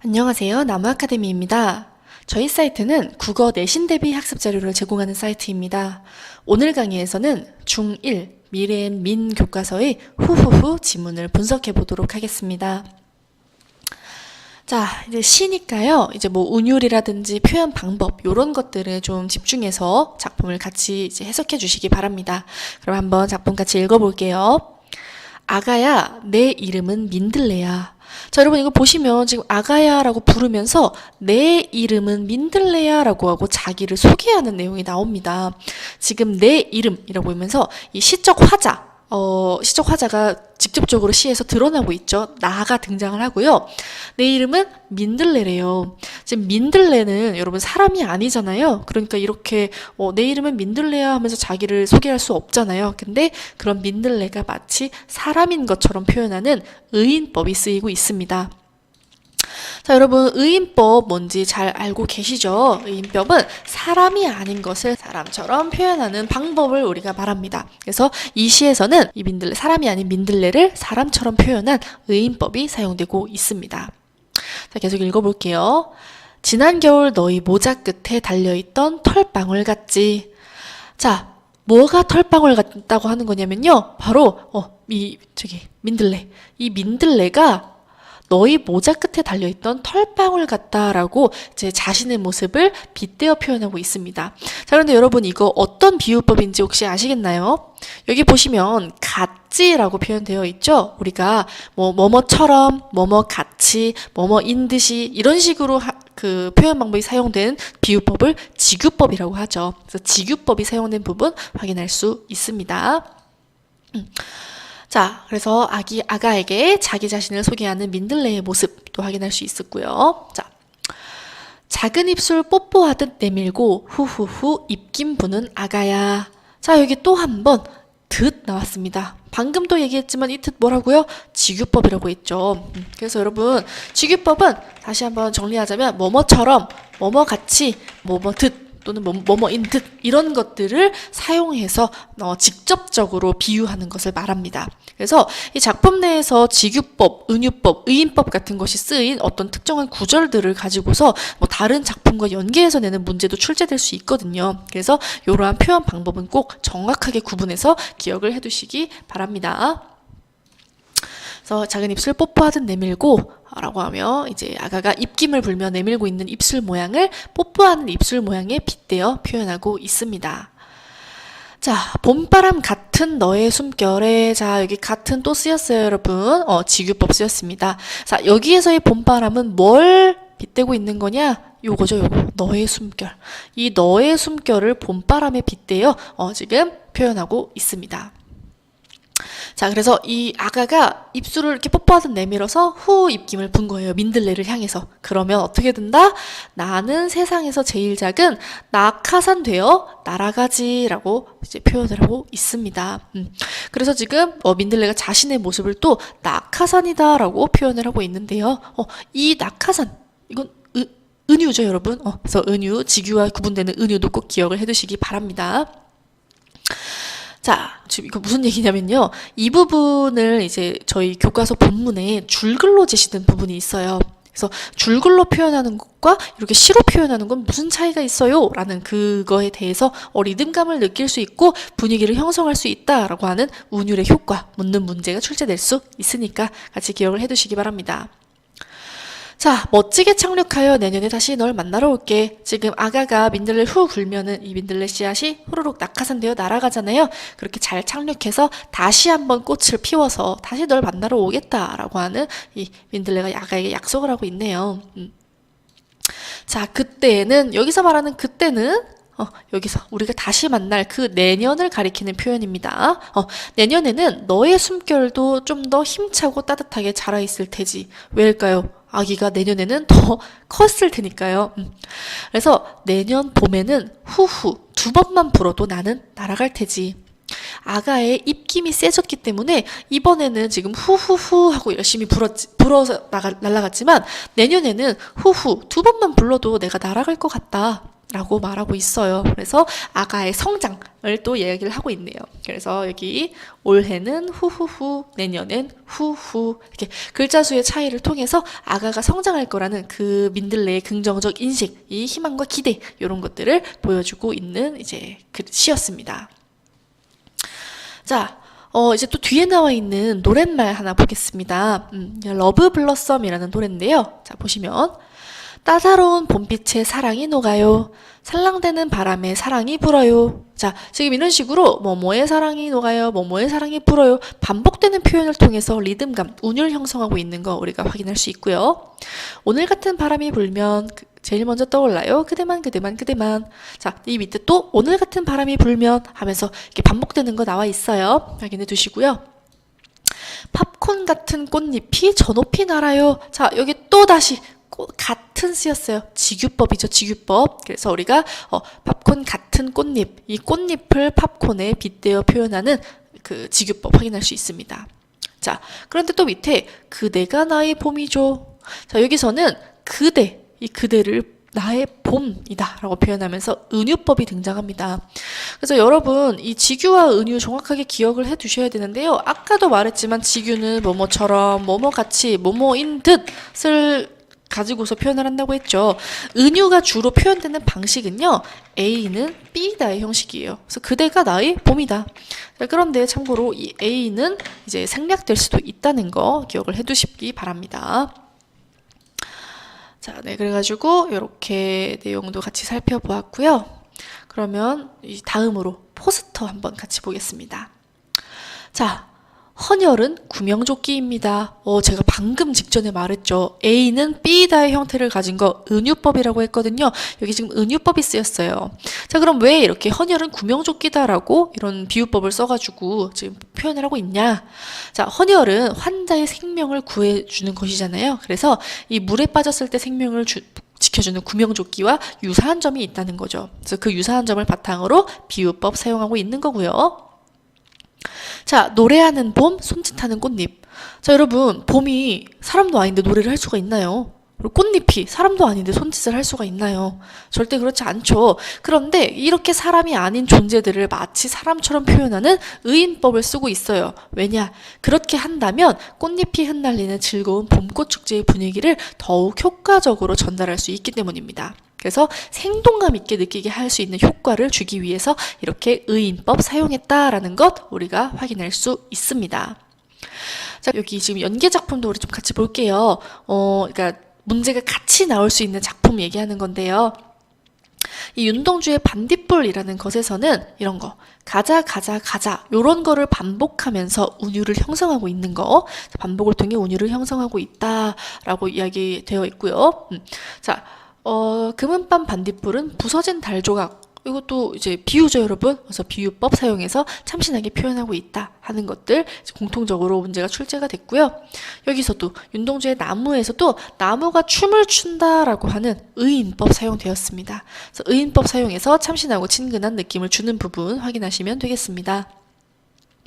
안녕하세요. 나무아카데미입니다. 저희 사이트는 국어 내신 대비 학습 자료를 제공하는 사이트입니다. 오늘 강의에서는 중1 미래엔 민 교과서의 후후후 지문을 분석해 보도록 하겠습니다. 자, 이제 시니까요. 이제 뭐 운율이라든지 표현 방법 이런 것들에 좀 집중해서 작품을 같이 이제 해석해 주시기 바랍니다. 그럼 한번 작품 같이 읽어볼게요. 아가야, 내 이름은 민들레야. 자, 여러분 이거 보시면 지금 아가야라고 부르면서 내 이름은 민들레야라고 하고 자기를 소개하는 내용이 나옵니다. 지금 내 이름이라고 하면서 이 시적 화자가 직접적으로 시에서 드러나고 있죠. 나가 등장을 하고요. 내 이름은 민들레래요. 지금 민들레는 여러분 사람이 아니잖아요. 그러니까 이렇게 내 이름은 민들레야 하면서 자기를 소개할 수 없잖아요. 근데 그런 민들레가 마치 사람인 것처럼 표현하는 의인법이 쓰이고 있습니다. 자, 여러분 의인법 뭔지 잘 알고 계시죠? 의인법은 사람이 아닌 것을 사람처럼 표현하는 방법을 우리가 말합니다. 그래서 이 시에서는 이 사람이 아닌 민들레를 사람처럼 표현한 의인법이 사용되고 있습니다. 자, 계속 읽어볼게요. 지난 겨울 너희 모자 끝에 달려있던 털방울 같지. 자, 뭐가 털방울 같다고 하는 거냐면요. 바로 민들레. 이 민들레가 너희 모자 끝에 달려있던 털방울 같다라고 제 자신의 모습을 빗대어 표현하고 있습니다. 자, 그런데 여러분 이거 어떤 비유법인지 혹시 아시겠나요? 여기 보시면 같지라고 표현되어 있죠? 우리가 뭐뭐처럼, 뭐뭐같이, 뭐뭐인 듯이 이런 식으로 그 표현 방법이 사용된 비유법을 지규법이라고 하죠. 그래서 지규법이 사용된 부분 확인할 수 있습니다. 자, 그래서 아가에게 자기 자신을 소개하는 민들레의 모습도 확인할 수 있었고요. 자, 작은 입술 뽀뽀하듯 내밀고 후후후 입김 부는 아가야. 자, 여기 또 한 번 듯 나왔습니다. 방금도 얘기했지만 이 듯 뭐라고요? 지규법이라고 했죠. 그래서 여러분 지규법은 다시 한번 정리하자면 뭐뭐처럼, 뭐뭐같이, 뭐뭐듯 또는 뭐뭐인 듯 이런 것들을 사용해서 직접적으로 비유하는 것을 말합니다. 그래서 이 작품 내에서 지규법, 은유법, 의인법 같은 것이 쓰인 어떤 특정한 구절들을 가지고서 다른 작품과 연계해서 내는 문제도 출제될 수 있거든요. 그래서 이러한 표현 방법은 꼭 정확하게 구분해서 기억을 해두시기 바랍니다. 그래서 작은 입술 뽀뽀하듯 내밀고 라고 하며 이제 아가가 입김을 불며 내밀고 있는 입술 모양을 뽀뽀하는 입술 모양에 빗대어 표현하고 있습니다. 자, 봄바람 같은 너의 숨결에, 자, 여기 같은 또 쓰였어요, 여러분. 지규법 쓰였습니다. 자, 여기에서의 봄바람은 뭘 빗대고 있는 거냐? 요거죠, 요거. 너의 숨결. 이 너의 숨결을 봄바람에 빗대어 지금 표현하고 있습니다. 자, 그래서 이 아가가 입술을 이렇게 뽀뽀하듯 내밀어서 후 입김을 분 거예요. 민들레를 향해서. 그러면 어떻게 된다? 나는 세상에서 제일 작은 낙하산 되어 날아가지라고 이제 표현을 하고 있습니다. 그래서 지금 민들레가 자신의 모습을 또 낙하산이다라고 표현을 하고 있는데요. 이 낙하산, 이건 은유죠, 여러분. 그래서 은유, 지규와 구분되는 은유도 꼭 기억을 해두시기 바랍니다. 자, 지금 이거 무슨 얘기냐면요. 이 부분을 이제 저희 교과서 본문에 줄글로 제시된 부분이 있어요. 그래서 줄글로 표현하는 것과 이렇게 시로 표현하는 건 무슨 차이가 있어요? 라는 그거에 대해서 리듬감을 느낄 수 있고 분위기를 형성할 수 있다라고 하는 운율의 효과, 묻는 문제가 출제될 수 있으니까 같이 기억을 해두시기 바랍니다. 자, 멋지게 착륙하여 내년에 다시 널 만나러 올게. 지금 아가가 민들레 후 불면은 이 민들레 씨앗이 후루룩 낙하산 되어 날아가잖아요. 그렇게 잘 착륙해서 다시 한번 꽃을 피워서 다시 널 만나러 오겠다라고 하는 이 민들레가 아가에게 약속을 하고 있네요. 자, 그때는, 여기서 말하는 그때는 여기서 우리가 다시 만날 그 내년을 가리키는 표현입니다. 내년에는 너의 숨결도 좀 더 힘차고 따뜻하게 자라있을 테지. 왜일까요? 아기가 내년에는 더 컸을 테니까요. 그래서 내년 봄에는 후후 2번만 불어도 나는 날아갈 테지. 아가의 입김이 세졌기 때문에 이번에는 지금 후후후 하고 열심히 불어서 날아갔지만 내년에는 후후 2번만 불러도 내가 날아갈 것 같다. 라고 말하고 있어요. 그래서 아가의 성장을 또 이야기를 하고 있네요. 그래서 여기 올해는 후후후, 내년엔 후후 이렇게 글자 수의 차이를 통해서 아가가 성장할 거라는 그 민들레의 긍정적 인식, 이 희망과 기대 이런 것들을 보여주고 있는 이제 시였습니다. 자, 이제 또 뒤에 나와 있는 노랫말 하나 보겠습니다. 러브 블러썸이라는 노래인데요. 자, 보시면 따사로운 봄빛에 사랑이 녹아요. 살랑대는 바람에 사랑이 불어요. 자, 지금 이런 식으로 뭐뭐의 사랑이 녹아요, 뭐뭐의 사랑이 불어요. 반복되는 표현을 통해서 리듬감, 운율 형성하고 있는 거 우리가 확인할 수 있고요. 오늘 같은 바람이 불면 제일 먼저 떠올라요. 그대만 그대만 그대만. 자, 이 밑에 또 오늘 같은 바람이 불면 하면서 이렇게 반복되는 거 나와 있어요. 확인해 두시고요. 팝콘 같은 꽃잎이 저 높이 날아요. 자, 여기 또 다시 같은 쓰였어요. 직유법이죠, 직유법. 그래서 우리가 팝콘 같은 꽃잎, 이 꽃잎을 팝콘에 빗대어 표현하는 그 직유법 확인할 수 있습니다. 자, 그런데 또 밑에 그대가 나의 봄이죠. 자, 여기서는 그대, 이 그대를 나의 봄이다 라고 표현하면서 은유법이 등장합니다. 그래서 여러분 이 직유와 은유 정확하게 기억을 해 두셔야 되는데요. 아까도 말했지만 직유는 뭐뭐처럼 뭐뭐같이 뭐뭐인 듯을 가지고서 표현을 한다고 했죠. 은유가 주로 표현되는 방식은요. A는 B다의 형식이에요. 그래서 그대가 나의 봄이다. 그런데 참고로 이 A는 이제 생략될 수도 있다는 거 기억을 해 두시기 바랍니다. 자, 네, 그래가지고 이렇게 내용도 같이 살펴보았고요. 그러면 이 다음으로 포스터 한번 같이 보겠습니다. 자, 헌혈은 구명조끼입니다. 제가 방금 직전에 말했죠. A는 B다의 형태를 가진 거 은유법이라고 했거든요. 여기 지금 은유법이 쓰였어요. 자, 그럼 왜 이렇게 헌혈은 구명조끼다라고 이런 비유법을 써가지고 지금 표현을 하고 있냐? 자, 헌혈은 환자의 생명을 구해주는 것이잖아요. 그래서 이 물에 빠졌을 때 생명을 지켜주는 구명조끼와 유사한 점이 있다는 거죠. 그래서 그 유사한 점을 바탕으로 비유법 사용하고 있는 거고요. 자, 노래하는 봄, 손짓하는 꽃잎. 자, 여러분, 봄이 사람도 아닌데 노래를 할 수가 있나요? 그리고 꽃잎이 사람도 아닌데 손짓을 할 수가 있나요? 절대 그렇지 않죠. 그런데 이렇게 사람이 아닌 존재들을 마치 사람처럼 표현하는 의인법을 쓰고 있어요. 왜냐? 그렇게 한다면 꽃잎이 흩날리는 즐거운 봄꽃 축제의 분위기를 더욱 효과적으로 전달할 수 있기 때문입니다. 그래서 생동감 있게 느끼게 할 수 있는 효과를 주기 위해서 이렇게 의인법 사용했다라는 것 우리가 확인할 수 있습니다. 자, 여기 지금 연계 작품도 우리 좀 같이 볼게요. 그러니까 문제가 같이 나올 수 있는 작품 얘기하는 건데요. 이 윤동주의 반딧불이라는 것에서는 이런 거 가자 가자 가자 요런 거를 반복하면서 운율을 형성하고 있는 거 반복을 통해 운율을 형성하고 있다라고 이야기되어 있고요. 자, 금은밤 반딧불은 부서진 달조각 이것도 이제 비유죠, 여러분. 그래서 비유법 사용해서 참신하게 표현하고 있다 하는 것들 공통적으로 문제가 출제가 됐고요. 여기서도 윤동주의 나무에서도 나무가 춤을 춘다라고 하는 의인법 사용되었습니다. 그래서 의인법 사용해서 참신하고 친근한 느낌을 주는 부분 확인하시면 되겠습니다.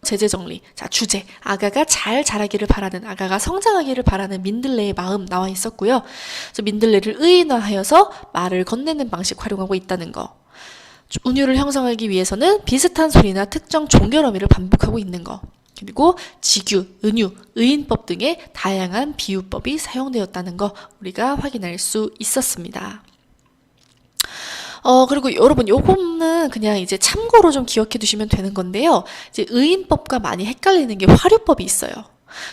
제재 정리. 자, 주제. 아가가 잘 자라기를 바라는, 아가가 성장하기를 바라는 민들레의 마음 나와 있었고요. 그래서 민들레를 의인화하여서 말을 건네는 방식 활용하고 있다는 거. 운율을 형성하기 위해서는 비슷한 소리나 특정 종결 어미를 반복하고 있는 거. 그리고 직유, 은유, 의인법 등의 다양한 비유법이 사용되었다는 거 우리가 확인할 수 있었습니다. 그리고 여러분 요거는 그냥 이제 참고로 좀 기억해 두시면 되는 건데요. 이제 의인법과 많이 헷갈리는 게 화류법이 있어요.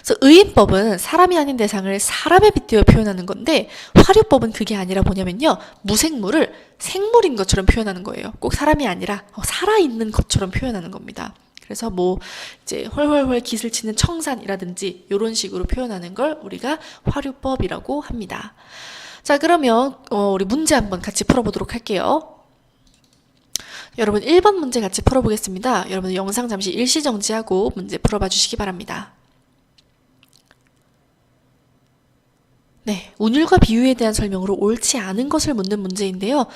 그래서 의인법은 사람이 아닌 대상을 사람에 빗대어 표현하는 건데 화류법은 그게 아니라 뭐냐면요. 무생물을 생물인 것처럼 표현하는 거예요. 꼭 사람이 아니라 살아있는 것처럼 표현하는 겁니다. 그래서 뭐 이제 헐헐헐 깃을 치는 청산이라든지 이런 식으로 표현하는 걸 우리가 화류법이라고 합니다. 자, 그러면 우리 문제 한번 같이 풀어보도록 할게요. 여러분 1번 문제 같이 풀어보겠습니다. 여러분 영상 잠시 일시정지하고 문제 풀어봐 주시기 바랍니다. 네, 운율과 비유에 대한 설명으로 옳지 않은 것을 묻는 문제인데요.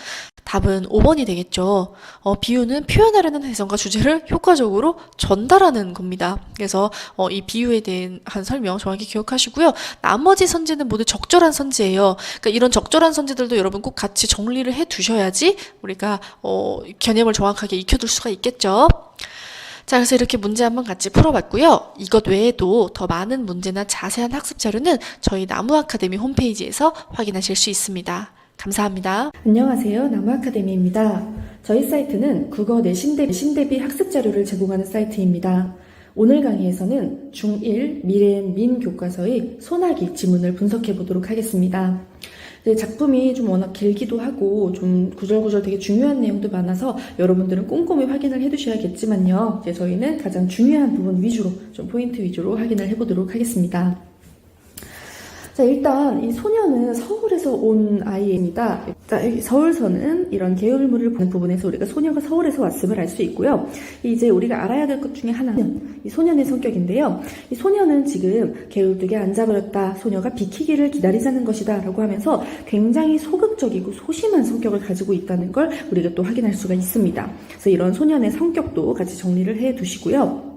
답은 5번이 되겠죠. 비유는 표현하려는 해석과 주제를 효과적으로 전달하는 겁니다. 그래서 이 비유에 대한 설명 정확히 기억하시고요. 나머지 선지는 모두 적절한 선지예요. 그러니까 이런 적절한 선지들도 여러분 꼭 같이 정리를 해 두셔야지 우리가 개념을 정확하게 익혀둘 수가 있겠죠. 자, 그래서 이렇게 문제 한번 같이 풀어봤고요. 이것 외에도 더 많은 문제나 자세한 학습 자료는 저희 나무 아카데미 홈페이지에서 확인하실 수 있습니다. 감사합니다. 안녕하세요. 나무아카데미입니다. 저희 사이트는 국어 내신 대비 학습 자료를 제공하는 사이트입니다. 오늘 강의에서는 중1 미래엔 민 교과서의 소나기 지문을 분석해 보도록 하겠습니다. 네, 작품이 좀 워낙 길기도 하고 좀 구절구절 되게 중요한 내용도 많아서 여러분들은 꼼꼼히 확인을 해두셔야겠지만요. 이제 저희는 가장 중요한 부분 위주로, 좀 포인트 위주로 확인을 해보도록 하겠습니다. 자, 일단 이 소녀는 서울에서 온 아이입니다. 자, 서울서는 이런 계열물을 보는 부분에서 우리가 소녀가 서울에서 왔음을 알 수 있고요. 이제 우리가 알아야 될 것 중에 하나는 이 소년의 성격인데요. 이 소녀는 지금 게으르게 앉아버렸다. 소녀가 비키기를 기다리자는 것이다. 라고 하면서 굉장히 소극적이고 소심한 성격을 가지고 있다는 걸 우리가 또 확인할 수가 있습니다. 그래서 이런 소년의 성격도 같이 정리를 해 두시고요.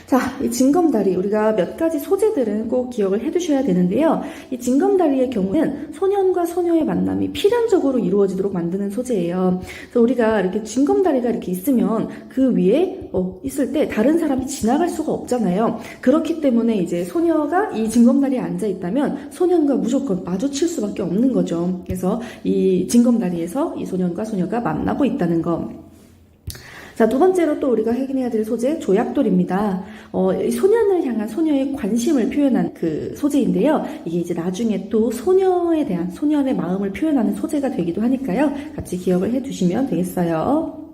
자, 이 징검다리, 우리가 몇 가지 소재들은 꼭 기억을 해두셔야 되는데요. 이 징검다리의 경우는 소년과 소녀의 만남이 필연적으로 이루어지도록 만드는 소재예요. 그래서 우리가 이렇게 징검다리가 이렇게 있으면 그 위에 있을 때 다른 사람이 지나갈 수가 없잖아요. 그렇기 때문에 이제 소녀가 이 징검다리에 앉아 있다면 소년과 무조건 마주칠 수밖에 없는 거죠. 그래서 이 징검다리에서 이 소년과 소녀가 만나고 있다는 거. 자, 두 번째로 또 우리가 확인해야 될 소재, 조약돌입니다. 이 소년을 향한 소녀의 관심을 표현한 그 소재인데요. 이게 이제 나중에 또 소녀에 대한 소년의 마음을 표현하는 소재가 되기도 하니까요. 같이 기억을 해 두시면 되겠어요.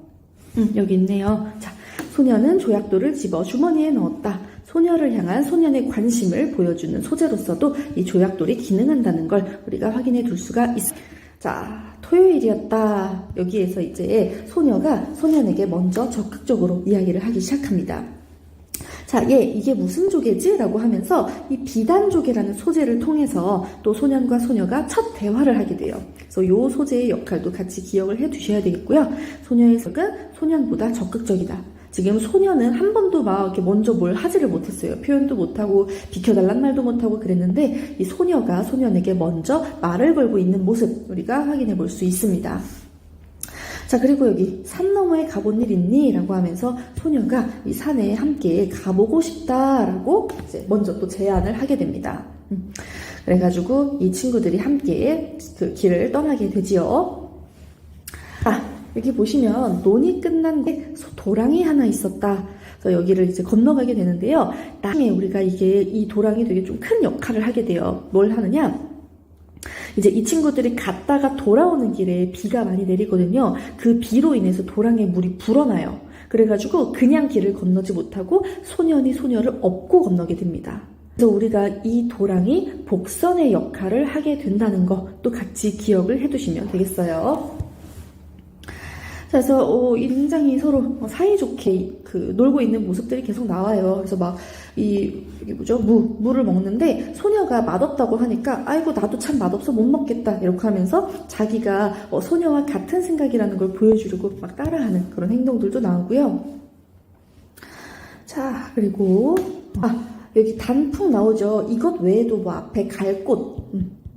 여기 있네요. 자, 소년은 조약돌을 집어 주머니에 넣었다. 소녀를 향한 소년의 관심을 보여주는 소재로서도 이 조약돌이 기능한다는 걸 우리가 확인해 둘 수가 있습니다. 자, 토요일이었다. 여기에서 이제 소녀가 소년에게 먼저 적극적으로 이야기를 하기 시작합니다. 자, 이게 무슨 조개지? 라고 하면서 이 비단조개라는 소재를 통해서 또 소년과 소녀가 첫 대화를 하게 돼요. 그래서 이 소재의 역할도 같이 기억을 해 두셔야 되겠고요. 소녀의 성격은 소년보다 적극적이다. 지금 소녀는 한 번도 막 이렇게 먼저 뭘 하지를 못했어요. 표현도 못하고 비켜달란 말도 못하고 그랬는데 이 소녀가 소년에게 먼저 말을 걸고 있는 모습 우리가 확인해 볼 수 있습니다. 자, 그리고 여기 산 너머에 가본 일 있니? 라고 하면서 소녀가 이 산에 함께 가보고 싶다라고 이제 먼저 또 제안을 하게 됩니다. 그래가지고 이 친구들이 함께 그 길을 떠나게 되지요. 여기 보시면 논이 끝난 곳에 도랑이 하나 있었다. 그래서 여기를 이제 건너가게 되는데요. 나중에 우리가 이 도랑이 되게 좀 큰 역할을 하게 돼요. 뭘 하느냐? 이제 이 친구들이 갔다가 돌아오는 길에 비가 많이 내리거든요. 그 비로 인해서 도랑에 물이 불어나요. 그래가지고 그냥 길을 건너지 못하고 소년이 소녀를 업고 건너게 됩니다. 그래서 우리가 이 도랑이 복선의 역할을 하게 된다는 것도 같이 기억을 해두시면 되겠어요. 그래서 굉장히 서로 사이좋게 놀고 있는 모습들이 계속 나와요. 그래서 막 이게 뭐죠? 무를 먹는데 소녀가 맛없다고 하니까 아이고 나도 참 맛없어 못 먹겠다 이렇게 하면서 자기가 소녀와 같은 생각이라는 걸 보여주려고 막 따라하는 그런 행동들도 나오고요. 자, 그리고 여기 단풍 나오죠. 이것 외에도 뭐 앞에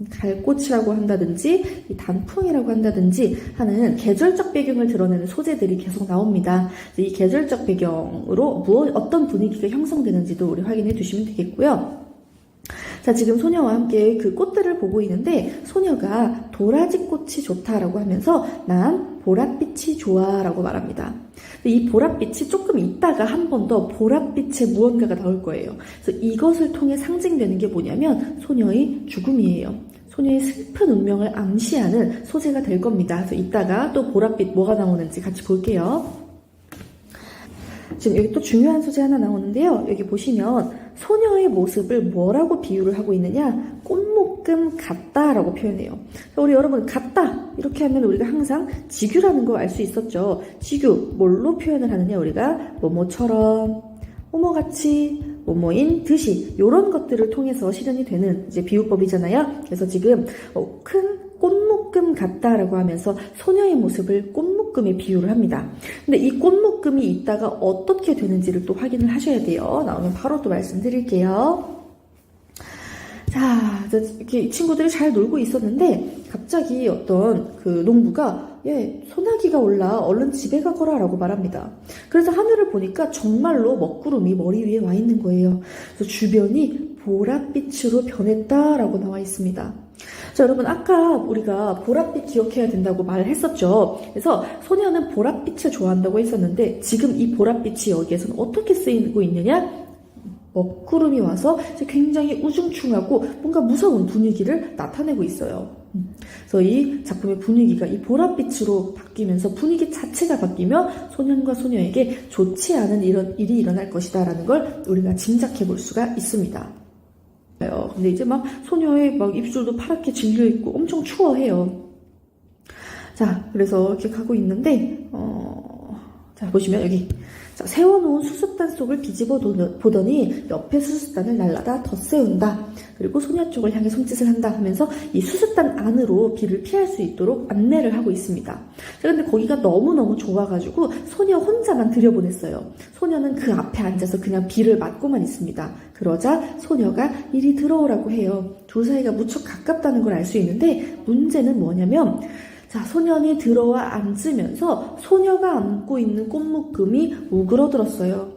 갈꽃이라고 한다든지 이 단풍이라고 한다든지 하는 계절적 배경을 드러내는 소재들이 계속 나옵니다. 이 계절적 배경으로 어떤 분위기가 형성되는지도 우리 확인해 두시면 되겠고요. 자, 지금 소녀와 함께 그 꽃들을 보고 있는데 소녀가 도라지꽃이 좋다라고 하면서 난 보랏빛이 좋아라고 말합니다. 이 보랏빛이 조금 있다가 한 번 더 보랏빛의 무언가가 나올 거예요. 그래서 이것을 통해 상징되는 게 뭐냐면 소녀의 죽음이에요. 소녀의 슬픈 운명을 암시하는 소재가 될 겁니다. 그래서 이따가 또 보랏빛 뭐가 나오는지 같이 볼게요. 지금 여기 또 중요한 소재 하나 나오는데요. 여기 보시면 소녀의 모습을 뭐라고 비유를 하고 있느냐? 꽃목금 같다라고 표현해요. 우리 여러분 같다 이렇게 하면 우리가 항상 지규라는 거 알 수 있었죠. 지규 뭘로 표현을 하느냐? 우리가 뭐뭐처럼, 뭐뭐같이, 뭐뭐인 듯이 이런 것들을 통해서 실현이 되는 이제 비유법이잖아요. 그래서 지금 큰 꽃묶음 같다라고 하면서 소녀의 모습을 꽃묶음에 비유를 합니다. 근데 이 꽃묶음이 있다가 어떻게 되는지를 또 확인을 하셔야 돼요. 나오면 바로 또 말씀드릴게요. 자, 이렇게 친구들이 잘 놀고 있었는데 갑자기 어떤 그 농부가 소나기가 올라 얼른 집에 가거라 라고 말합니다. 그래서 하늘을 보니까 정말로 먹구름이 머리 위에 와 있는 거예요. 그래서 주변이 보랏빛으로 변했다라고 나와 있습니다. 자, 여러분 아까 우리가 보랏빛 기억해야 된다고 말을 했었죠. 그래서 소녀는 보랏빛을 좋아한다고 했었는데 지금 이 보랏빛이 여기에서는 어떻게 쓰이고 있느냐? 먹구름이 와서 굉장히 우중충하고 뭔가 무서운 분위기를 나타내고 있어요. 그래서 이 작품의 분위기가 이 보랏빛으로 바뀌면서 분위기 자체가 바뀌며 소년과 소녀에게 좋지 않은 이런 일이 일어날 것이다 라는 걸 우리가 짐작해 볼 수가 있습니다. 근데 이제 막 소녀의 막 입술도 파랗게 질려 있고 엄청 추워해요. 자, 그래서 이렇게 가고 있는데 자, 보시면 여기 세워놓은 수숫단 속을 뒤집어 보더니 옆에 수숫단을 날라다 덧세운다. 그리고 소녀 쪽을 향해 손짓을 한다 하면서 이 수숫단 안으로 비를 피할 수 있도록 안내를 하고 있습니다. 그런데 거기가 너무너무 좁아가지고 소녀 혼자만 들여보냈어요. 소녀는 그 앞에 앉아서 그냥 비를 맞고만 있습니다. 그러자 소녀가 이리 들어오라고 해요. 두 사이가 무척 가깝다는 걸 알 수 있는데 문제는 뭐냐면 자, 소년이 들어와 앉으면서 소녀가 안고 있는 꽃묶음이 우그러들었어요.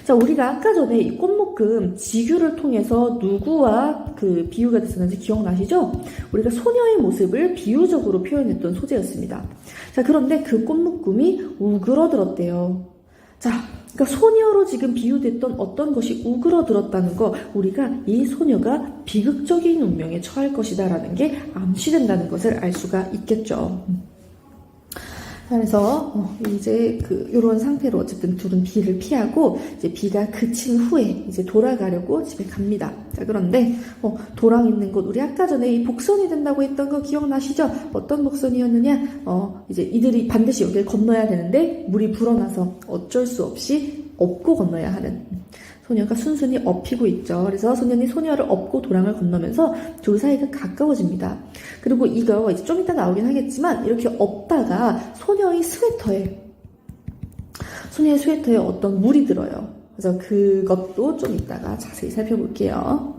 자, 우리가 아까 전에 이 꽃묶음 지규를 통해서 누구와 그 비유가 됐었는지 기억나시죠? 우리가 소녀의 모습을 비유적으로 표현했던 소재였습니다. 자, 그런데 그 꽃묶음이 우그러들었대요. 자, 그러니까 소녀로 지금 비유됐던 어떤 것이 우그러들었다는 거, 우리가 이 소녀가 비극적인 운명에 처할 것이다라는 게 암시된다는 것을 알 수가 있겠죠. 그래서 이제 이런 상태로 어쨌든 둘은 비를 피하고 이제 비가 그친 후에 이제 돌아가려고 집에 갑니다. 자, 그런데 도랑 있는 곳, 우리 아까 전에 이 복선이 된다고 했던 거 기억나시죠? 어떤 복선이었느냐? 이제 이들이 반드시 여기를 건너야 되는데 물이 불어나서 어쩔 수 없이 업고 건너야 하는. 소녀가 순순히 업히고 있죠. 그래서 소년이 소녀를 업고 도랑을 건너면서 둘 사이가 가까워집니다. 그리고 이거 이제 좀 이따 나오긴 하겠지만 이렇게 업다가 소녀의 스웨터에 어떤 물이 들어요. 그래서 그것도 좀 이따가 자세히 살펴볼게요.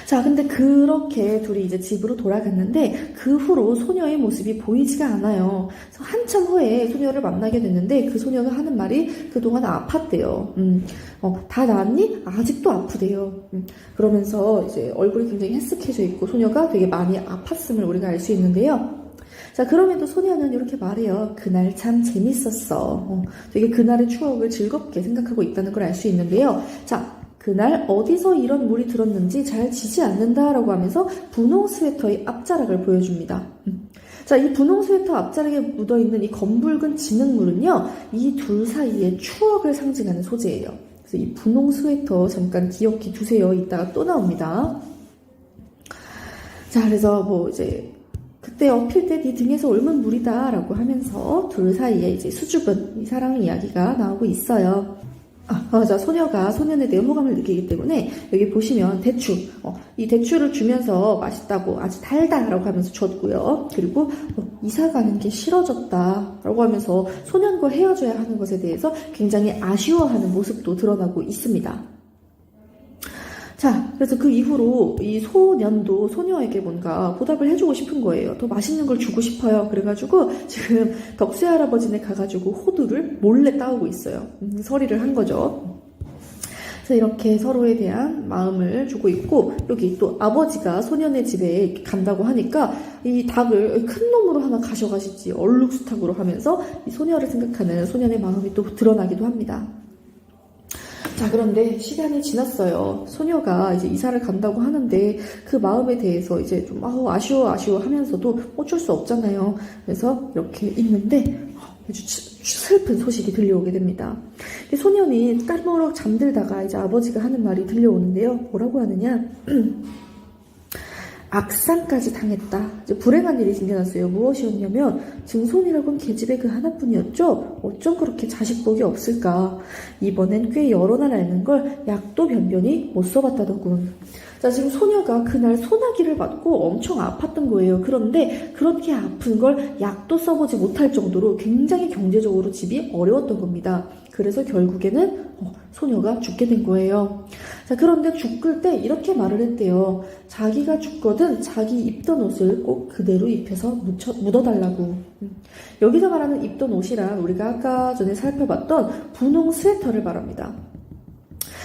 자, 근데 그렇게 둘이 이제 집으로 돌아갔는데 그 후로 소녀의 모습이 보이지가 않아요. 그래서 한참 후에 소녀를 만나게 됐는데 그 소녀가 하는 말이 그동안 아팠대요. 다 나았니? 아직도 아프대요. 그러면서 이제 얼굴이 굉장히 헬쓱해져 있고 소녀가 되게 많이 아팠음을 우리가 알 수 있는데요. 자, 그럼에도 소녀는 이렇게 말해요. 그날 참 재밌었어. 되게 그날의 추억을 즐겁게 생각하고 있다는 걸 알 수 있는데요. 자, 그날 어디서 이런 물이 들었는지 잘 지지 않는다라고 하면서 분홍 스웨터의 앞자락을 보여줍니다. 자, 이 분홍 스웨터 앞자락에 묻어있는 이 검붉은 진흙물은요, 이 둘 사이의 추억을 상징하는 소재예요. 그래서 이 분홍 스웨터 잠깐 기억해 두세요. 이따가 또 나옵니다. 자, 그래서 뭐 이제 그때 업힐 때 네 등에서 옮은 물이다 라고 하면서 둘 사이에 이제 수줍은 이 사랑 이야기가 나오고 있어요. 맞아. 소녀가 소년에 대한 호감을 느끼기 때문에 여기 보시면 대추, 이 대추를 주면서 맛있다고 아주 달다라고 하면서 줬고요. 그리고 이사 가는 게 싫어졌다라고 하면서 소년과 헤어져야 하는 것에 대해서 굉장히 아쉬워하는 모습도 드러나고 있습니다. 자, 그래서 그 이후로 이 소년도 소녀에게 뭔가 보답을 해주고 싶은 거예요. 더 맛있는 걸 주고 싶어요. 그래가지고 지금 덕수 할아버지네 가가지고 호두를 몰래 따오고 있어요. 서리를 한 거죠. 그래서 이렇게 서로에 대한 마음을 주고 있고, 여기 또 아버지가 소년의 집에 간다고 하니까 이 닭을 큰 놈으로 하나 가셔가시지 얼룩수탉으로 하면서 이 소녀를 생각하는 소년의 마음이 또 드러나기도 합니다. 자, 그런데 시간이 지났어요. 소녀가 이제 이사를 간다고 하는데 그 마음에 대해서 이제 좀 아쉬워 하면서도 어쩔 수 없잖아요. 그래서 이렇게 있는데 아주 슬픈 소식이 들려오게 됩니다. 소년이 까무럭 잠들다가 이제 아버지가 하는 말이 들려오는데요. 뭐라고 하느냐? 악상까지 당했다. 이제 불행한 일이 생겨났어요. 무엇이었냐면 증손이라고는 계집애 그 하나뿐이었죠. 어쩜 그렇게 자식 복이 없을까. 이번엔 꽤 여러 날 앓는 걸 약도 변변히 못 써봤다더군. 자, 지금 소녀가 그날 소나기를 맞고 엄청 아팠던 거예요. 그런데 그렇게 아픈 걸 약도 써보지 못할 정도로 굉장히 경제적으로 집이 어려웠던 겁니다. 그래서 결국에는 소녀가 죽게 된 거예요. 자, 그런데 죽을 때 이렇게 말을 했대요. 자기가 죽거든 자기 입던 옷을 꼭 그대로 입혀서 묻어달라고. 여기서 말하는 입던 옷이란 우리가 아까 전에 살펴봤던 분홍 스웨터를 말합니다.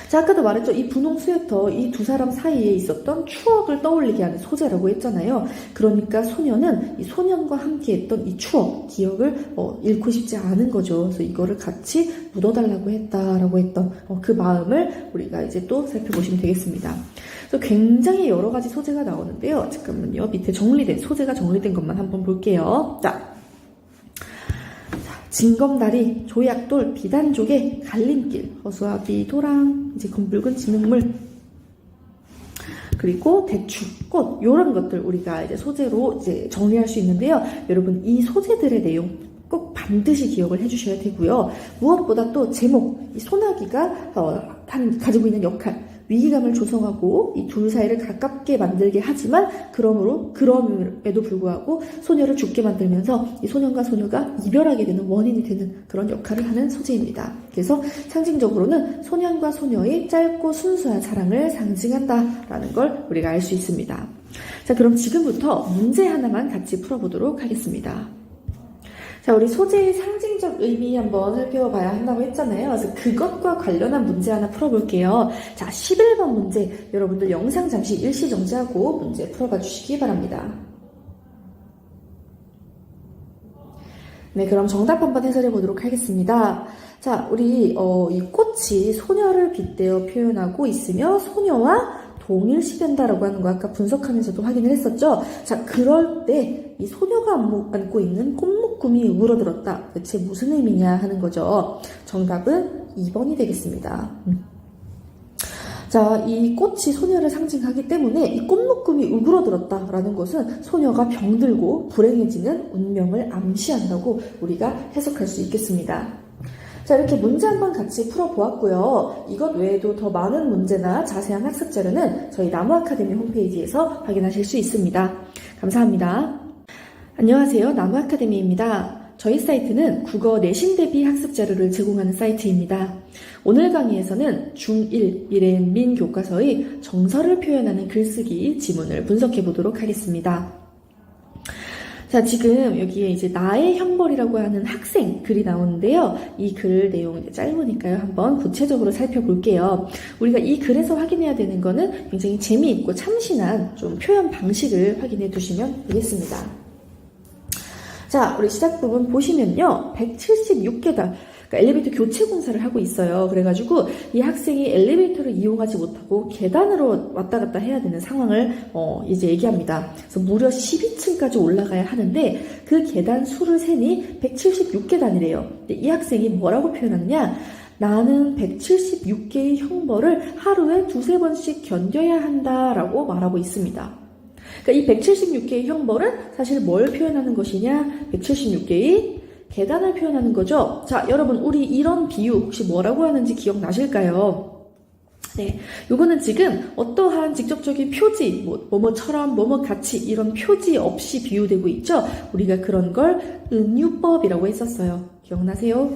자, 아까도 말했죠. 이 분홍 스웨터, 이 두 사람 사이에 있었던 추억을 떠올리게 하는 소재라고 했잖아요. 그러니까 소녀는 이 소년과 함께 했던 이 추억, 기억을 잃고 싶지 않은 거죠. 그래서 이거를 같이 묻어달라고 했다라고 했던 그 마음을 우리가 이제 또 살펴보시면 되겠습니다. 그래서 굉장히 여러 가지 소재가 나오는데요. 잠깐만요. 밑에 소재가 정리된 것만 한번 볼게요. 자. 징검다리, 조약돌, 비단조개, 갈림길, 허수아비, 도랑, 이제 검붉은 진흙물, 그리고 대추, 꽃, 요런 것들 우리가 이제 소재로 이제 정리할 수 있는데요. 여러분, 이 소재들의 내용 꼭 반드시 기억을 해주셔야 되고요. 무엇보다 또 제목, 이 소나기가 가지고 있는 역할, 위기감을 조성하고 이 둘 사이를 가깝게 만들게 하지만 그럼에도 불구하고 소녀를 죽게 만들면서 이 소년과 소녀가 이별하게 되는 원인이 되는 그런 역할을 하는 소재입니다. 그래서 상징적으로는 소년과 소녀의 짧고 순수한 사랑을 상징한다라는 걸 우리가 알 수 있습니다. 자, 그럼 지금부터 문제 하나만 같이 풀어보도록 하겠습니다. 자, 우리 소재의 상징적 의미 한번 살펴봐야 한다고 했잖아요. 그래서 그것과 관련한 문제 하나 풀어볼게요. 자, 11번 문제. 여러분들 영상 잠시 일시 정지하고 문제 풀어봐 주시기 바랍니다. 네, 그럼 정답 한번 해설해 보도록 하겠습니다. 자, 우리 이 꽃이 소녀를 빗대어 표현하고 있으며 소녀와 동일시된다라고 하는 거 아까 분석하면서도 확인을 했었죠. 자, 그럴 때 이 소녀가 안고 있는 꽃묶음이 우러들었다. 대체 무슨 의미냐 하는 거죠. 정답은 2번이 되겠습니다. 자, 이 꽃이 소녀를 상징하기 때문에 이 꽃묶음이 우그러들었다라는 것은 소녀가 병들고 불행해지는 운명을 암시한다고 우리가 해석할 수 있겠습니다. 자, 이렇게 문제 한번 같이 풀어보았고요. 이것 외에도 더 많은 문제나 자세한 학습 자료는 저희 나무 아카데미 홈페이지에서 확인하실 수 있습니다. 감사합니다. 안녕하세요. 나무 아카데미입니다. 저희 사이트는 국어 내신 대비 학습 자료를 제공하는 사이트입니다. 오늘 강의에서는 중1 미래엔 교과서의 정서를 표현하는 글쓰기 지문을 분석해 보도록 하겠습니다. 자, 지금 여기에 이제 나의 형벌이라고 하는 학생 글이 나오는데요. 이 글 내용 이제 짧으니까요. 한번 구체적으로 살펴볼게요. 우리가 이 글에서 확인해야 되는 거는 굉장히 재미있고 참신한 좀 표현 방식을 확인해 두시면 되겠습니다. 자, 우리 시작 부분 보시면요. 176계단. 그러니까 엘리베이터 교체 공사를 하고 있어요. 그래가지고 이 학생이 엘리베이터를 이용하지 못하고 계단으로 왔다 갔다 해야 되는 상황을 이제 얘기합니다. 그래서 무려 12층까지 올라가야 하는데 그 계단 수를 세니 176계단이래요. 근데 이 학생이 뭐라고 표현하느냐? 나는 176개의 형벌을 하루에 2-3번씩 견뎌야 한다라고 말하고 있습니다. 그러니까 이 176개의 형벌은 사실 뭘 표현하는 것이냐? 176개의 계단을 표현하는 거죠. 자, 여러분, 우리 이런 비유 혹시 뭐라고 하는지 기억나실까요? 네, 요거는 지금 어떠한 직접적인 표지, 뭐뭐처럼, 뭐뭐같이 이런 표지 없이 비유되고 있죠. 우리가 그런 걸 은유법이라고 했었어요. 기억나세요?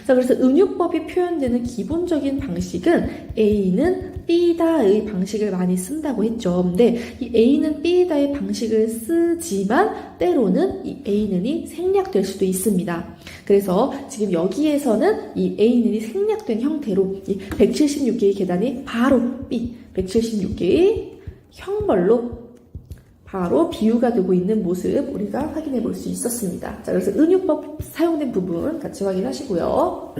자, 그래서 은유법이 표현되는 기본적인 방식은 A는 B다의 방식을 많이 쓴다고 했죠. 근데 이 A는 B다의 방식을 쓰지만 때로는 이 A는이 생략될 수도 있습니다. 그래서 지금 여기에서는 이 A는이 생략된 형태로 이 176개의 계단이 바로 B, 176개의 형벌로 바로 비유가 되고 있는 모습 우리가 확인해 볼 수 있었습니다. 자, 그래서 은유법 사용된 부분 같이 확인하시고요.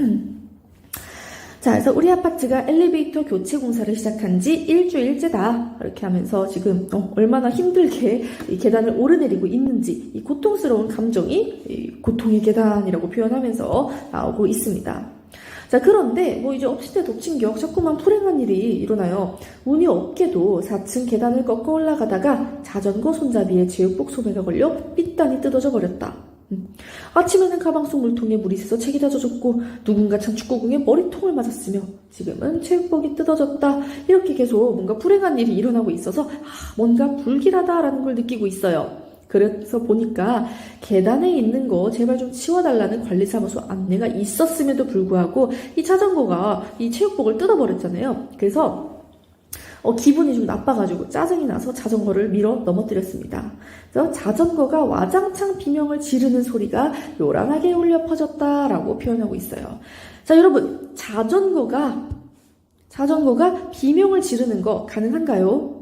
자, 그래서 우리 아파트가 엘리베이터 교체 공사를 시작한 지 일주일째다. 이렇게 하면서 지금 얼마나 힘들게 이 계단을 오르내리고 있는지 이 고통스러운 감정이 이 고통의 계단이라고 표현하면서 나오고 있습니다. 자, 그런데 뭐 이제 엎친 데 덮친 격 자꾸만 불행한 일이 일어나요. 운이 없게도 4층 계단을 꺾어 올라가다가 자전거 손잡이에 제육복 소매가 걸려 삐단이 뜯어져 버렸다. 아침에는 가방 속 물통에 물이 새서 책이 다 젖었고 누군가 찬 축구공에 머리통을 맞았으며 지금은 체육복이 뜯어졌다. 이렇게 계속 뭔가 불행한 일이 일어나고 있어서 뭔가 불길하다라는 걸 느끼고 있어요. 그래서 보니까 계단에 있는 거 제발 좀 치워달라는 관리사무소 안내가 있었음에도 불구하고 이 자전거가 이 체육복을 뜯어버렸잖아요. 그래서 기분이 좀 나빠가지고 짜증이 나서 자전거를 밀어 넘어뜨렸습니다. 그래서 자전거가 와장창 비명을 지르는 소리가 요란하게 울려 퍼졌다라고 표현하고 있어요. 자, 여러분, 자전거가 비명을 지르는 거 가능한가요?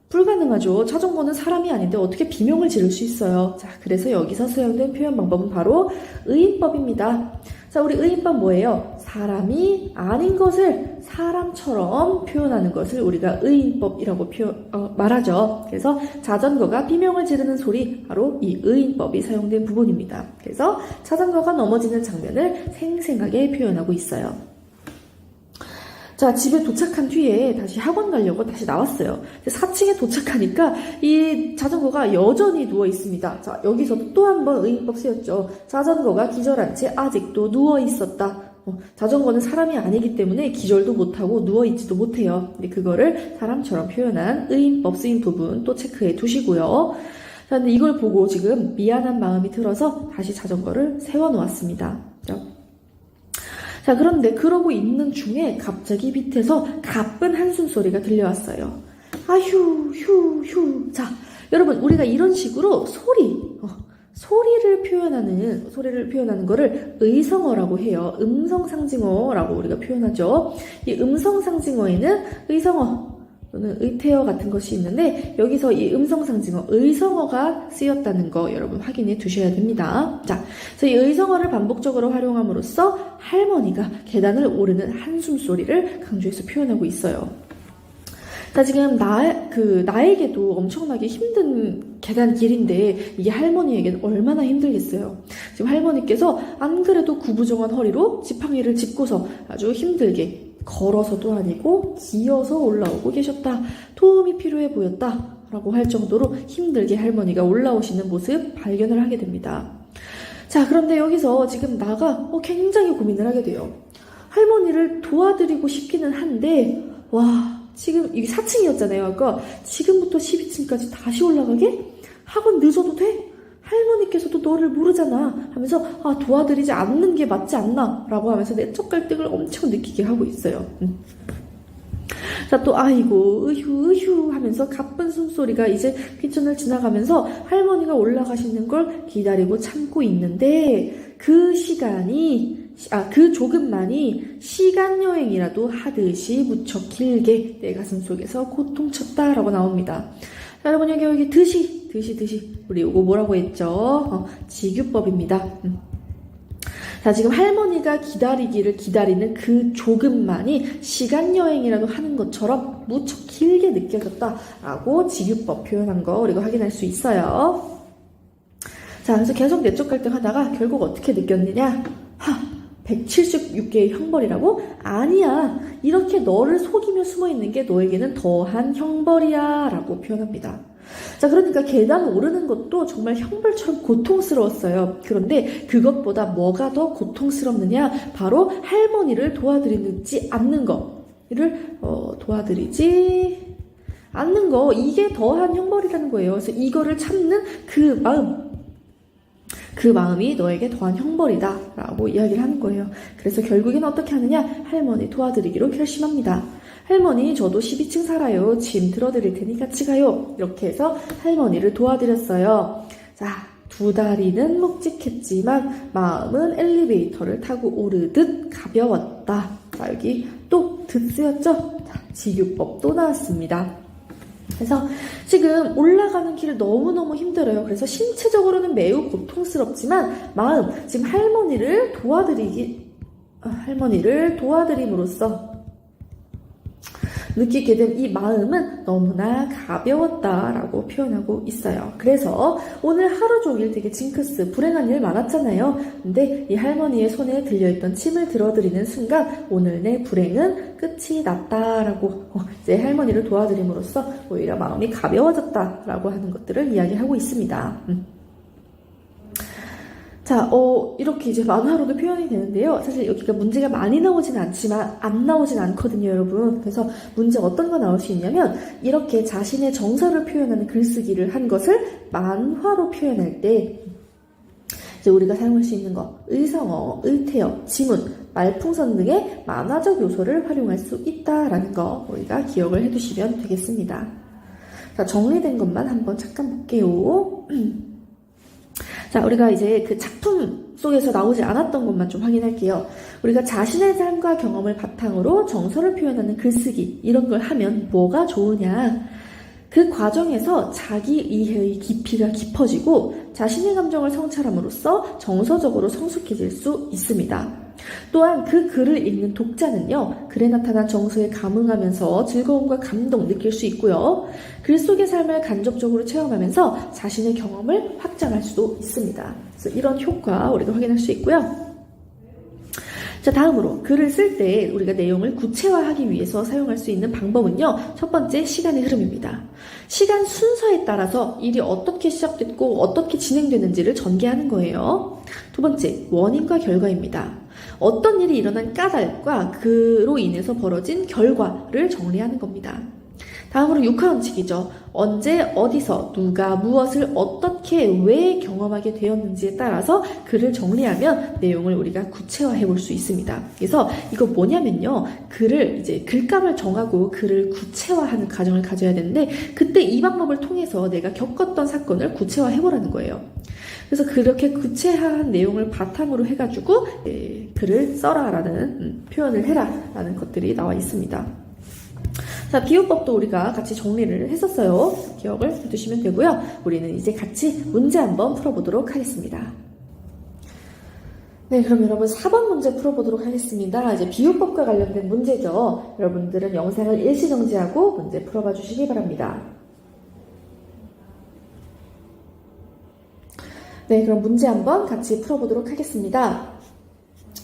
불가능하죠. 자전거는 사람이 아닌데 어떻게 비명을 지를 수 있어요. 자, 그래서 여기서 사용된 표현 방법은 바로 의인법입니다. 자, 우리 의인법 뭐예요? 사람이 아닌 것을 사람처럼 표현하는 것을 우리가 의인법이라고 말하죠. 그래서 자전거가 비명을 지르는 소리, 바로 이 의인법이 사용된 부분입니다. 그래서 자전거가 넘어지는 장면을 생생하게 표현하고 있어요. 자, 집에 도착한 뒤에 다시 학원 가려고 다시 나왔어요. 4층에 도착하니까 이 자전거가 여전히 누워 있습니다. 자, 여기서도 또 한 번 의인법 쓰였죠. 자전거가 기절한 채 아직도 누워 있었다. 자전거는 사람이 아니기 때문에 기절도 못하고 누워있지도 못해요. 근데 그거를 사람처럼 표현한 의인법 쓰인 부분 또 체크해 두시고요. 자, 근데 이걸 보고 지금 미안한 마음이 들어서 다시 자전거를 세워놓았습니다. 자, 그런데 그러고 있는 중에 갑자기 밑에서 가쁜 한숨 소리가 들려왔어요. 휴. 자, 여러분, 우리가 이런 식으로 소리를 표현하는 거를 의성어라고 해요. 음성상징어라고 우리가 표현하죠. 이 음성상징어에는 의성어 또는 의태어 같은 것이 있는데 여기서 이 음성상징어, 의성어가 쓰였다는 거 여러분 확인해 두셔야 됩니다. 자, 그래서 이 의성어를 반복적으로 활용함으로써 할머니가 계단을 오르는 한숨 소리를 강조해서 표현하고 있어요. 자, 지금 나에게도 엄청나게 힘든 계단길인데 이게 할머니에게는 얼마나 힘들겠어요. 지금 할머니께서 안 그래도 구부정한 허리로 지팡이를 짚고서 아주 힘들게 걸어서도 아니고 기어서 올라오고 계셨다. 도움이 필요해 보였다. 라고 할 정도로 힘들게 할머니가 올라오시는 모습 발견을 하게 됩니다. 자, 그런데 여기서 지금 나가 굉장히 고민을 하게 돼요. 할머니를 도와드리고 싶기는 한데 지금 이게 4층이었잖아요. 아까 지금부터 12층까지 다시 올라가게? 학원 늦어도 돼? 할머니께서도 너를 모르잖아 하면서 도와드리지 않는 게 맞지 않나 라고 하면서 내적 갈등을 엄청 느끼게 하고 있어요. 자, 또 아이고 으휴 하면서 가쁜 숨소리가 이제 퀴천을 지나가면서 할머니가 올라가시는 걸 기다리고 참고 있는데 그 조금만이 시간여행이라도 하듯이 무척 길게 내 가슴 속에서 고통쳤다라고 나옵니다. 자, 여러분 여기 드시 우리 이거 뭐라고 했죠? 직유법입니다. 자, 지금 할머니가 기다리는 그 조금만이 시간여행이라도 하는 것처럼 무척 길게 느껴졌다라고 직유법 표현한 거 우리가 확인할 수 있어요. 자, 그래서 계속 내적 갈등하다가 결국 어떻게 느꼈느냐? 176개의 형벌이라고? 아니야. 이렇게 너를 속이며 숨어있는 게 너에게는 더한 형벌이야 라고 표현합니다. 자, 그러니까 계단 오르는 것도 정말 형벌처럼 고통스러웠어요. 그런데 그것보다 뭐가 더 고통스럽느냐? 바로 할머니를 도와드리지 않는 거를 도와드리지 않는 거, 이게 더한 형벌이라는 거예요. 그래서 이거를 참는 그 마음이 너에게 더한 형벌이다 라고 이야기를 하는 거예요. 그래서 결국엔 어떻게 하느냐? 할머니 도와드리기로 결심합니다. 할머니, 저도 12층 살아요. 짐 들어드릴 테니 같이 가요. 이렇게 해서 할머니를 도와드렸어요. 자, 두 다리는 묵직했지만 마음은 엘리베이터를 타고 오르듯 가벼웠다. 자, 여기 또 쓰였죠? 자, 직유법 또 나왔습니다. 그래서 지금 올라가는 길을 너무너무 힘들어요. 그래서 신체적으로는 매우 고통스럽지만 지금 할머니를 도와드림으로써 느끼게 된 이 마음은 너무나 가벼웠다라고 표현하고 있어요. 그래서 오늘 하루 종일 되게 징크스, 불행한 일 많았잖아요. 근데 이 할머니의 손에 들려있던 침을 들어드리는 순간 오늘 내 불행은 끝이 났다라고 이제 할머니를 도와드림으로써 오히려 마음이 가벼워졌다라고 하는 것들을 이야기하고 있습니다. 자, 이렇게 이제 만화로도 표현이 되는데요. 사실 여기가 문제가 많이 나오진 않지만 안 나오진 않거든요, 여러분. 그래서 문제 어떤 거 나올 수 있냐면 이렇게 자신의 정서를 표현하는 글쓰기를 한 것을 만화로 표현할 때 이제 우리가 사용할 수 있는 거, 의성어, 의태어, 지문, 말풍선 등의 만화적 요소를 활용할 수 있다라는 거 우리가 기억을 해두시면 되겠습니다. 자, 정리된 것만 한번 잠깐 볼게요. 자, 우리가 이제 그 작품 속에서 나오지 않았던 것만 좀 확인할게요. 우리가 자신의 삶과 경험을 바탕으로 정서를 표현하는 글쓰기, 이런 걸 하면 뭐가 좋으냐? 그 과정에서 자기 이해의 깊이가 깊어지고 자신의 감정을 성찰함으로써 정서적으로 성숙해질 수 있습니다. 또한 그 글을 읽는 독자는요, 글에 나타난 정서에 감흥하면서 즐거움과 감동 느낄 수 있고요. 글 속의 삶을 간접적으로 체험하면서 자신의 경험을 확장할 수도 있습니다. 그래서 이런 효과 우리가 확인할 수 있고요. 자, 다음으로 글을 쓸 때 우리가 내용을 구체화하기 위해서 사용할 수 있는 방법은요. 첫 번째, 시간의 흐름입니다. 시간 순서에 따라서 일이 어떻게 시작됐고 어떻게 진행되는지를 전개하는 거예요. 두 번째, 원인과 결과입니다. 어떤 일이 일어난 까닭과 그로 인해서 벌어진 결과를 정리하는 겁니다. 다음으로 육하원칙이죠. 언제, 어디서, 누가, 무엇을 어떻게, 왜 경험하게 되었는지에 따라서 글을 정리하면 내용을 우리가 구체화해 볼 수 있습니다. 그래서 이거 뭐냐면요. 글을 이제 글감을 정하고 글을 구체화하는 과정을 가져야 되는데 그때 이 방법을 통해서 내가 겪었던 사건을 구체화해 보라는 거예요. 그래서 그렇게 구체화한 내용을 바탕으로 해가지고 글을 써라라는 표현을 해라라는 것들이 나와 있습니다. 자, 비유법도 우리가 같이 정리를 했었어요. 기억을 해두시면 되고요. 우리는 이제 같이 문제 한번 풀어보도록 하겠습니다. 네, 그럼 여러분 4번 문제 풀어보도록 하겠습니다. 이제 비유법과 관련된 문제죠. 여러분들은 영상을 일시정지하고 문제 풀어봐 주시기 바랍니다. 네, 그럼 문제 한번 같이 풀어보도록 하겠습니다.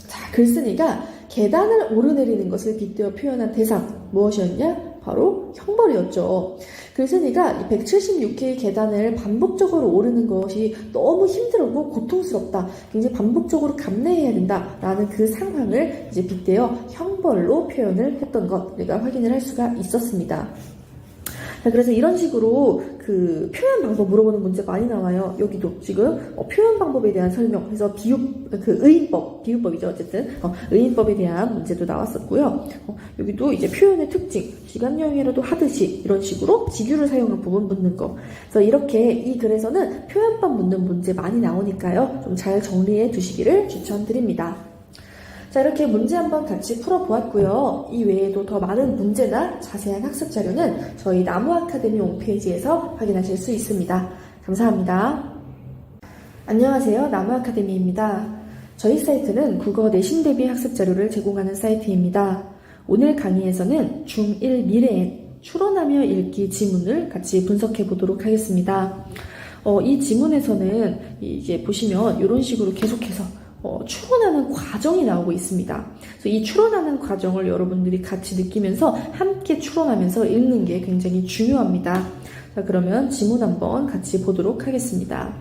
자, 글쓴이가 계단을 오르내리는 것을 빗대어 표현한 대상 무엇이었냐? 바로 형벌이었죠. 글쓴이가 176개의 계단을 반복적으로 오르는 것이 너무 힘들고 고통스럽다. 굉장히 반복적으로 감내해야 된다라는 그 상황을 이제 빗대어 형벌로 표현을 했던 것 우리가 확인을 할 수가 있었습니다. 자, 그래서 이런 식으로 그 표현 방법 물어보는 문제 많이 나와요. 여기도 지금 표현 방법에 대한 설명, 그래서 비유법이죠. 어쨌든 의인법에 대한 문제도 나왔었고요. 여기도 이제 표현의 특징, 시간 여행이라도 하듯이 이런 식으로 비유를 사용한 부분 묻는 거. 그래서 이렇게 이 글에서는 표현법 묻는 문제 많이 나오니까요. 좀 잘 정리해 두시기를 추천드립니다. 자, 이렇게 문제 한번 같이 풀어보았고요. 이 외에도 더 많은 문제나 자세한 학습 자료는 저희 나무아카데미 홈페이지에서 확인하실 수 있습니다. 감사합니다. 안녕하세요. 나무아카데미입니다. 저희 사이트는 국어 내신 대비 학습 자료를 제공하는 사이트입니다. 오늘 강의에서는 중1 미래엔 추론하며 읽기 지문을 같이 분석해 보도록 하겠습니다. 이 지문에서는 이제 보시면 이런 식으로 계속해서 추론하는 과정이 나오고 있습니다. 그래서 이 추론하는 과정을 여러분들이 같이 느끼면서 함께 추론하면서 읽는 게 굉장히 중요합니다. 자, 그러면 지문 한번 같이 보도록 하겠습니다.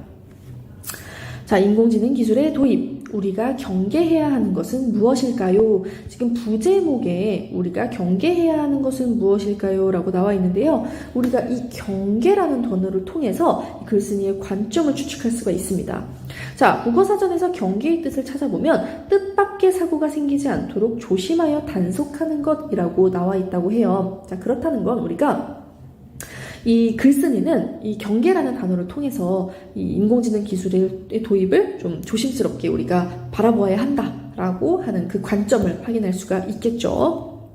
자, 인공지능 기술의 도입. 우리가 경계해야 하는 것은 무엇일까요? 지금 부제목에 우리가 경계해야 하는 것은 무엇일까요? 라고 나와 있는데요. 우리가 이 경계라는 단어를 통해서 글쓴이의 관점을 추측할 수가 있습니다. 자, 국어사전에서 경계의 뜻을 찾아보면 뜻밖의 사고가 생기지 않도록 조심하여 단속하는 것이라고 나와 있다고 해요. 자, 그렇다는 건 우리가 이 글쓴이는 이 경계라는 단어를 통해서 이 인공지능 기술의 도입을 좀 조심스럽게 우리가 바라보아야 한다라고 하는 그 관점을 확인할 수가 있겠죠.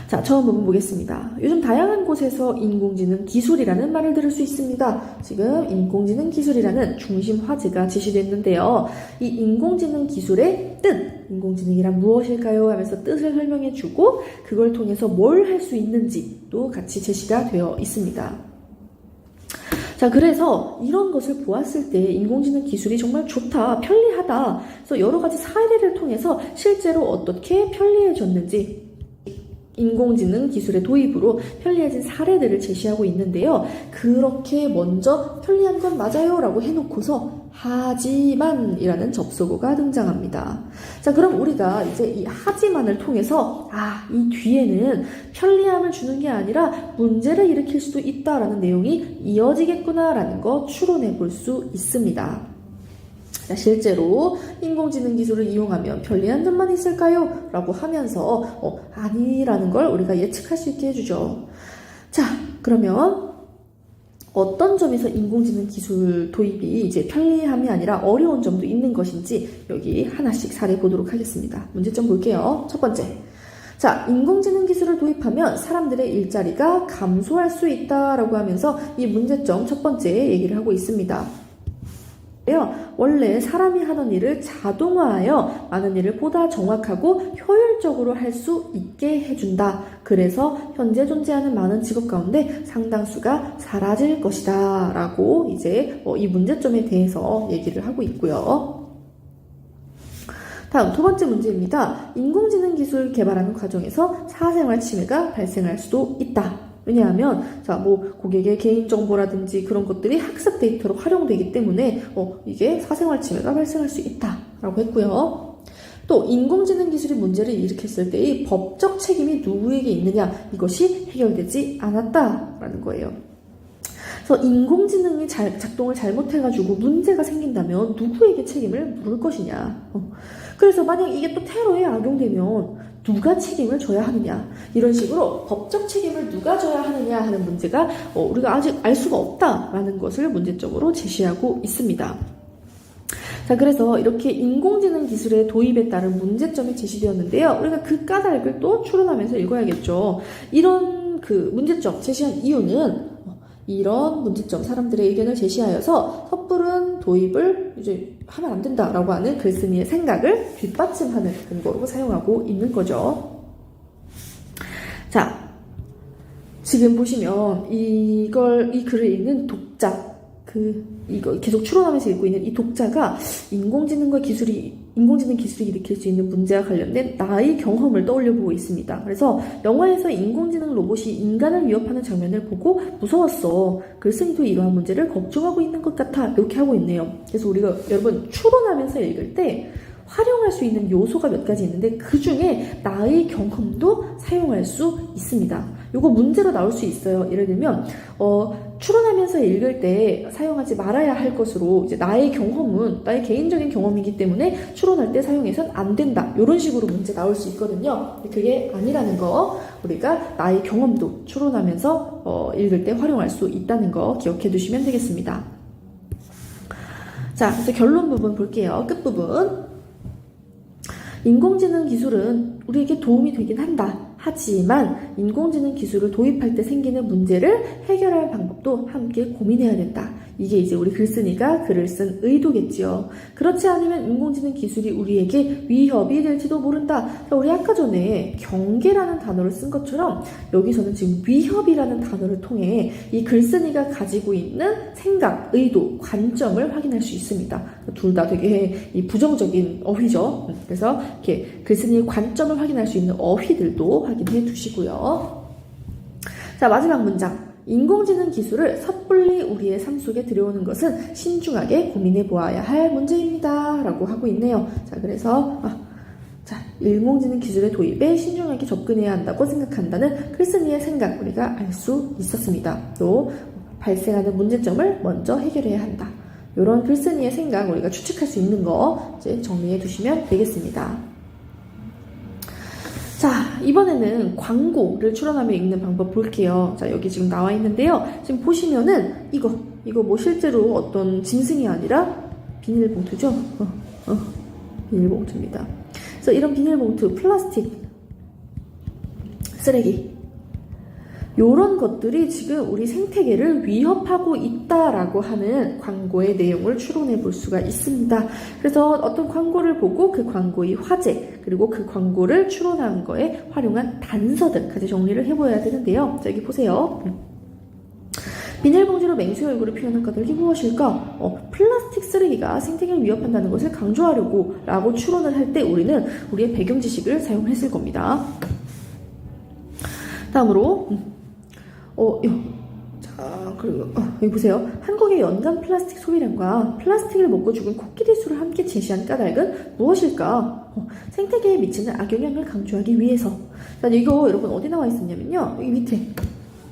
자, 처음 부분 보겠습니다. 요즘 다양한 곳에서 인공지능 기술이라는 말을 들을 수 있습니다. 지금 인공지능 기술이라는 중심 화제가 제시됐는데요. 이 인공지능 기술의 뜻, 인공지능이란 무엇일까요? 하면서 뜻을 설명해주고 그걸 통해서 뭘 할 수 있는지도 같이 제시가 되어 있습니다. 자, 그래서 이런 것을 보았을 때 인공지능 기술이 정말 좋다, 편리하다. 그래서 여러 가지 사례를 통해서 실제로 어떻게 편리해졌는지 인공지능 기술의 도입으로 편리해진 사례들을 제시하고 있는데요. 그렇게 먼저 편리한 건 맞아요 라고 해놓고서 하지만 이라는 접속어가 등장합니다. 자, 그럼 우리가 이제 이 하지만을 통해서 이 뒤에는 편리함을 주는 게 아니라 문제를 일으킬 수도 있다라는 내용이 이어지겠구나 라는 거 추론해 볼 수 있습니다. 자, 실제로 인공지능 기술을 이용하면 편리한 점만 있을까요? 라고 하면서 아니라는 걸 우리가 예측할 수 있게 해주죠. 자, 그러면 어떤 점에서 인공지능 기술 도입이 이제 편리함이 아니라 어려운 점도 있는 것인지 여기 하나씩 사례 보도록 하겠습니다. 문제점 볼게요. 첫 번째. 자, 인공지능 기술을 도입하면 사람들의 일자리가 감소할 수 있다라고 하면서 이 문제점 첫 번째 얘기를 하고 있습니다. 원래 사람이 하던 일을 자동화하여 많은 일을 보다 정확하고 효율적으로 할 수 있게 해준다. 그래서 현재 존재하는 많은 직업 가운데 상당수가 사라질 것이다. 라고 이제 이 문제점에 대해서 얘기를 하고 있고요. 다음 두 번째 문제입니다. 인공지능 기술 개발하는 과정에서 사생활 침해가 발생할 수도 있다. 왜냐하면 고객의 개인정보라든지 그런 것들이 학습 데이터로 활용되기 때문에 이게 사생활 침해가 발생할 수 있다라고 했고요. 또 인공지능 기술이 문제를 일으켰을 때의 법적 책임이 누구에게 있느냐, 이것이 해결되지 않았다라는 거예요. 그래서 인공지능이 작동을 잘못해가지고 문제가 생긴다면 누구에게 책임을 물을 것이냐. 그래서 만약 이게 또 테러에 악용되면 누가 책임을 져야 하느냐, 이런 식으로 법적 책임을 누가 져야 하느냐 하는 문제가 우리가 아직 알 수가 없다라는 것을 문제점으로 제시하고 있습니다. 자, 그래서 이렇게 인공지능 기술의 도입에 따른 문제점이 제시되었는데요. 우리가 그 까닭을 또 추론하면서 읽어야겠죠. 이런 그 문제점 제시한 이유는 이런 문제점, 사람들의 의견을 제시하여서 섣부른 도입을 이제 하면 안 된다라고 하는 글쓴이의 생각을 뒷받침하는 근거로 사용하고 있는 거죠. 자, 지금 보시면 이 글을 읽는 독자, 이거 계속 추론하면서 읽고 있는 이 독자가 인공지능 기술이 일으킬 수 있는 문제와 관련된 나의 경험을 떠올려 보고 있습니다. 그래서 영화에서 인공지능 로봇이 인간을 위협하는 장면을 보고 무서웠어. 글쓴이도 이러한 문제를 걱정하고 있는 것 같아. 이렇게 하고 있네요. 그래서 우리가 여러분 추론하면서 읽을 때 활용할 수 있는 요소가 몇 가지 있는데 그 중에 나의 경험도 사용할 수 있습니다. 요거 문제로 나올 수 있어요. 예를 들면 추론하면서 읽을 때 사용하지 말아야 할 것으로 이제 나의 경험은 나의 개인적인 경험이기 때문에 추론할 때 사용해서는 안 된다. 이런 식으로 문제 나올 수 있거든요. 그게 아니라는 거, 우리가 나의 경험도 추론하면서 읽을 때 활용할 수 있다는 거 기억해 두시면 되겠습니다. 자, 그래서 결론 부분 볼게요. 끝부분. 인공지능 기술은 우리에게 도움이 되긴 한다. 하지만 인공지능 기술을 도입할 때 생기는 문제를 해결할 방법도 함께 고민해야 된다. 이게 이제 우리 글쓴이가 글을 쓴 의도겠지요. 그렇지 않으면 인공지능 기술이 우리에게 위협이 될지도 모른다. 우리 아까 전에 경계라는 단어를 쓴 것처럼 여기서는 지금 위협이라는 단어를 통해 이 글쓴이가 가지고 있는 생각, 의도, 관점을 확인할 수 있습니다. 둘 다 되게 이 부정적인 어휘죠. 그래서 이렇게 글쓴이의 관점을 확인할 수 있는 어휘들도 확인해 두시고요. 자, 마지막 문장. 인공지능 기술을 섣불리 우리의 삶 속에 들여오는 것은 신중하게 고민해 보아야 할 문제입니다. 라고 하고 있네요. 자, 그래서 인공지능 기술의 도입에 신중하게 접근해야 한다고 생각한다는 글쓴이의 생각 우리가 알 수 있었습니다. 또 발생하는 문제점을 먼저 해결해야 한다. 이런 글쓴이의 생각 우리가 추측할 수 있는 거 이제 정리해 두시면 되겠습니다. 자, 이번에는 광고를 추론하며 읽는 방법 볼게요. 자, 여기 지금 나와 있는데요. 지금 보시면은 이거 뭐 실제로 어떤 짐승이 아니라 비닐봉투죠? 비닐봉투입니다. 그래서 이런 비닐봉투, 플라스틱 쓰레기. 요런 것들이 지금 우리 생태계를 위협하고 있다라고 하는 광고의 내용을 추론해 볼 수가 있습니다. 그래서 어떤 광고를 보고 그 광고의 화제, 그리고 그 광고를 추론한 거에 활용한 단서들까지 정리를 해봐야 되는데요. 자, 여기 보세요. 비닐봉지로 맹수의 얼굴을 표현한 까닭이 무엇일까? 플라스틱 쓰레기가 생태계를 위협한다는 것을 강조하려고 라고 추론을 할 때 우리는 우리의 배경 지식을 사용했을 겁니다. 다음으로 그리고 여기 보세요. 한국의 연간 플라스틱 소비량과 플라스틱을 먹고 죽은 코끼리 수를 함께 제시한 까닭은 무엇일까? 생태계에 미치는 악영향을 강조하기 위해서. 자, 이거 여러분 어디 나와 있었냐면요. 여기 밑에.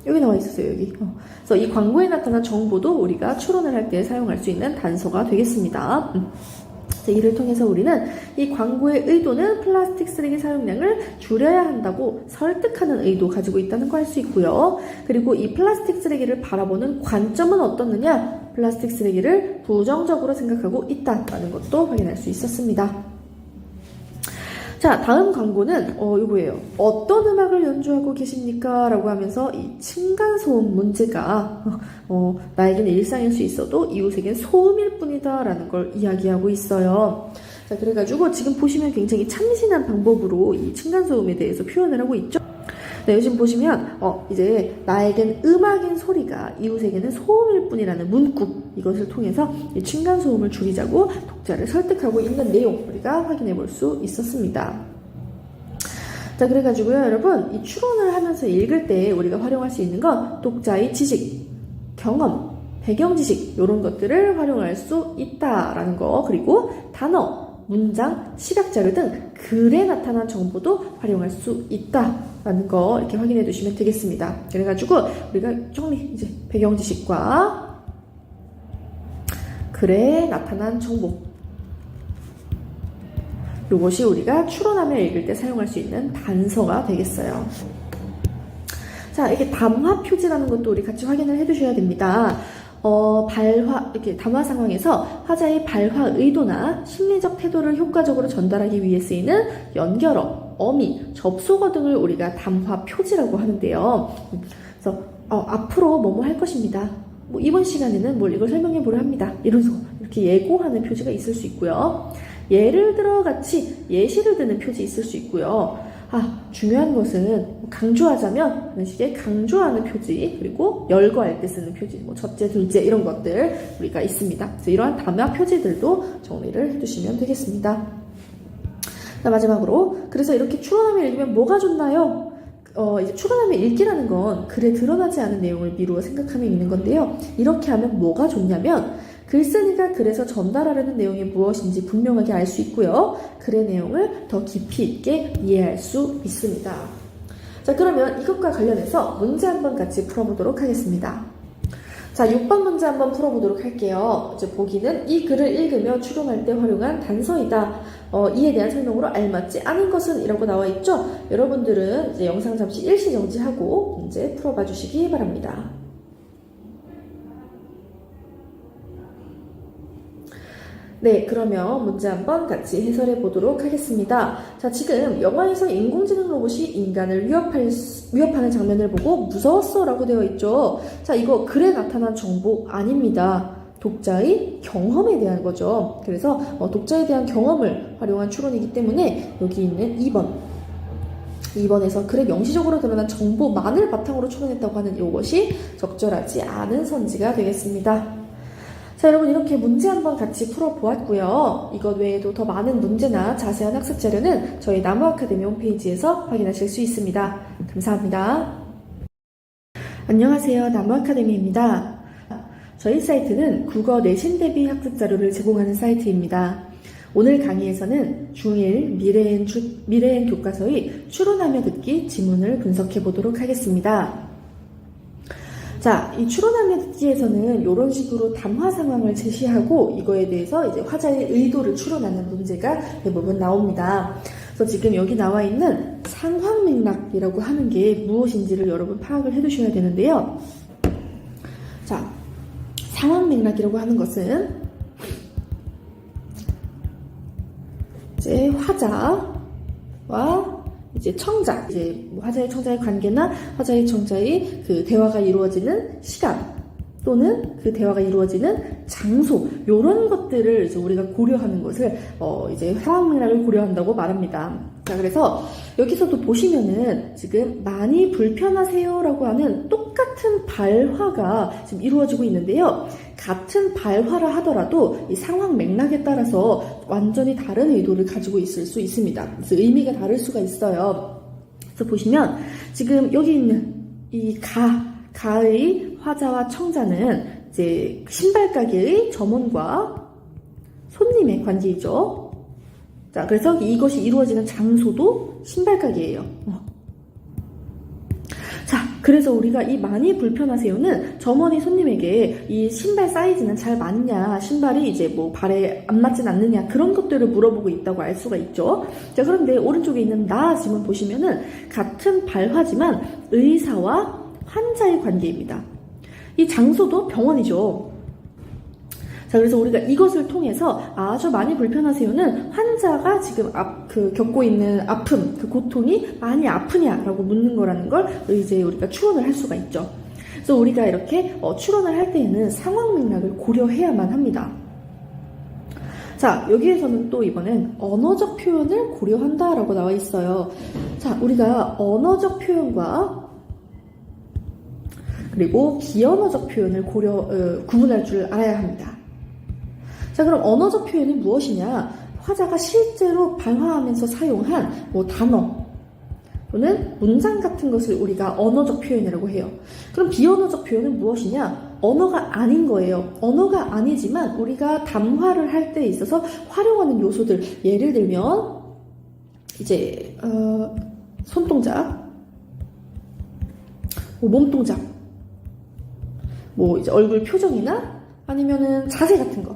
여기 나와 있었어요, 여기. 그래서 이 광고에 나타난 정보도 우리가 추론을 할 때 사용할 수 있는 단서가 되겠습니다. 자, 이를 통해서 우리는 이 광고의 의도는 플라스틱 쓰레기 사용량을 줄여야 한다고 설득하는 의도 가지고 있다는 걸 알 수 있고요. 그리고 이 플라스틱 쓰레기를 바라보는 관점은 어떻느냐? 플라스틱 쓰레기를 부정적으로 생각하고 있다는 것도 확인할 수 있었습니다. 자, 다음 광고는 이거예요. 어떤 음악을 연주하고 계십니까? 라고 하면서 이 층간소음 문제가 나에겐 일상일 수 있어도 이웃에겐 소음일 뿐이다 라는 걸 이야기하고 있어요. 자, 그래가지고 지금 보시면 굉장히 참신한 방법으로 이 층간소음에 대해서 표현을 하고 있죠. 네, 요즘 보시면 이제 나에겐 음악인 소리가 이웃에게는 소음일 뿐이라는 문구, 이것을 통해서 이 층간소음을 줄이자고 독자를 설득하고 있는 내용 우리가 확인해 볼 수 있었습니다. 자, 그래가지고요 여러분, 이 추론을 하면서 읽을 때 우리가 활용할 수 있는 건 독자의 지식, 경험, 배경 지식 이런 것들을 활용할 수 있다라는 거, 그리고 단어, 문장, 시각자료 등 글에 나타난 정보도 활용할 수 있다라는 거 이렇게 확인해 두시면 되겠습니다. 그래가지고 우리가 정리, 이제 배경 지식과 글에 나타난 정보, 이것이 우리가 추론하며 읽을 때 사용할 수 있는 단서가 되겠어요. 자, 이렇게 담화 표지라는 것도 우리 같이 확인을 해 두셔야 됩니다. 이렇게 담화 상황에서 화자의 발화 의도나 심리적 태도를 효과적으로 전달하기 위해 쓰이는 연결어, 어미, 접속어 등을 우리가 담화 표지라고 하는데요. 그래서 앞으로 뭐뭐 할 것입니다. 이번 시간에는 이걸 설명해 보려 합니다. 이러면서 이렇게 예고하는 표지가 있을 수 있고요. 예를 들어 같이 예시를 드는 표지 있을 수 있고요. 중요한 것은 강조하자면 하는 식의 강조하는 표지, 그리고 열거할 때 쓰는 표지, 첫째, 둘째 이런 것들 우리가 있습니다. 그래서 이러한 담화 표지들도 정리를 해두시면 되겠습니다. 자, 마지막으로 그래서 이렇게 추론하며 읽으면 뭐가 좋나요? 이제 추론하며 읽기라는 건 글에 드러나지 않은 내용을 미루어 생각하며 읽는 건데요. 이렇게 하면 뭐가 좋냐면 글쓴이가 글에서 전달하려는 내용이 무엇인지 분명하게 알 수 있고요. 글의 내용을 더 깊이 있게 이해할 수 있습니다. 자, 그러면 이것과 관련해서 문제 한번 같이 풀어보도록 하겠습니다. 자, 6번 문제 한번 풀어보도록 할게요. 이제 보기는 이 글을 읽으며 추론할 때 활용한 단서이다. 이에 대한 설명으로 알맞지 않은 것은 이라고 나와 있죠. 여러분들은 이제 영상 잠시 일시 정지하고 문제 풀어봐 주시기 바랍니다. 네, 그러면 문제 한번 같이 해설해 보도록 하겠습니다. 자, 지금 영화에서 인공지능 로봇이 인간을 위협하는 장면을 보고 무서웠어 라고 되어 있죠. 자, 이거 글에 나타난 정보 아닙니다. 독자의 경험에 대한 거죠. 그래서 독자에 대한 경험을 활용한 추론이기 때문에 여기 있는 2번에서 글에 명시적으로 드러난 정보만을 바탕으로 추론했다고 하는 이것이 적절하지 않은 선지가 되겠습니다. 자, 여러분 이렇게 문제 한번 같이 풀어보았고요. 이것 외에도 더 많은 문제나 자세한 학습 자료는 저희 나무아카데미 홈페이지에서 확인하실 수 있습니다. 감사합니다. 안녕하세요. 나무아카데미입니다. 저희 사이트는 국어 내신 대비 학습 자료를 제공하는 사이트입니다. 오늘 강의에서는 중1 미래엔 교과서의 추론하며 듣기 지문을 분석해 보도록 하겠습니다. 자, 이 추론하며 듣기에서는 이런 식으로 담화 상황을 제시하고 이거에 대해서 이제 화자의 의도를 추론하는 문제가 대부분 나옵니다. 그래서 지금 여기 나와 있는 상황 맥락이라고 하는 게 무엇인지를 여러분 파악을 해 두셔야 되는데요. 자, 상황 맥락이라고 하는 것은 이제 화자와 이제 청자, 이제 뭐 화자의 청자의 관계나 화자의 청자의 그 대화가 이루어지는 시간 또는 그 대화가 이루어지는 장소, 요런 것들을 이제 우리가 고려하는 것을 이제 상황 맥락을 고려한다고 말합니다. 자, 그래서 여기서도 보시면은 지금 많이 불편하세요라고 하는 똑같은 발화가 지금 이루어지고 있는데요. 같은 발화라 하더라도 이 상황 맥락에 따라서 완전히 다른 의도를 가지고 있을 수 있습니다. 그래서 의미가 다를 수가 있어요. 그래서 보시면 지금 여기 있는 이 가의 화자와 청자는 이제 신발 가게의 점원과 손님의 관계이죠. 자, 그래서 이것이 이루어지는 장소도 신발 가게예요. 자, 그래서 우리가 이 많이 불편하세요는 점원이 손님에게 이 신발 사이즈는 잘 맞냐, 신발이 이제 뭐 발에 안 맞진 않느냐, 그런 것들을 물어보고 있다고 알 수가 있죠. 자, 그런데 오른쪽에 있는 나 지문 보시면은 같은 발화지만 의사와 환자의 관계입니다. 이 장소도 병원이죠. 자, 그래서 우리가 이것을 통해서 아주 많이 불편하세요는 환자가 지금 겪고 있는 아픔, 그 고통이 많이 아프냐라고 묻는 거라는 걸 이제 우리가 추론을 할 수가 있죠. 그래서 우리가 이렇게 추론을 할 때에는 상황 맥락을 고려해야만 합니다. 자, 여기에서는 또 이번엔 언어적 표현을 고려한다라고 나와 있어요. 자, 우리가 언어적 표현과 그리고 비언어적 표현을 구분할 줄 알아야 합니다. 자, 그럼 언어적 표현이 무엇이냐? 화자가 실제로 발화하면서 사용한 뭐 단어 또는 문장 같은 것을 우리가 언어적 표현이라고 해요. 그럼 비언어적 표현은 무엇이냐? 언어가 아닌 거예요. 언어가 아니지만 우리가 담화를 할 때 있어서 활용하는 요소들, 예를 들면 이제 손동작, 몸동작, 뭐 이제 얼굴 표정이나 아니면은 자세 같은 거,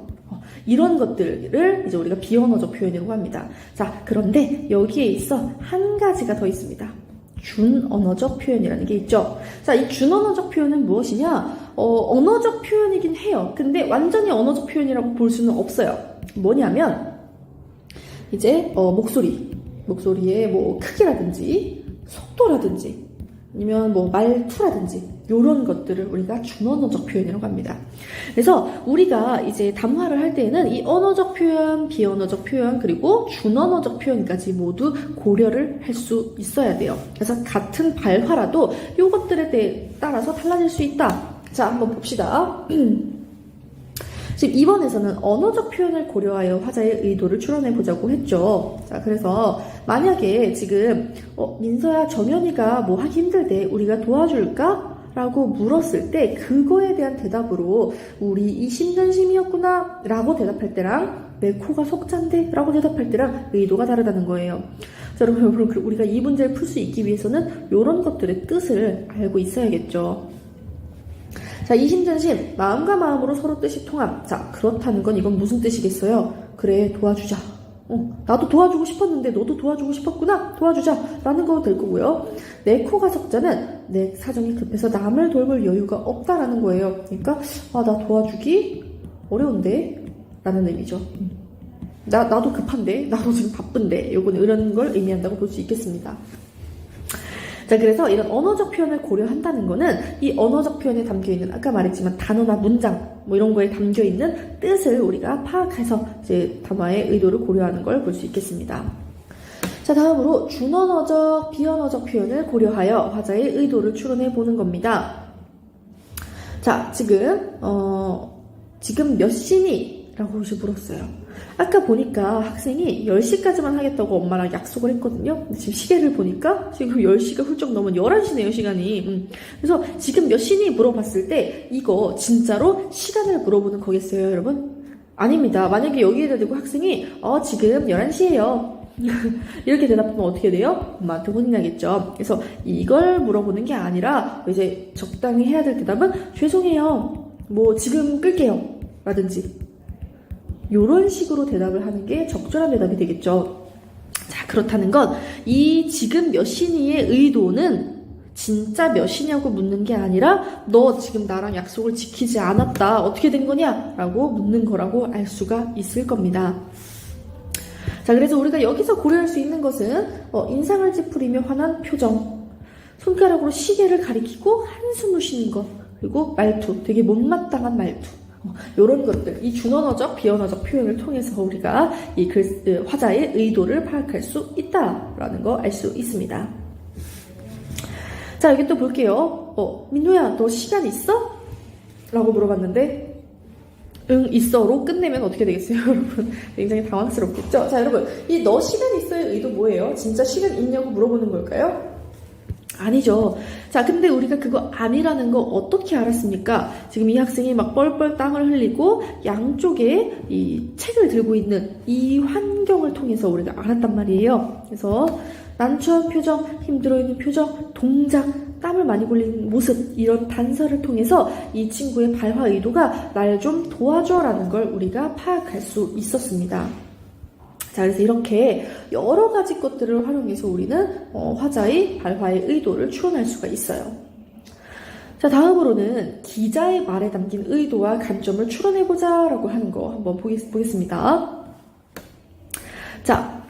이런 것들을 이제 우리가 비언어적 표현이라고 합니다. 자, 그런데 여기에 있어 한 가지가 더 있습니다. 준언어적 표현이라는 게 있죠. 자, 이 준언어적 표현은 무엇이냐? 언어적 표현이긴 해요. 근데 완전히 언어적 표현이라고 볼 수는 없어요. 뭐냐면 이제 목소리의 뭐 크기라든지 속도라든지 아니면 뭐 말투라든지 이런 것들을 우리가 준언어적 표현이라고 합니다. 그래서 우리가 이제 담화를 할 때에는 이 언어적 표현, 비언어적 표현, 그리고 준언어적 표현까지 모두 고려를 할 수 있어야 돼요. 그래서 같은 발화라도 이것들에 따라서 달라질 수 있다. 자, 한번 봅시다. 지금 2번에서는 언어적 표현을 고려하여 화자의 의도를 추론해 보자고 했죠. 자, 그래서 만약에 지금 민서야, 정연이가 뭐 하기 힘들대, 우리가 도와줄까? 라고 물었을 때 그거에 대한 대답으로 우리 이 심전심이었구나 라고 대답할 때랑 내 코가 속잔데 라고 대답할 때랑 의도가 다르다는 거예요. 자, 여러분, 우리가 이 문제를 풀 수 있기 위해서는 이런 것들의 뜻을 알고 있어야겠죠. 자, 이심전심, 마음과 마음으로 서로 뜻이 통함. 자, 그렇다는 건 이건 무슨 뜻이겠어요? 그래, 도와주자. 나도 도와주고 싶었는데 너도 도와주고 싶었구나. 도와주자. 라는 거 될 거고요. 내 코가 석자는 내 사정이 급해서 남을 돌볼 여유가 없다라는 거예요. 그러니까 나 도와주기 어려운데? 라는 의미죠. 나도 급한데? 나도 지금 바쁜데? 요거는 이런 걸 의미한다고 볼 수 있겠습니다. 자, 그래서 이런 언어적 표현을 고려한다는 거는 이 언어적 표현에 담겨있는 아까 말했지만 단어나 문장 뭐 이런 거에 담겨있는 뜻을 우리가 파악해서 이제 담화의 의도를 고려하는 걸 볼 수 있겠습니다. 자, 다음으로 준언어적, 비언어적 표현을 고려하여 화자의 의도를 추론해 보는 겁니다. 자, 지금 몇 시니? 라고 혹시 물었어요. 아까 보니까 학생이 10시까지만 하겠다고 엄마랑 약속을 했거든요. 지금 시계를 보니까 지금 10시가 훌쩍 넘은 11시네요, 시간이. 그래서 지금 몇 시니 물어봤을 때 이거 진짜로 시간을 물어보는 거겠어요, 여러분? 아닙니다. 만약에 여기에다 대고 학생이 지금 11시예요. 이렇게 대답하면 어떻게 돼요? 엄마한테 혼이 나겠죠. 그래서 이걸 물어보는 게 아니라 이제 적당히 해야 될 대답은 죄송해요. 뭐 지금 끌게요. 라든지 이런 식으로 대답을 하는 게 적절한 대답이 되겠죠. 자, 그렇다는 건 이 지금 몇 시니의 의도는 진짜 몇 시냐고 묻는 게 아니라 너 지금 나랑 약속을 지키지 않았다. 어떻게 된 거냐? 라고 묻는 거라고 알 수가 있을 겁니다. 자, 자, 그래서 우리가 여기서 고려할 수 있는 것은 인상을 찌푸리며 화난 표정, 손가락으로 시계를 가리키고 한숨을 쉬는 것, 그리고 말투, 되게 못마땅한 말투, 이런 것들, 이 준언어적, 비언어적 표현을 통해서 우리가 이 화자의 의도를 파악할 수 있다라는 거 알 수 있습니다. 자, 여기 또 볼게요. 민호야, 너 시간 있어? 라고 물어봤는데 응, 있어로 끝내면 어떻게 되겠어요, 여러분? 굉장히 당황스럽겠죠? 자, 여러분, 이 너 시간 있어의 의도 뭐예요? 진짜 시간 있냐고 물어보는 걸까요? 아니죠. 자, 근데 우리가 그거 아니라는 거 어떻게 알았습니까? 지금 이 학생이 막 뻘뻘 땀을 흘리고 양쪽에 이 책을 들고 있는 이 환경을 통해서 우리가 알았단 말이에요. 그래서 난처한 표정, 힘들어 있는 표정, 동작, 땀을 많이 흘리는 모습, 이런 단서를 통해서 이 친구의 발화 의도가 날 좀 도와줘라는 걸 우리가 파악할 수 있었습니다. 자, 그래서 이렇게 여러 가지 것들을 활용해서 우리는 화자의 발화의 의도를 추론할 수가 있어요. 자, 다음으로는 기자의 말에 담긴 의도와 관점을 추론해보자 라고 하는 거 한번 보겠습니다. 자,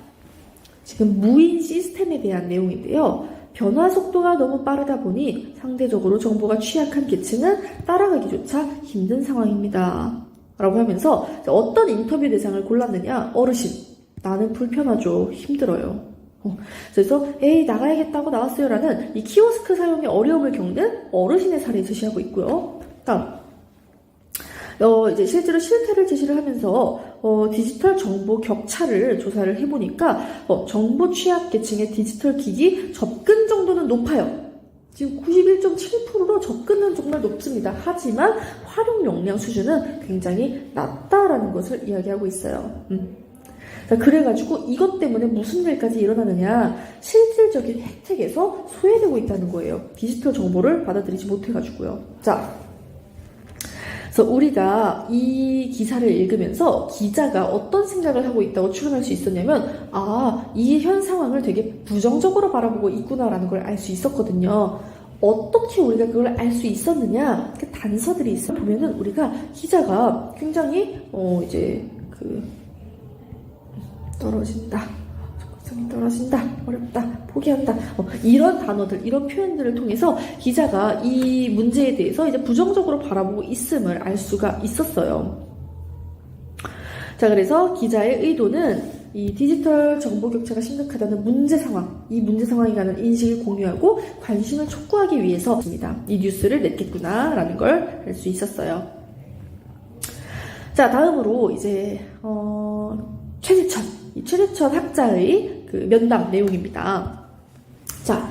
지금 무인 시스템에 대한 내용인데요. 변화 속도가 너무 빠르다 보니 상대적으로 정보가 취약한 계층은 따라가기조차 힘든 상황입니다. 라고 하면서 어떤 인터뷰 대상을 골랐느냐? 어르신. 나는 불편하죠. 힘들어요. 그래서 에이 나가야겠다고 나왔어요 라는 이 키오스크 사용에 어려움을 겪는 어르신의 사례를 제시하고 있고요. 다음 이제 실제로 실태를 제시를 하면서 디지털 정보 격차를 조사를 해보니까 정보 취약 계층의 디지털 기기 접근 정도는 높아요. 지금 91.7%로 접근은 정말 높습니다. 하지만 활용 용량 수준은 굉장히 낮다라는 것을 이야기하고 있어요. 자, 그래가지고 이것 때문에 무슨 일까지 일어나느냐, 실질적인 혜택에서 소외되고 있다는 거예요. 디지털 정보를 받아들이지 못해가지고요. 자, 그래서 우리가 이 기사를 읽으면서 기자가 어떤 생각을 하고 있다고 추론할 수 있었냐면, 이 현 상황을 되게 부정적으로 바라보고 있구나라는 걸 알 수 있었거든요. 어떻게 우리가 그걸 알 수 있었느냐, 그 단서들이 있어 보면은 우리가 기자가 굉장히 떨어진다, 적극성이 떨어진다, 어렵다, 포기한다, 이런 단어들, 이런 표현들을 통해서 기자가 이 문제에 대해서 이제 부정적으로 바라보고 있음을 알 수가 있었어요. 자, 그래서 기자의 의도는 이 디지털 정보 격차가 심각하다는 문제 상황, 이 문제 상황이라는 인식을 공유하고 관심을 촉구하기 위해서입니다. 이 뉴스를 냈겠구나라는 걸 알 수 있었어요. 자, 다음으로 이제 최재천 학자의 그 면담 내용입니다. 자,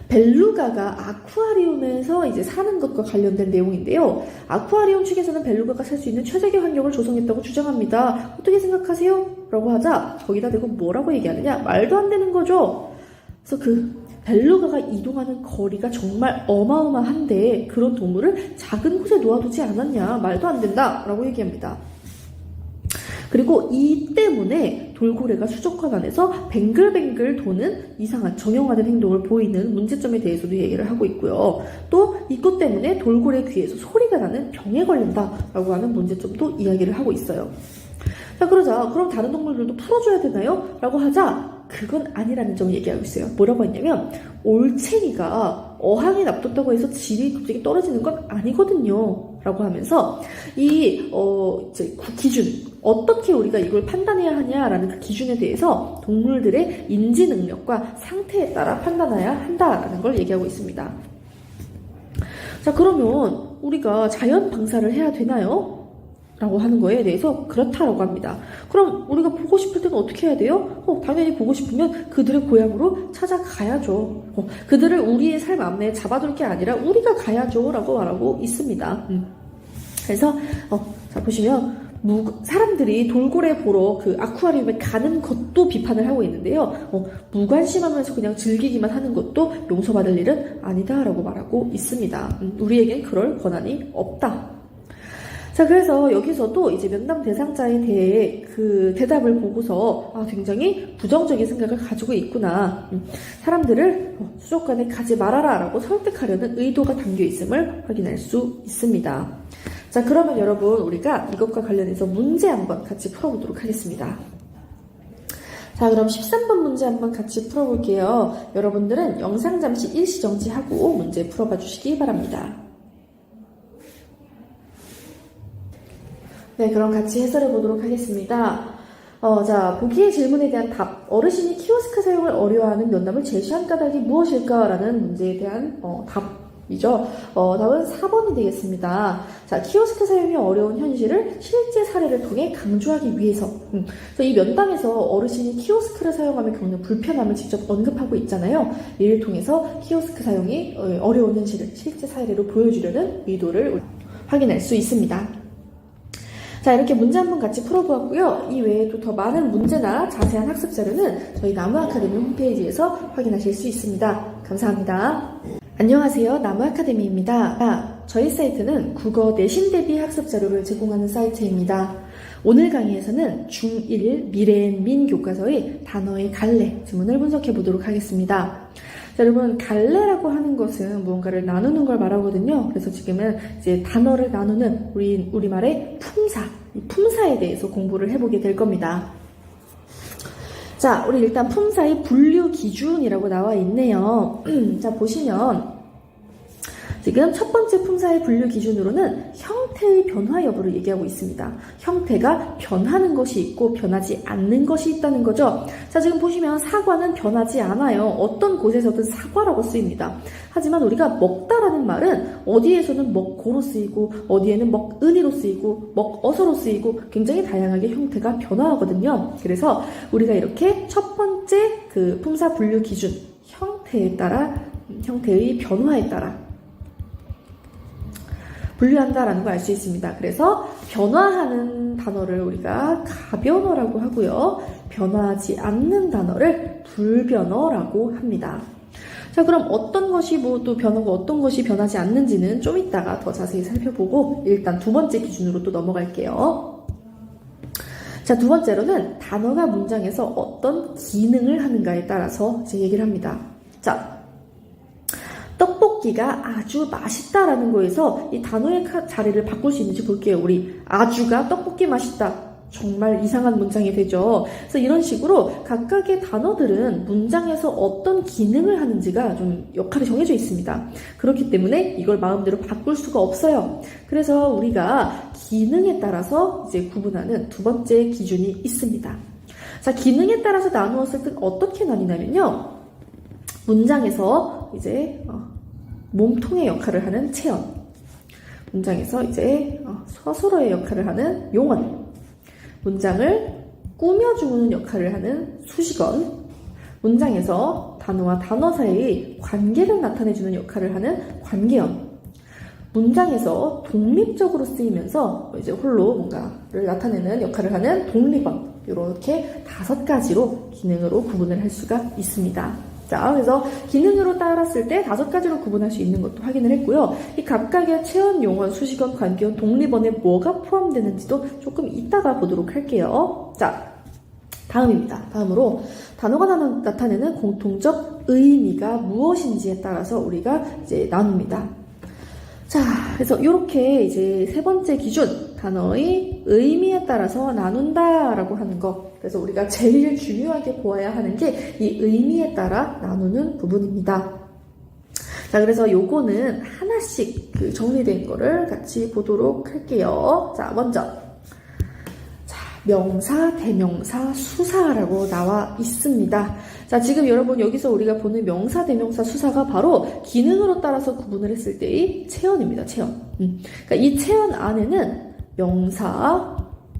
벨루가가 아쿠아리움에서 이제 사는 것과 관련된 내용인데요. 아쿠아리움 측에서는 벨루가가 살 수 있는 최적의 환경을 조성했다고 주장합니다. 어떻게 생각하세요? 라고 하자 거기다 대고 뭐라고 얘기하느냐? 말도 안 되는 거죠. 그래서 그 벨루가가 이동하는 거리가 정말 어마어마한데 그런 동물을 작은 곳에 놓아두지 않았냐? 말도 안 된다 라고 얘기합니다. 그리고 이 때문에 돌고래가 수족관 안에서 뱅글뱅글 도는 이상한 정형화된 행동을 보이는 문제점에 대해서도 얘기를 하고 있고요. 또 이것 때문에 돌고래 귀에서 소리가 나는 병에 걸린다라고 하는 문제점도 이야기를 하고 있어요. 자, 그러자 그럼 다른 동물들도 풀어줘야 되나요? 라고 하자 그건 아니라는 점을 얘기하고 있어요. 뭐라고 했냐면 올챙이가 어항에 놔뒀다고 해서 질이 갑자기 떨어지는 건 아니거든요. 라고 하면서 이 기준, 어떻게 우리가 이걸 판단해야 하냐라는 그 기준에 대해서 동물들의 인지 능력과 상태에 따라 판단해야 한다라는 걸 얘기하고 있습니다. 자, 그러면 우리가 자연 방사를 해야 되나요? 라고 하는 거에 대해서 그렇다라고 합니다. 그럼 우리가 보고 싶을 때는 어떻게 해야 돼요? 당연히 보고 싶으면 그들의 고향으로 찾아가야죠. 그들을 우리의 삶 안에 잡아둘 게 아니라 우리가 가야죠 라고 말하고 있습니다. 그래서 자, 보시면 사람들이 돌고래 보러 그 아쿠아리움에 가는 것도 비판을 하고 있는데요. 무관심하면서 그냥 즐기기만 하는 것도 용서받을 일은 아니다라고 말하고 있습니다. 우리에겐 그럴 권한이 없다. 자, 그래서 여기서도 이제 면담 대상자에 대해 그 대답을 보고서 굉장히 부정적인 생각을 가지고 있구나. 사람들을 수족관에 가지 말아라 라고 설득하려는 의도가 담겨 있음을 확인할 수 있습니다. 자, 그러면 여러분 우리가 이것과 관련해서 문제 한번 같이 풀어보도록 하겠습니다. 자, 그럼 13번 문제 한번 같이 풀어볼게요. 여러분들은 영상 잠시 일시 정지하고 문제 풀어봐 주시기 바랍니다. 네, 그럼 같이 해설해 보도록 하겠습니다. 자, 보기의 질문에 대한 답. 어르신이 키오스크 사용을 어려워하는 면담을 제시한 까닭이 무엇일까라는 문제에 대한 답이죠. 답은 4번이 되겠습니다. 자, 키오스크 사용이 어려운 현실을 실제 사례를 통해 강조하기 위해서. 그래서 이 면담에서 어르신이 키오스크를 사용하며 겪는 불편함을 직접 언급하고 있잖아요. 이를 통해서 키오스크 사용이 어려운 현실을 실제 사례로 보여주려는 의도를 확인할 수 있습니다. 자, 이렇게 문제 한번 같이 풀어보았고요. 이 외에도 더 많은 문제나 자세한 학습 자료는 저희 나무아카데미 홈페이지에서 확인하실 수 있습니다. 감사합니다. 안녕하세요. 나무아카데미입니다. 저희 사이트는 국어 내신 대비 학습 자료를 제공하는 사이트입니다. 오늘 강의에서는 중1 미래엔 민 교과서의 단어의 갈래 지문을 분석해 보도록 하겠습니다. 자, 여러분, 갈래라고 하는 것은 무언가를 나누는 걸 말하거든요. 그래서 지금은 이제 단어를 나누는 우리말의 품사, 이 품사에 대해서 공부를 해보게 될 겁니다. 자, 우리 일단 품사의 분류 기준이라고 나와 있네요. 자, 보시면 지금 첫 번째 품사의 분류 기준으로는 형태의 변화 여부를 얘기하고 있습니다. 형태가 변하는 것이 있고 변하지 않는 것이 있다는 거죠. 자, 지금 보시면 사과는 변하지 않아요. 어떤 곳에서든 사과라고 쓰입니다. 하지만 우리가 먹다라는 말은 어디에서는 먹고로 쓰이고 어디에는 먹은이로 쓰이고 먹어서로 쓰이고 굉장히 다양하게 형태가 변화하거든요. 그래서 우리가 이렇게 첫 번째 그 품사 분류 기준, 형태에 따라, 형태의 변화에 따라 분류한다라는 걸 알 수 있습니다. 그래서 변화하는 단어를 우리가 가변어라고 하고요. 변화하지 않는 단어를 불변어라고 합니다. 자, 그럼 어떤 것이 또 변하고 어떤 것이 변하지 않는지는 좀 이따가 더 자세히 살펴보고 일단 두 번째 기준으로 또 넘어갈게요. 자, 두 번째로는 단어가 문장에서 어떤 기능을 하는가에 따라서 이제 얘기를 합니다. 자, 떡볶이가 아주 맛있다라는 거에서 이 단어의 자리를 바꿀 수 있는지 볼게요. 우리 아주가 떡볶이 맛있다. 정말 이상한 문장이 되죠. 그래서 이런 식으로 각각의 단어들은 문장에서 어떤 기능을 하는지가 좀 역할이 정해져 있습니다. 그렇기 때문에 이걸 마음대로 바꿀 수가 없어요. 그래서 우리가 기능에 따라서 이제 구분하는 두 번째 기준이 있습니다. 자, 기능에 따라서 나누었을 때 어떻게 나뉘냐면요. 문장에서 이제 몸통의 역할을 하는 체언, 문장에서 이제 서술어의 역할을 하는 용언, 문장을 꾸며주는 역할을 하는 수식어, 문장에서 단어와 단어 사이의 관계를 나타내주는 역할을 하는 관계어, 문장에서 독립적으로 쓰이면서 이제 홀로 뭔가를 나타내는 역할을 하는 독립어, 이렇게 5가지로 기능으로 구분을 할 수가 있습니다. 자, 그래서 기능으로 따랐을 때 5가지로 구분할 수 있는 것도 확인을 했고요. 이 각각의 체언, 용언, 수식언, 관계언, 독립언에 뭐가 포함되는지도 조금 이따가 보도록 할게요. 자, 다음입니다. 다음으로 단어가 나타내는 공통적 의미가 무엇인지에 따라서 우리가 이제 나눕니다. 자, 그래서 이렇게 이제 세 번째 기준, 단어의 의미에 따라서 나눈다라고 하는 것. 그래서 우리가 제일 중요하게 보아야 하는 게 이 의미에 따라 나누는 부분입니다. 자, 그래서 요거는 하나씩 그 정리된 거를 같이 보도록 할게요. 자, 먼저. 자, 명사, 대명사, 수사라고 나와 있습니다. 자, 지금 여러분 여기서 우리가 보는 명사, 대명사, 수사가 바로 기능으로 따라서 구분을 했을 때의 체언입니다. 체언. 그러니까 이 체언 안에는 명사,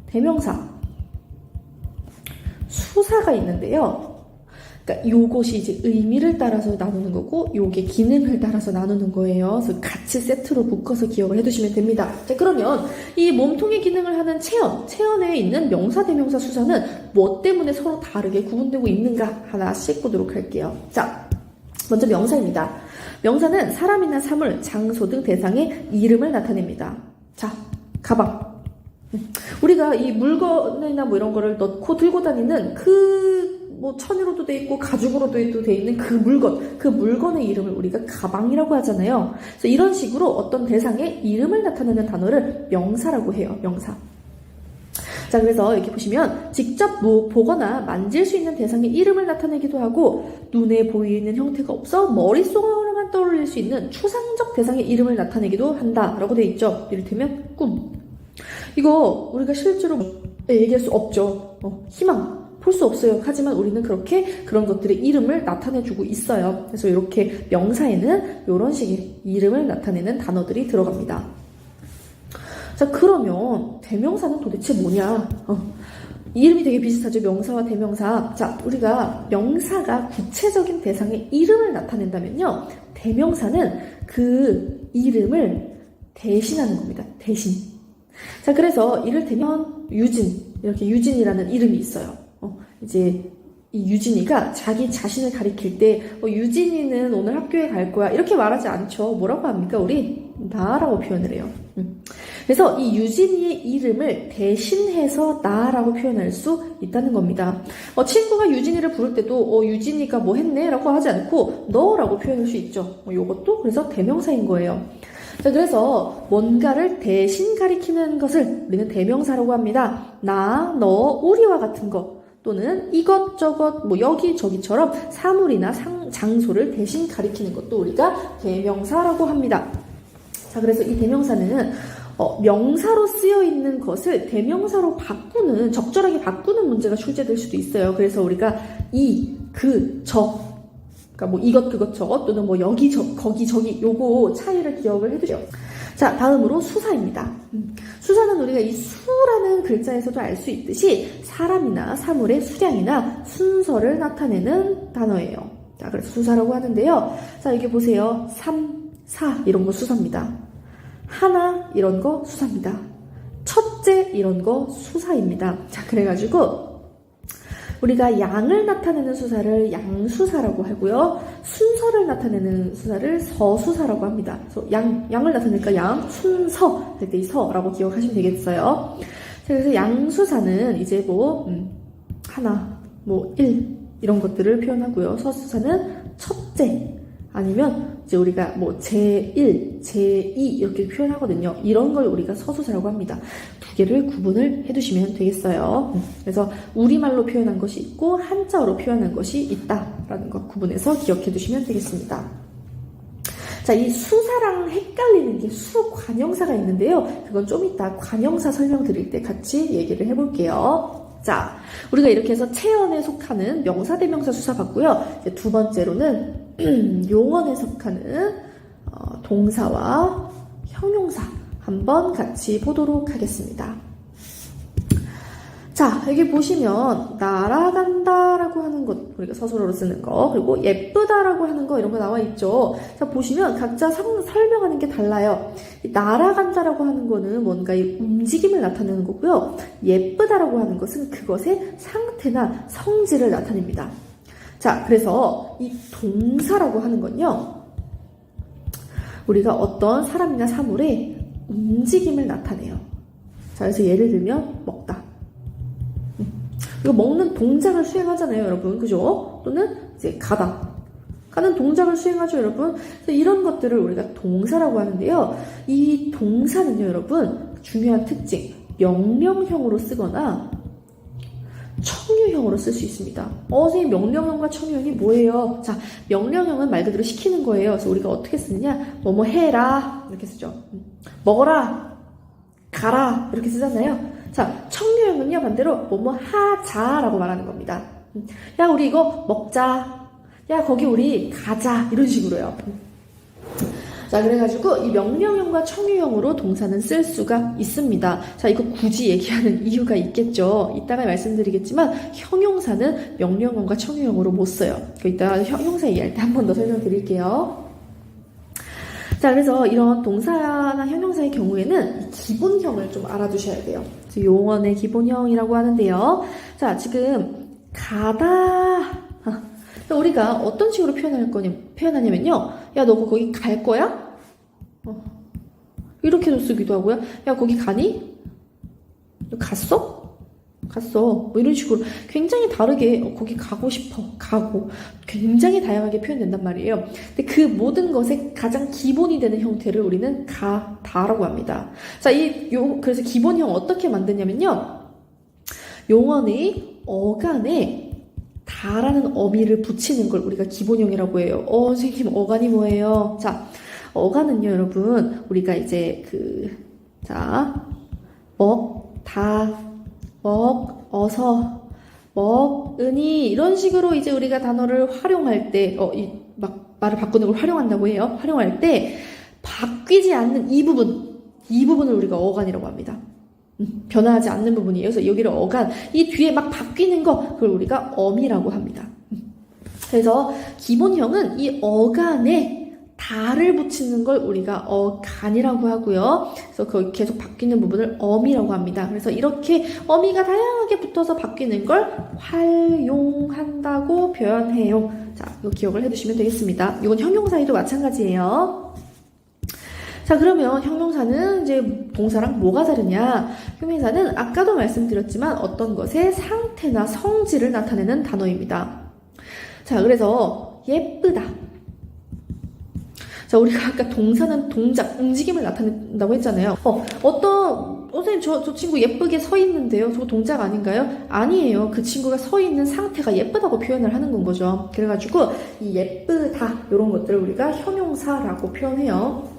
대명사, 수사가 있는데요. 그러니까 요것이 이제 의미를 따라서 나누는 거고 요게 기능을 따라서 나누는 거예요. 그래서 같이 세트로 묶어서 기억을 해두시면 됩니다. 자, 그러면 이 몸통의 기능을 하는 체언에 있는 명사, 대명사, 수사는 뭐 때문에 서로 다르게 구분되고 있는가 하나씩 보도록 할게요. 자, 먼저 명사입니다. 명사는 사람이나 사물, 장소 등 대상의 이름을 나타냅니다. 자, 가방. 우리가 이 물건이나 뭐 이런 거를 넣고 들고 다니는 뭐 천으로도 돼 있고 가죽으로도 돼 있는 그 물건의 이름을 우리가 가방이라고 하잖아요. 그래서 이런 식으로 어떤 대상의 이름을 나타내는 단어를 명사라고 해요. 명사. 자, 그래서 여기 보시면 직접 보거나 만질 수 있는 대상의 이름을 나타내기도 하고 눈에 보이는 형태가 없어 머릿속으로만 떠올릴 수 있는 추상적 대상의 이름을 나타내기도 한다라고 되어 있죠. 이를테면 꿈. 이거 우리가 실제로 얘기할 수 없죠. 희망. 볼 수 없어요. 하지만 우리는 그렇게 그런 것들의 이름을 나타내주고 있어요. 그래서 이렇게 명사에는 이런 식의 이름을 나타내는 단어들이 들어갑니다. 자, 그러면 대명사는 도대체 뭐냐? 이름이 되게 비슷하죠. 명사와 대명사. 자, 우리가 명사가 구체적인 대상의 이름을 나타낸다면요. 대명사는 그 이름을 대신하는 겁니다. 대신. 자, 그래서 이를테면 유진. 이렇게 유진이라는 이름이 있어요. 이제 이 유진이가 자기 자신을 가리킬 때 유진이는 오늘 학교에 갈 거야 이렇게 말하지 않죠. 뭐라고 합니까? 우리 나라고 표현을 해요. 그래서 이 유진이의 이름을 대신해서 나라고 표현할 수 있다는 겁니다. 친구가 유진이를 부를 때도 유진이가 뭐 했네? 라고 하지 않고 너라고 표현할 수 있죠. 이것도 그래서 대명사인 거예요. 자, 그래서 뭔가를 대신 가리키는 것을 우리는 대명사라고 합니다. 나, 너, 우리와 같은 거 또는 이것저것 뭐 여기저기처럼 사물이나 장소를 대신 가리키는 것도 우리가 대명사라고 합니다. 자, 그래서 이 대명사는 명사로 쓰여 있는 것을 대명사로 바꾸는 적절하게 바꾸는 문제가 출제될 수도 있어요. 그래서 우리가 이, 그, 저 그러니까 뭐 이것 그것 저것 또는 뭐 여기 거기 저기 요거 차이를 기억을 해두세요. 자, 다음으로 수사입니다. 수사는 우리가 이 수라는 글자에서도 알 수 있듯이 사람이나 사물의 수량이나 순서를 나타내는 단어예요. 자, 그래서 수사라고 하는데요. 자, 여기 보세요. 3, 4 이런 거 수사입니다. 하나 이런 거 수사입니다. 첫째 이런 거 수사입니다. 자, 그래가지고 우리가 양을 나타내는 수사를 양수사라고 하고요. 순서를 나타내는 수사를 서수사라고 합니다. 그래서 양을 나타내니까 양, 순서 할 때 이 서라고 기억하시면 되겠어요. 그래서 양수사는 이제 뭐 하나, 뭐 1 이런 것들을 표현하고요. 서수사는 첫째 아니면 이제 우리가 뭐 제1, 제2 이렇게 표현하거든요. 이런 걸 우리가 서수사라고 합니다. 두 개를 구분을 해두시면 되겠어요. 그래서 우리말로 표현한 것이 있고 한자어로 표현한 것이 있다라는 거 구분해서 기억해 두시면 되겠습니다. 자, 이 수사랑 헷갈리는 게 수관형사가 있는데요. 그건 좀 이따 관형사 설명드릴 때 같이 얘기를 해볼게요. 자, 우리가 이렇게 해서 체언에 속하는 명사, 대명사 수사 봤고요. 이제 두 번째로는 용언에 속하는 동사와 형용사 한번 같이 보도록 하겠습니다. 자, 여기 보시면 날아간다라고 하는 것, 우리가 서술어로 쓰는 거, 그리고 예쁘다라고 하는 거 이런 거 나와 있죠. 자, 보시면 각자 설명하는 게 달라요. 날아간다라고 하는 거는 뭔가 이 움직임을 나타내는 거고요. 예쁘다라고 하는 것은 그것의 상태나 성질을 나타냅니다. 자, 그래서 이 동사라고 하는 건요. 우리가 어떤 사람이나 사물의 움직임을 나타내요. 자, 그래서 예를 들면 먹다. 이거 먹는 동작을 수행하잖아요, 여러분. 그죠? 또는 이제 가는 동작을 수행하죠, 여러분. 그래서 이런 것들을 우리가 동사라고 하는데요. 이 동사는요, 여러분, 중요한 특징. 명령형으로 쓰거나 청유형으로 쓸 수 있습니다. 선생님, 명령형과 청유형이 뭐예요? 자, 명령형은 말 그대로 시키는 거예요. 그래서 우리가 어떻게 쓰느냐? 뭐뭐 해라. 이렇게 쓰죠. 먹어라. 가라. 이렇게 쓰잖아요. 자, 청유형은요, 반대로 뭐뭐 하자라고 말하는 겁니다. 야, 우리 이거 먹자. 야, 거기 우리 가자. 이런 식으로요. 자, 그래가지고 이 명령형과 청유형으로 동사는 쓸 수가 있습니다. 자, 이거 굳이 얘기하는 이유가 있겠죠. 이따가 말씀드리겠지만 형용사는 명령형과 청유형으로 못 써요. 이따가 형용사 얘기할 때 한 번 더 설명드릴게요. 자, 그래서 이런 동사나 형용사의 경우에는 기본형을 좀 알아두셔야 돼요. 용언의 기본형이라고 하는데요. 자, 지금 가다. 우리가 어떤 식으로 표현하냐면요. 야, 너 거기 갈 거야? 이렇게도 쓰기도 하고요. 야, 거기 가니? 너 갔어? 뭐 이런 식으로 굉장히 다르게 거기 가고 싶어. 가고. 굉장히 다양하게 표현된단 말이에요. 근데 그 모든 것의 가장 기본이 되는 형태를 우리는 가다라고 합니다. 자, 그래서 기본형 어떻게 만드냐면요. 용언의 어간에 다라는 어미를 붙이는 걸 우리가 기본형이라고 해요. 선생님, 어간이 뭐예요? 자, 어간은요, 여러분, 우리가 이제 어서, 은이, 이런 식으로 이제 우리가 단어를 활용할 때, 말을 바꾸는 걸 활용한다고 해요. 활용할 때, 바뀌지 않는 이 부분을 우리가 어간이라고 합니다. 변화하지 않는 부분이에요. 그래서 여기를 어간, 이 뒤에 막 바뀌는 거, 그걸 우리가 어미라고 합니다. 그래서 기본형은 이 어간에 다를 붙이는 걸 우리가 어간이라고 하고요. 그래서 거기 계속 바뀌는 부분을 어미라고 합니다. 그래서 이렇게 어미가 다양하게 붙어서 바뀌는 걸 활용한다고 표현해요. 자, 이거 기억을 해두시면 되겠습니다. 이건 형용사에도 마찬가지예요. 자, 그러면 형용사는 이제 동사랑 뭐가 다르냐? 형용사는 아까도 말씀드렸지만 어떤 것의 상태나 성질을 나타내는 단어입니다. 자, 그래서 예쁘다. 자, 우리가 아까 동사는 동작, 움직임을 나타낸다고 했잖아요. 선생님, 저 친구 예쁘게 서 있는데요. 저거 동작 아닌가요? 아니에요. 그 친구가 서 있는 상태가 예쁘다고 표현을 하는 건 거죠. 그래가지고, 이 예쁘다, 이런 것들을 우리가 형용사라고 표현해요.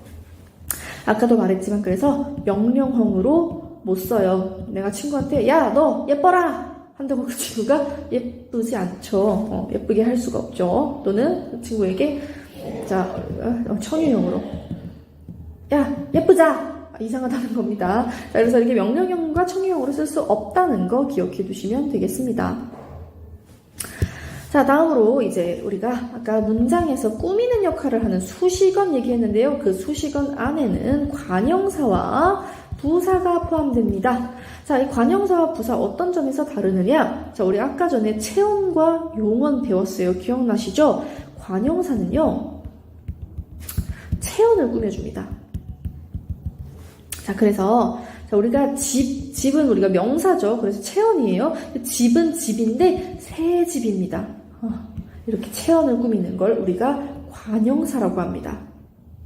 아까도 말했지만, 그래서 명령형으로 못 써요. 내가 친구한테, 야, 너 예뻐라! 한다고 그 친구가 예쁘지 않죠. 예쁘게 할 수가 없죠. 또는 그 친구에게, 자, 청유형으로 야, 예쁘자! 이상하다는 겁니다. 자, 그래서 이렇게 명령형과 청유형으로 쓸 수 없다는 거 기억해 두시면 되겠습니다. 자, 다음으로 이제 우리가 아까 문장에서 꾸미는 역할을 하는 수식어 얘기했는데요. 그 수식어 안에는 관형사와 부사가 포함됩니다. 자, 이 관형사와 부사 어떤 점에서 다르느냐? 자, 우리 아까 전에 체온과 용언 배웠어요. 기억나시죠? 관형사는요, 체온을 꾸며줍니다. 자, 그래서, 자, 우리가 집은 우리가 명사죠. 그래서 체온이에요. 집은 집인데, 새 집입니다. 이렇게 체온을 꾸미는 걸 우리가 관형사라고 합니다.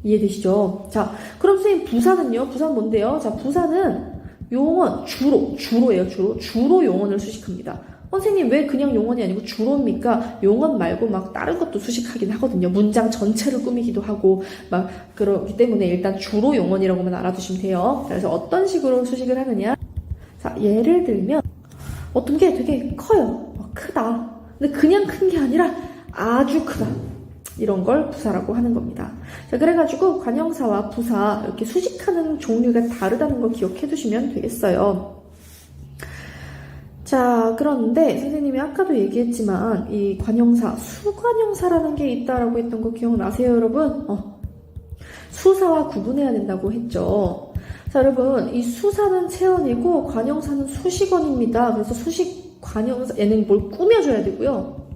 이해되시죠? 자, 그럼 선생님, 부사는요? 부사는 뭔데요? 자, 부사는 용언, 주로예요, 주로 용언을 수식합니다. 선생님, 왜 그냥 용언이 아니고 주로입니까? 용언 말고 막 다른 것도 수식하긴 하거든요. 문장 전체를 꾸미기도 하고, 막, 그렇기 때문에 일단 주로 용언이라고만 알아두시면 돼요. 그래서 어떤 식으로 수식을 하느냐? 자, 예를 들면, 어떤 게 되게 커요. 크다. 근데 그냥 큰 게 아니라 아주 크다. 이런 걸 부사라고 하는 겁니다. 자, 그래가지고 관형사와 부사, 이렇게 수식하는 종류가 다르다는 거 기억해 두시면 되겠어요. 자, 그런데 선생님이 아까도 얘기했지만 이 관형사, 수관형사라는 게 있다라고 했던 거 기억나세요, 여러분? 수사와 구분해야 된다고 했죠. 자, 여러분, 이 수사는 체언이고 관형사는 수식어입니다. 그래서 관형사, 얘는 뭘 꾸며줘야 되고요.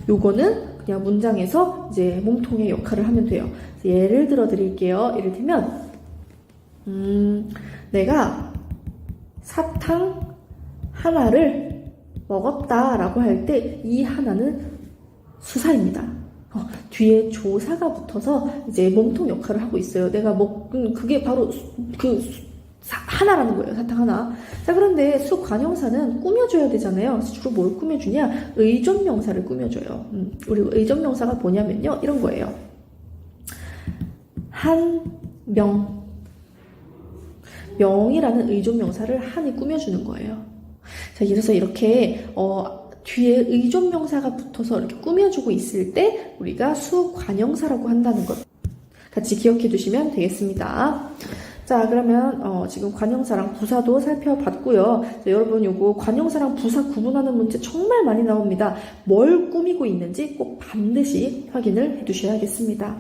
요거는 그냥 문장에서 이제 몸통의 역할을 하면 돼요. 예를 들어 드릴게요. 이를테면, 내가 사탕 하나를 먹었다라고 할 때 이 하나는 수사입니다. 뒤에 조사가 붙어서 이제 몸통 역할을 하고 있어요. 내가 그게 바로 하나라는 거예요. 사탕 하나. 자, 그런데 수관형사는 꾸며줘야 되잖아요. 주로 뭘 꾸며주냐? 의존명사를 꾸며줘요. 우리 의존명사가 뭐냐면요. 이런 거예요. 명이라는 의존명사를 한이 꾸며주는 거예요. 자, 그래서 이렇게 뒤에 의존명사가 붙어서 이렇게 꾸며주고 있을 때 우리가 수관형사라고 한다는 것 같이 기억해 두시면 되겠습니다. 자, 그러면 지금 관형사랑 부사도 살펴봤고요. 자, 여러분, 요거 관형사랑 부사 구분하는 문제 정말 많이 나옵니다. 뭘 꾸미고 있는지 꼭 반드시 확인을 해두셔야겠습니다.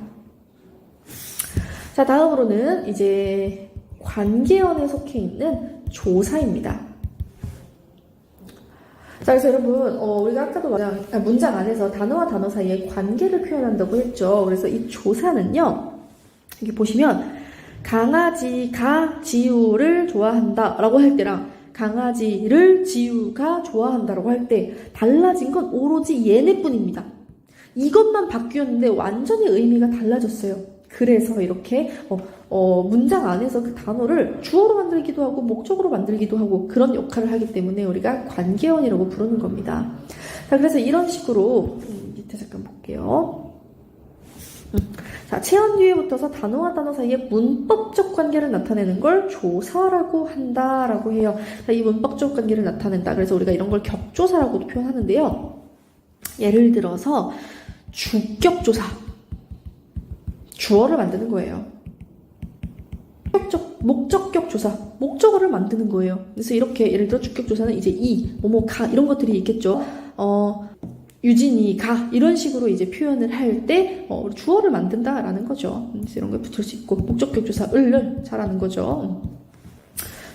자, 다음으로는 이제 관계어에 속해 있는 조사입니다. 자, 그래서 여러분, 우리가 아까도 문장 안에서 단어와 단어 사이에 관계를 표현한다고 했죠. 그래서 이 조사는요, 여기 보시면, 강아지가 지우를 좋아한다 라고 할 때랑 강아지를 지우가 좋아한다라고 할 때 달라진 건 오로지 얘네뿐입니다. 이것만 바뀌었는데 완전히 의미가 달라졌어요. 그래서 이렇게 문장 안에서 그 단어를 주어로 만들기도 하고 목적어로 만들기도 하고 그런 역할을 하기 때문에 우리가 관계어이라고 부르는 겁니다. 자, 그래서 이런 식으로 밑에 잠깐 볼게요. 자, 체언 뒤에 붙어서 단어와 단어 사이에 문법적 관계를 나타내는 걸 조사라고 한다라고 해요. 자, 이 문법적 관계를 나타낸다. 그래서 우리가 이런 걸 격조사라고도 표현하는데요. 예를 들어서 주격조사. 주어를 만드는 거예요. 목적격 조사. 목적어를 만드는 거예요. 그래서 이렇게 예를 들어 주격조사는 이제 뭐뭐 가 이런 것들이 있겠죠. 유진이 가 이런 식으로 이제 표현을 할 때 주어를 만든다라는 거죠. 그래서 이런 게 붙을 수 있고 목적격 조사 을을 잘하는 거죠.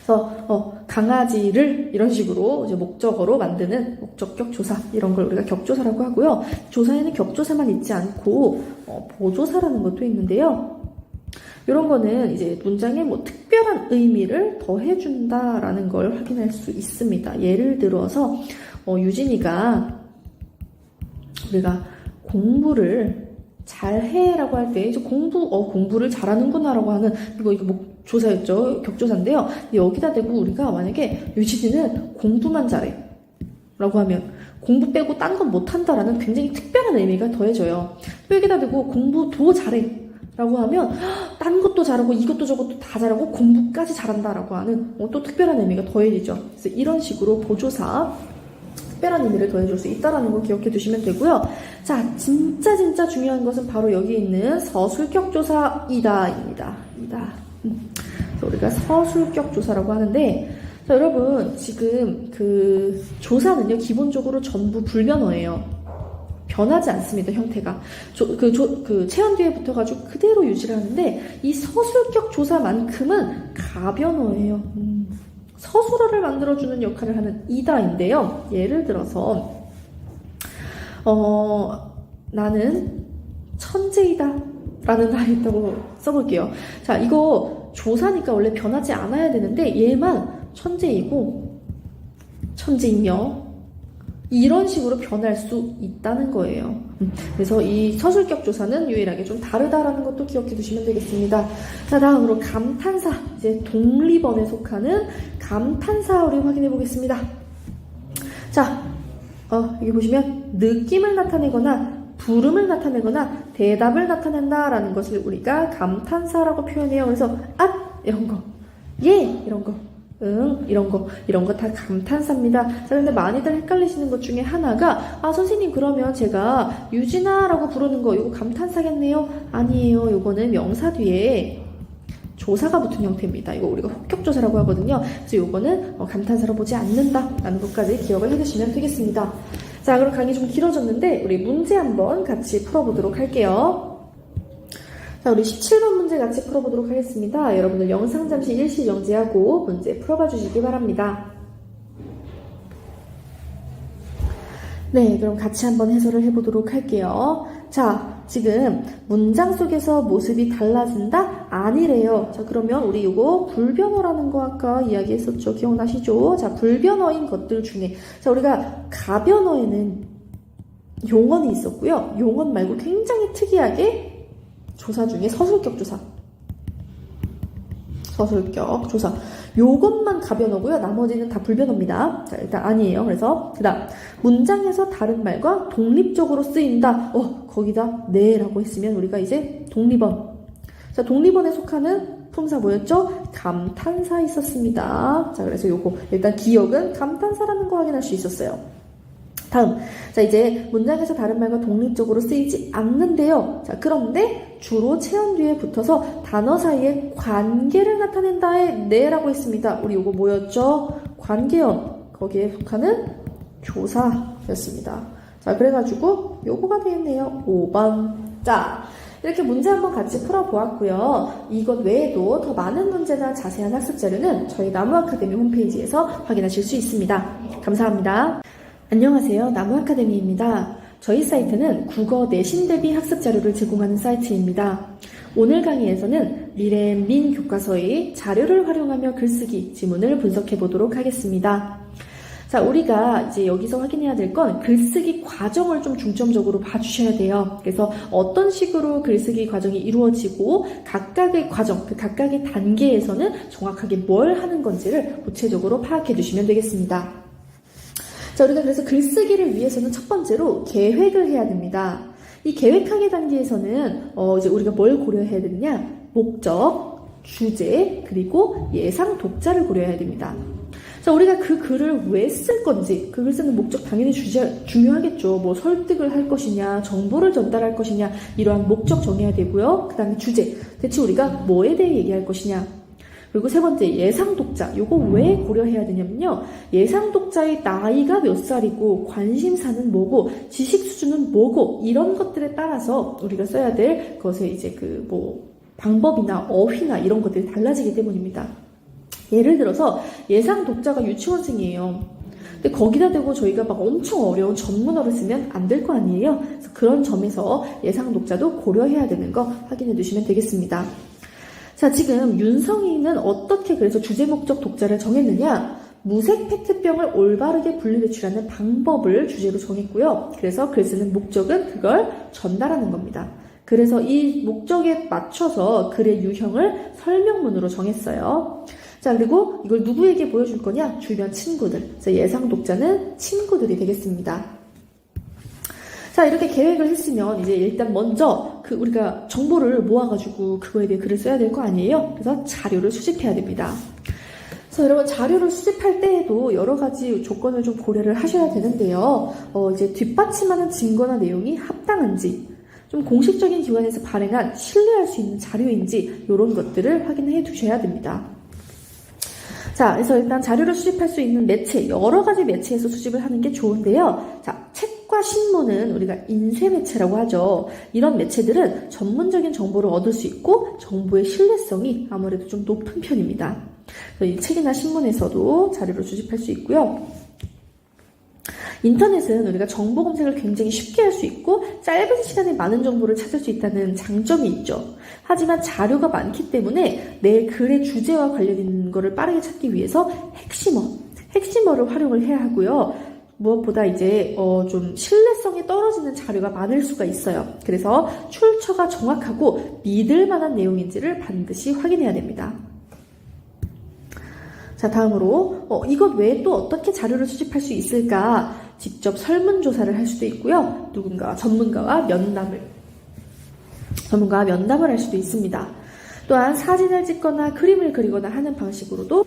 그래서 강아지를 이런 식으로 이제 목적어로 만드는 목적격 조사 이런 걸 우리가 격조사라고 하고요. 조사에는 격조사만 있지 않고 보조사라는 것도 있는데요. 이런 거는 이제 문장에 뭐 특별한 의미를 더해준다라는 걸 확인할 수 있습니다. 예를 들어서 유진이가 우리가 공부를 잘해라고 할 때 이제 공부를 잘하는구나라고 하는 이거 조사였죠. 격조사인데요. 여기다 대고 우리가 만약에 유진이는 공부만 잘해라고 하면 공부 빼고 딴 건 못한다라는 굉장히 특별한 의미가 더해져요. 또 여기다 대고 공부도 잘해라고 하면 딴 것도 잘하고 이것도 저것도 다 잘하고 공부까지 잘한다라고 하는 또 특별한 의미가 더해지죠. 그래서 이런 식으로 보조사 특별한 의미를 더해줄 수 있다는 걸 기억해 두시면 되고요. 자, 진짜 중요한 것은 바로 여기 있는 서술격 조사이다입니다. 그래서 우리가 서술격 조사라고 하는데, 자, 여러분 지금 그 조사는요 기본적으로 전부 불변어예요. 변하지 않습니다. 형태가 그 체언 뒤에 붙어가지고 그대로 유지를 하는데 이 서술격 조사만큼은 가변어예요. 서술어를 만들어주는 역할을 하는 이다인데요. 예를 들어서 나는 천재이다 라는 말이 있다고 써볼게요. 자, 이거 조사니까 원래 변하지 않아야 되는데 얘만 천재이고 천재이며 이런 식으로 변할 수 있다는 거예요. 그래서 이 서술격 조사는 유일하게 좀 다르다라는 것도 기억해 두시면 되겠습니다. 자, 다음으로 감탄사. 이제 독립어에 속하는 감탄사 우리 확인해 보겠습니다. 자, 여기 보시면 느낌을 나타내거나 부름을 나타내거나 대답을 나타낸다라는 것을 우리가 감탄사라고 표현해요. 그래서 이런 거, 예 이런 거, 응 이런 거 다 감탄사입니다. 자, 근데 많이들 헷갈리시는 것 중에 하나가 선생님 그러면 제가 유진아라고 부르는 거 이거 감탄사겠네요? 아니에요. 이거는 명사 뒤에 조사가 붙은 형태입니다. 이거 우리가 혹격조사라고 하거든요. 그래서 이거는 감탄사로 보지 않는다라는 것까지 기억을 해두시면 되겠습니다. 자, 그럼 강의 좀 길어졌는데 우리 문제 한번 같이 풀어보도록 할게요. 자, 우리 17번 문제 같이 풀어보도록 하겠습니다. 여러분들 영상 잠시 일시 정지하고 문제 풀어봐 주시기 바랍니다. 네, 그럼 같이 한번 해설을 해보도록 할게요. 자, 지금 문장 속에서 모습이 달라진다? 아니래요. 자, 그러면 우리 이거 불변어라는 거 아까 이야기했었죠. 기억나시죠? 자, 불변어인 것들 중에 자, 우리가 가변어에는 용언이 있었고요. 용언 말고 굉장히 특이하게 조사 중에 서술격 조사. 요것만 가변어고요. 나머지는 다 불변어입니다. 자, 일단 아니에요. 그래서 그다음 문장에서 다른 말과 독립적으로 쓰인다. 거기다 네라고 했으면 우리가 이제 독립언. 자, 독립언에 속하는 품사 뭐였죠? 감탄사 있었습니다. 자, 그래서 요거 일단 기억은 감탄사라는 거 확인할 수 있었어요. 다음, 자, 이제 문장에서 다른 말과 독립적으로 쓰이지 않는데요. 자, 그런데 주로 체언 뒤에 붙어서 단어 사이에 관계를 나타낸다에 네라고 했습니다. 우리 요거 뭐였죠? 관계언. 거기에 속하는 조사였습니다. 자, 그래가지고 요거가 되겠네요. 5번. 자, 이렇게 문제 한번 같이 풀어보았고요. 이것 외에도 더 많은 문제나 자세한 학습 자료는 저희 나무아카데미 홈페이지에서 확인하실 수 있습니다. 감사합니다. 안녕하세요. 나무아카데미입니다. 저희 사이트는 국어 내신 대비 학습 자료를 제공하는 사이트입니다. 오늘 강의에서는 미래민 교과서의 자료를 활용하며 글쓰기, 지문을 분석해 보도록 하겠습니다. 자, 우리가 이제 여기서 확인해야 될 건 글쓰기 과정을 좀 중점적으로 봐주셔야 돼요. 그래서 어떤 식으로 글쓰기 과정이 이루어지고 각각의 과정, 그 각각의 단계에서는 정확하게 뭘 하는 건지를 구체적으로 파악해 두시면 되겠습니다. 자, 우리가 그래서 글쓰기를 위해서는 첫 번째로 계획을 해야 됩니다. 이 계획하기 단계에서는 이제 우리가 뭘 고려해야 되느냐? 목적, 주제, 그리고 예상 독자를 고려해야 됩니다. 자, 우리가 그 글을 왜 쓸 건지, 그 글 쓰는 목적 당연히 중요하겠죠. 뭐 설득을 할 것이냐, 정보를 전달할 것이냐, 이러한 목적 정해야 되고요. 그 다음에 주제, 대체 우리가 뭐에 대해 얘기할 것이냐. 그리고 세 번째, 예상 독자. 요거 왜 고려해야 되냐면요. 예상 독자의 나이가 몇 살이고, 관심사는 뭐고, 지식 수준은 뭐고, 이런 것들에 따라서 우리가 써야 될 것의 이제 방법이나 어휘나 이런 것들이 달라지기 때문입니다. 예를 들어서 예상 독자가 유치원생이에요. 근데 거기다 대고 저희가 막 엄청 어려운 전문어를 쓰면 안 될 거 아니에요. 그래서 그런 점에서 예상 독자도 고려해야 되는 거 확인해 두시면 되겠습니다. 자, 지금 윤성이는 어떻게 그래서 주제 목적 독자를 정했느냐? 무색 페트병을 올바르게 분리배출하는 방법을 주제로 정했고요. 그래서 글 쓰는 목적은 그걸 전달하는 겁니다. 그래서 이 목적에 맞춰서 글의 유형을 설명문으로 정했어요. 자, 그리고 이걸 누구에게 보여줄 거냐? 주변 친구들. 그래서 예상 독자는 친구들이 되겠습니다. 자, 이렇게 계획을 했으면 이제 일단 먼저 우리가 정보를 모아가지고 그거에 대해 글을 써야 될 거 아니에요? 그래서 자료를 수집해야 됩니다. 그래서 여러분 자료를 수집할 때에도 여러 가지 조건을 좀 고려를 하셔야 되는데요. 이제 뒷받침하는 증거나 내용이 합당한지, 좀 공식적인 기관에서 발행한 신뢰할 수 있는 자료인지 이런 것들을 확인해 두셔야 됩니다. 자, 그래서 일단 자료를 수집할 수 있는 매체, 여러 가지 매체에서 수집을 하는 게 좋은데요. 자, 책과 신문은 우리가 인쇄 매체라고 하죠. 이런 매체들은 전문적인 정보를 얻을 수 있고 정보의 신뢰성이 아무래도 좀 높은 편입니다. 이 책이나 신문에서도 자료를 수집할 수 있고요. 인터넷은 우리가 정보 검색을 굉장히 쉽게 할 수 있고 짧은 시간에 많은 정보를 찾을 수 있다는 장점이 있죠. 하지만 자료가 많기 때문에 내 글의 주제와 관련 있는 거를 빠르게 찾기 위해서 핵심어를 활용을 해야 하고요. 무엇보다 이제 좀 신뢰성이 떨어지는 자료가 많을 수가 있어요. 그래서 출처가 정확하고 믿을 만한 내용인지를 반드시 확인해야 됩니다. 자, 다음으로 이것 외에 또 어떻게 자료를 수집할 수 있을까? 직접 설문조사를 할 수도 있고요. 전문가와 면담을 할 수도 있습니다. 또한 사진을 찍거나 그림을 그리거나 하는 방식으로도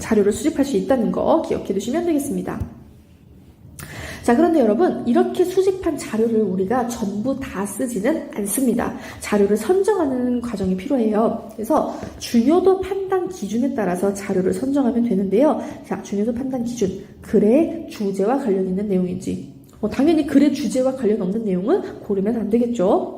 자료를 수집할 수 있다는 거 기억해 두시면 되겠습니다. 자, 그런데 여러분, 이렇게 수집한 자료를 우리가 전부 다 쓰지는 않습니다. 자료를 선정하는 과정이 필요해요. 그래서 중요도 판단 기준에 따라서 자료를 선정하면 되는데요. 자, 중요도 판단 기준. 글의 주제와 관련 있는 내용인지. 당연히 글의 주제와 관련 없는 내용은 고르면 안 되겠죠.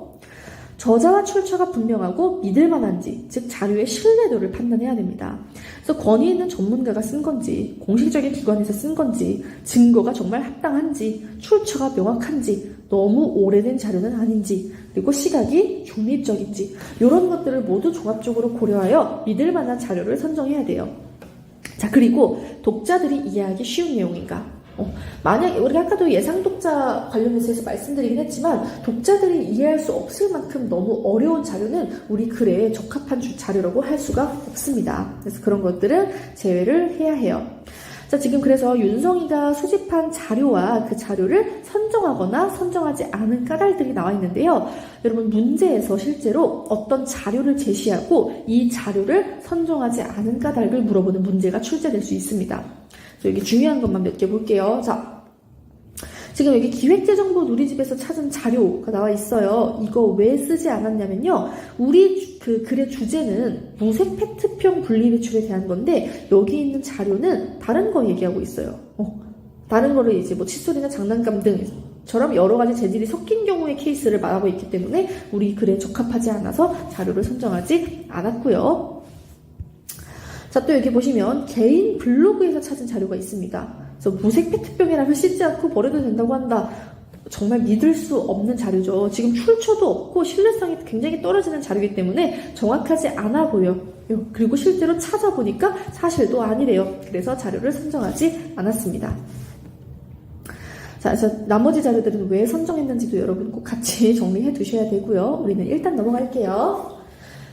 저자와 출처가 분명하고 믿을 만한지, 즉 자료의 신뢰도를 판단해야 됩니다. 그래서 권위 있는 전문가가 쓴 건지, 공식적인 기관에서 쓴 건지, 증거가 정말 합당한지, 출처가 명확한지, 너무 오래된 자료는 아닌지, 그리고 시각이 중립적인지, 이런 것들을 모두 종합적으로 고려하여 믿을 만한 자료를 선정해야 돼요. 자, 그리고 독자들이 이해하기 쉬운 내용인가? 만약에 우리가 아까도 예상 독자 관련해서 말씀드리긴 했지만 독자들이 이해할 수 없을 만큼 너무 어려운 자료는 우리 글에 적합한 자료라고 할 수가 없습니다. 그래서 그런 것들은 제외를 해야 해요. 자, 지금 그래서 윤성이가 수집한 자료와 그 자료를 선정하거나 선정하지 않은 까닭들이 나와 있는데요. 여러분 문제에서 실제로 어떤 자료를 제시하고 이 자료를 선정하지 않은 까닭을 물어보는 문제가 출제될 수 있습니다. 여기 중요한 것만 몇 개 볼게요. 자, 지금 여기 기획재정부 누리집에서 찾은 자료가 나와 있어요. 이거 왜 쓰지 않았냐면요. 우리 그 글의 주제는 무색 페트병 분리배출에 대한 건데 여기 있는 자료는 다른 거 얘기하고 있어요. 다른 거를 이제 뭐 칫솔이나 장난감 등처럼 여러 가지 재질이 섞인 경우의 케이스를 말하고 있기 때문에 우리 글에 적합하지 않아서 자료를 선정하지 않았고요. 자, 또 여기 보시면 개인 블로그에서 찾은 자료가 있습니다. 그래서 무색 페트병이라면 씻지 않고 버려도 된다고 한다. 정말 믿을 수 없는 자료죠. 지금 출처도 없고 신뢰성이 굉장히 떨어지는 자료이기 때문에 정확하지 않아 보여요. 그리고 실제로 찾아보니까 사실도 아니래요. 그래서 자료를 선정하지 않았습니다. 자, 그래서 나머지 자료들은 왜 선정했는지도 여러분 꼭 같이 정리해 두셔야 되고요. 우리는 일단 넘어갈게요.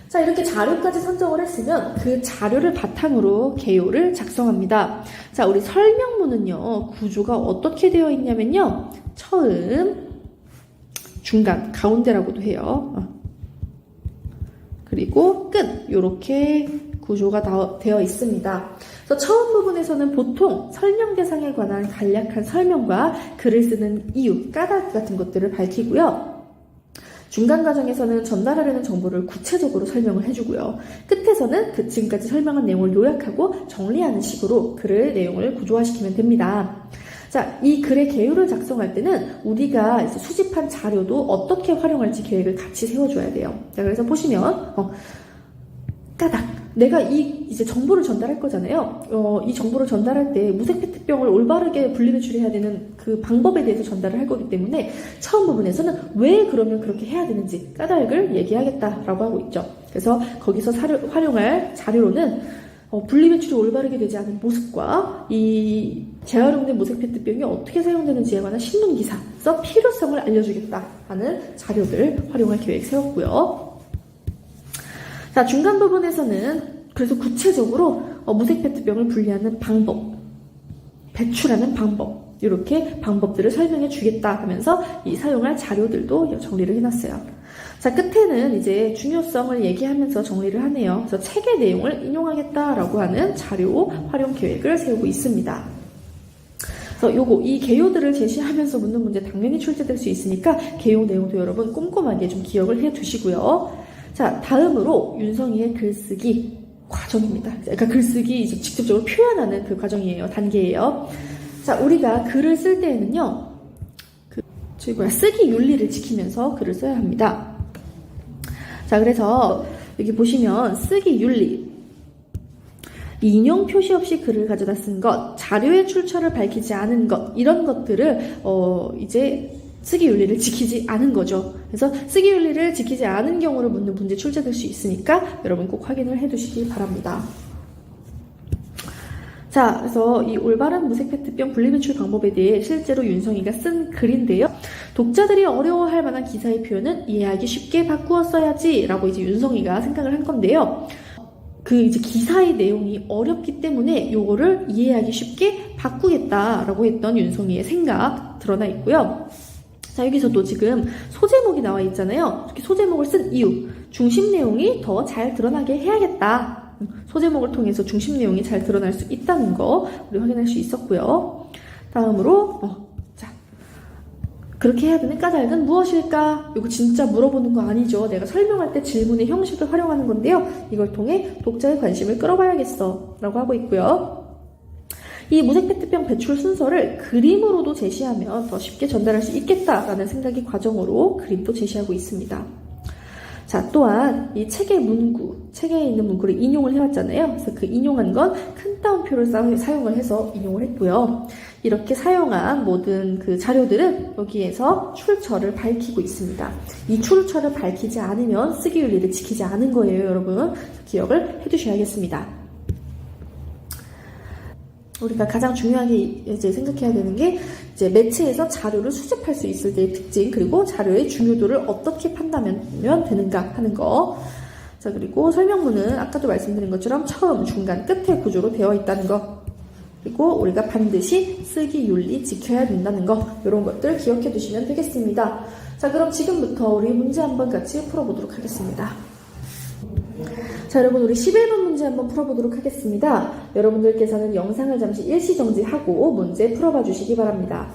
자, 이렇게 자료까지 선정을 했으면 그 자료를 바탕으로 개요를 작성합니다. 자, 우리 설명문은요, 구조가 어떻게 되어 있냐면요, 처음, 중간, 가운데라고도 해요. 그리고 끝, 이렇게 구조가 되어 있습니다. 그래서 처음 부분에서는 보통 설명 대상에 관한 간략한 설명과 글을 쓰는 이유, 까닭 같은 것들을 밝히고요. 중간 과정에서는 전달하려는 정보를 구체적으로 설명을 해주고요. 끝에서는 그 지금까지 설명한 내용을 요약하고 정리하는 식으로 글의 내용을 구조화시키면 됩니다. 자, 이 글의 개요를 작성할 때는 우리가 수집한 자료도 어떻게 활용할지 계획을 같이 세워줘야 돼요. 자, 그래서 보시면 까닭. 내가 이제 정보를 전달할 거잖아요. 이 정보를 전달할 때 무색 페트병을 올바르게 분리배출해야 되는 그 방법에 대해서 전달을 할 거기 때문에 처음 부분에서는 왜 그러면 그렇게 해야 되는지 까닭을 얘기하겠다라고 하고 있죠. 그래서 거기서 활용할 자료로는 분리배출이 올바르게 되지 않은 모습과 이 재활용된 무색 페트병이 어떻게 사용되는지에 관한 신문기사에서 필요성을 알려주겠다 하는 자료들 활용할 계획 세웠고요. 자, 중간 부분에서는 그래서 구체적으로 무색 페트병을 분리하는 방법, 배출하는 방법, 이렇게 방법들을 설명해 주겠다 하면서 이 사용할 자료들도 정리를 해놨어요. 자, 끝에는 이제 중요성을 얘기하면서 정리를 하네요. 그래서 책의 내용을 인용하겠다라고 하는 자료 활용 계획을 세우고 있습니다. 그래서 이 개요들을 제시하면서 묻는 문제 당연히 출제될 수 있으니까 개요 내용도 여러분 꼼꼼하게 좀 기억을 해 두시고요. 자, 다음으로 윤성이의 글쓰기 과정입니다. 그러니까 글쓰기 이제 직접적으로 표현하는 그 과정이에요. 단계예요. 자, 우리가 글을 쓸 때에는요, 쓰기 윤리를 지키면서 글을 써야 합니다. 자, 그래서 여기 보시면 쓰기 윤리. 인용 표시 없이 글을 가져다 쓴 것, 자료의 출처를 밝히지 않은 것, 이런 것들을 이제 쓰기 윤리를 지키지 않은 거죠. 그래서 쓰기 윤리를 지키지 않은 경우를 묻는 문제 출제될 수 있으니까 여러분 꼭 확인을 해 두시기 바랍니다. 자, 그래서 이 올바른 무색 페트병 분리배출 방법에 대해 실제로 윤성이가 쓴 글인데요. 독자들이 어려워할 만한 기사의 표현은 이해하기 쉽게 바꾸어 써야지 라고 이제 윤성이가 생각을 한 건데요. 그 이제 기사의 내용이 어렵기 때문에 요거를 이해하기 쉽게 바꾸겠다라고 했던 윤성이의 생각 드러나 있고요. 자, 여기서도 지금 소제목이 나와 있잖아요. 이렇게 소제목을 쓴 이유, 중심 내용이 더 잘 드러나게 해야겠다. 소제목을 통해서 중심 내용이 잘 드러날 수 있다는 거 우리 확인할 수 있었고요. 다음으로 자, 그렇게 해야 되는 까닭은 무엇일까? 이거 진짜 물어보는 거 아니죠. 내가 설명할 때 질문의 형식을 활용하는 건데요. 이걸 통해 독자의 관심을 끌어봐야겠어 라고 하고 있고요. 이 무색 페트병 배출 순서를 그림으로도 제시하면 더 쉽게 전달할 수 있겠다라는 생각이 과정으로 그림도 제시하고 있습니다. 자, 또한 이 책의 문구, 책에 있는 문구를 인용을 해왔잖아요. 그래서 그 인용한 건 큰 따옴표를 사용을 해서 인용을 했고요. 이렇게 사용한 모든 그 자료들은 여기에서 출처를 밝히고 있습니다. 이 출처를 밝히지 않으면 쓰기 윤리를 지키지 않은 거예요, 여러분. 기억을 해두셔야겠습니다. 우리가 가장 중요하게 이제 생각해야 되는 게 이제 매체에서 자료를 수집할 수 있을 때의 특징, 그리고 자료의 중요도를 어떻게 판단하면 되는가 하는 거. 자, 그리고 설명문은 아까도 말씀드린 것처럼 처음, 중간, 끝의 구조로 되어 있다는 거. 그리고 우리가 반드시 쓰기 윤리 지켜야 된다는 거. 이런 것들 기억해 두시면 되겠습니다. 자, 그럼 지금부터 우리 문제 한번 같이 풀어보도록 하겠습니다. 자, 여러분 우리 11번 문제 한번 풀어보도록 하겠습니다. 여러분들께서는 영상을 잠시 일시 정지하고 문제 풀어봐 주시기 바랍니다.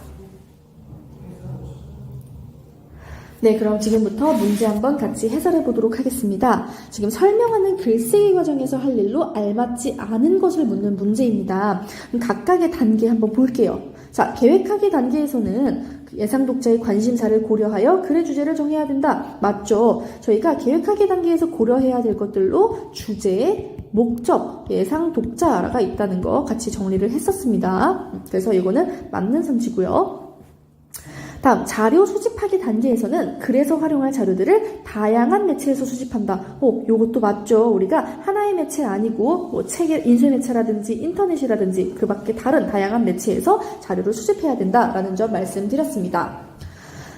네, 그럼 지금부터 문제 한번 같이 해설해 보도록 하겠습니다. 지금 설명하는 글쓰기 과정에서 할 일로 알맞지 않은 것을 묻는 문제입니다. 그럼 각각의 단계 한번 볼게요. 자, 계획하기 단계에서는 예상 독자의 관심사를 고려하여 글의 주제를 정해야 된다. 맞죠? 저희가 계획하기 단계에서 고려해야 될 것들로 주제, 목적, 예상 독자가 있다는 거 같이 정리를 했었습니다. 그래서 이거는 맞는 선지고요. 다음 자료 수집하기 단계에서는 글에서 활용할 자료들을 다양한 매체에서 수집한다. 요것도 맞죠. 우리가 하나의 매체 아니고 뭐 책의 인쇄 매체라든지 인터넷이라든지 그 밖에 다른 다양한 매체에서 자료를 수집해야 된다라는 점 말씀드렸습니다.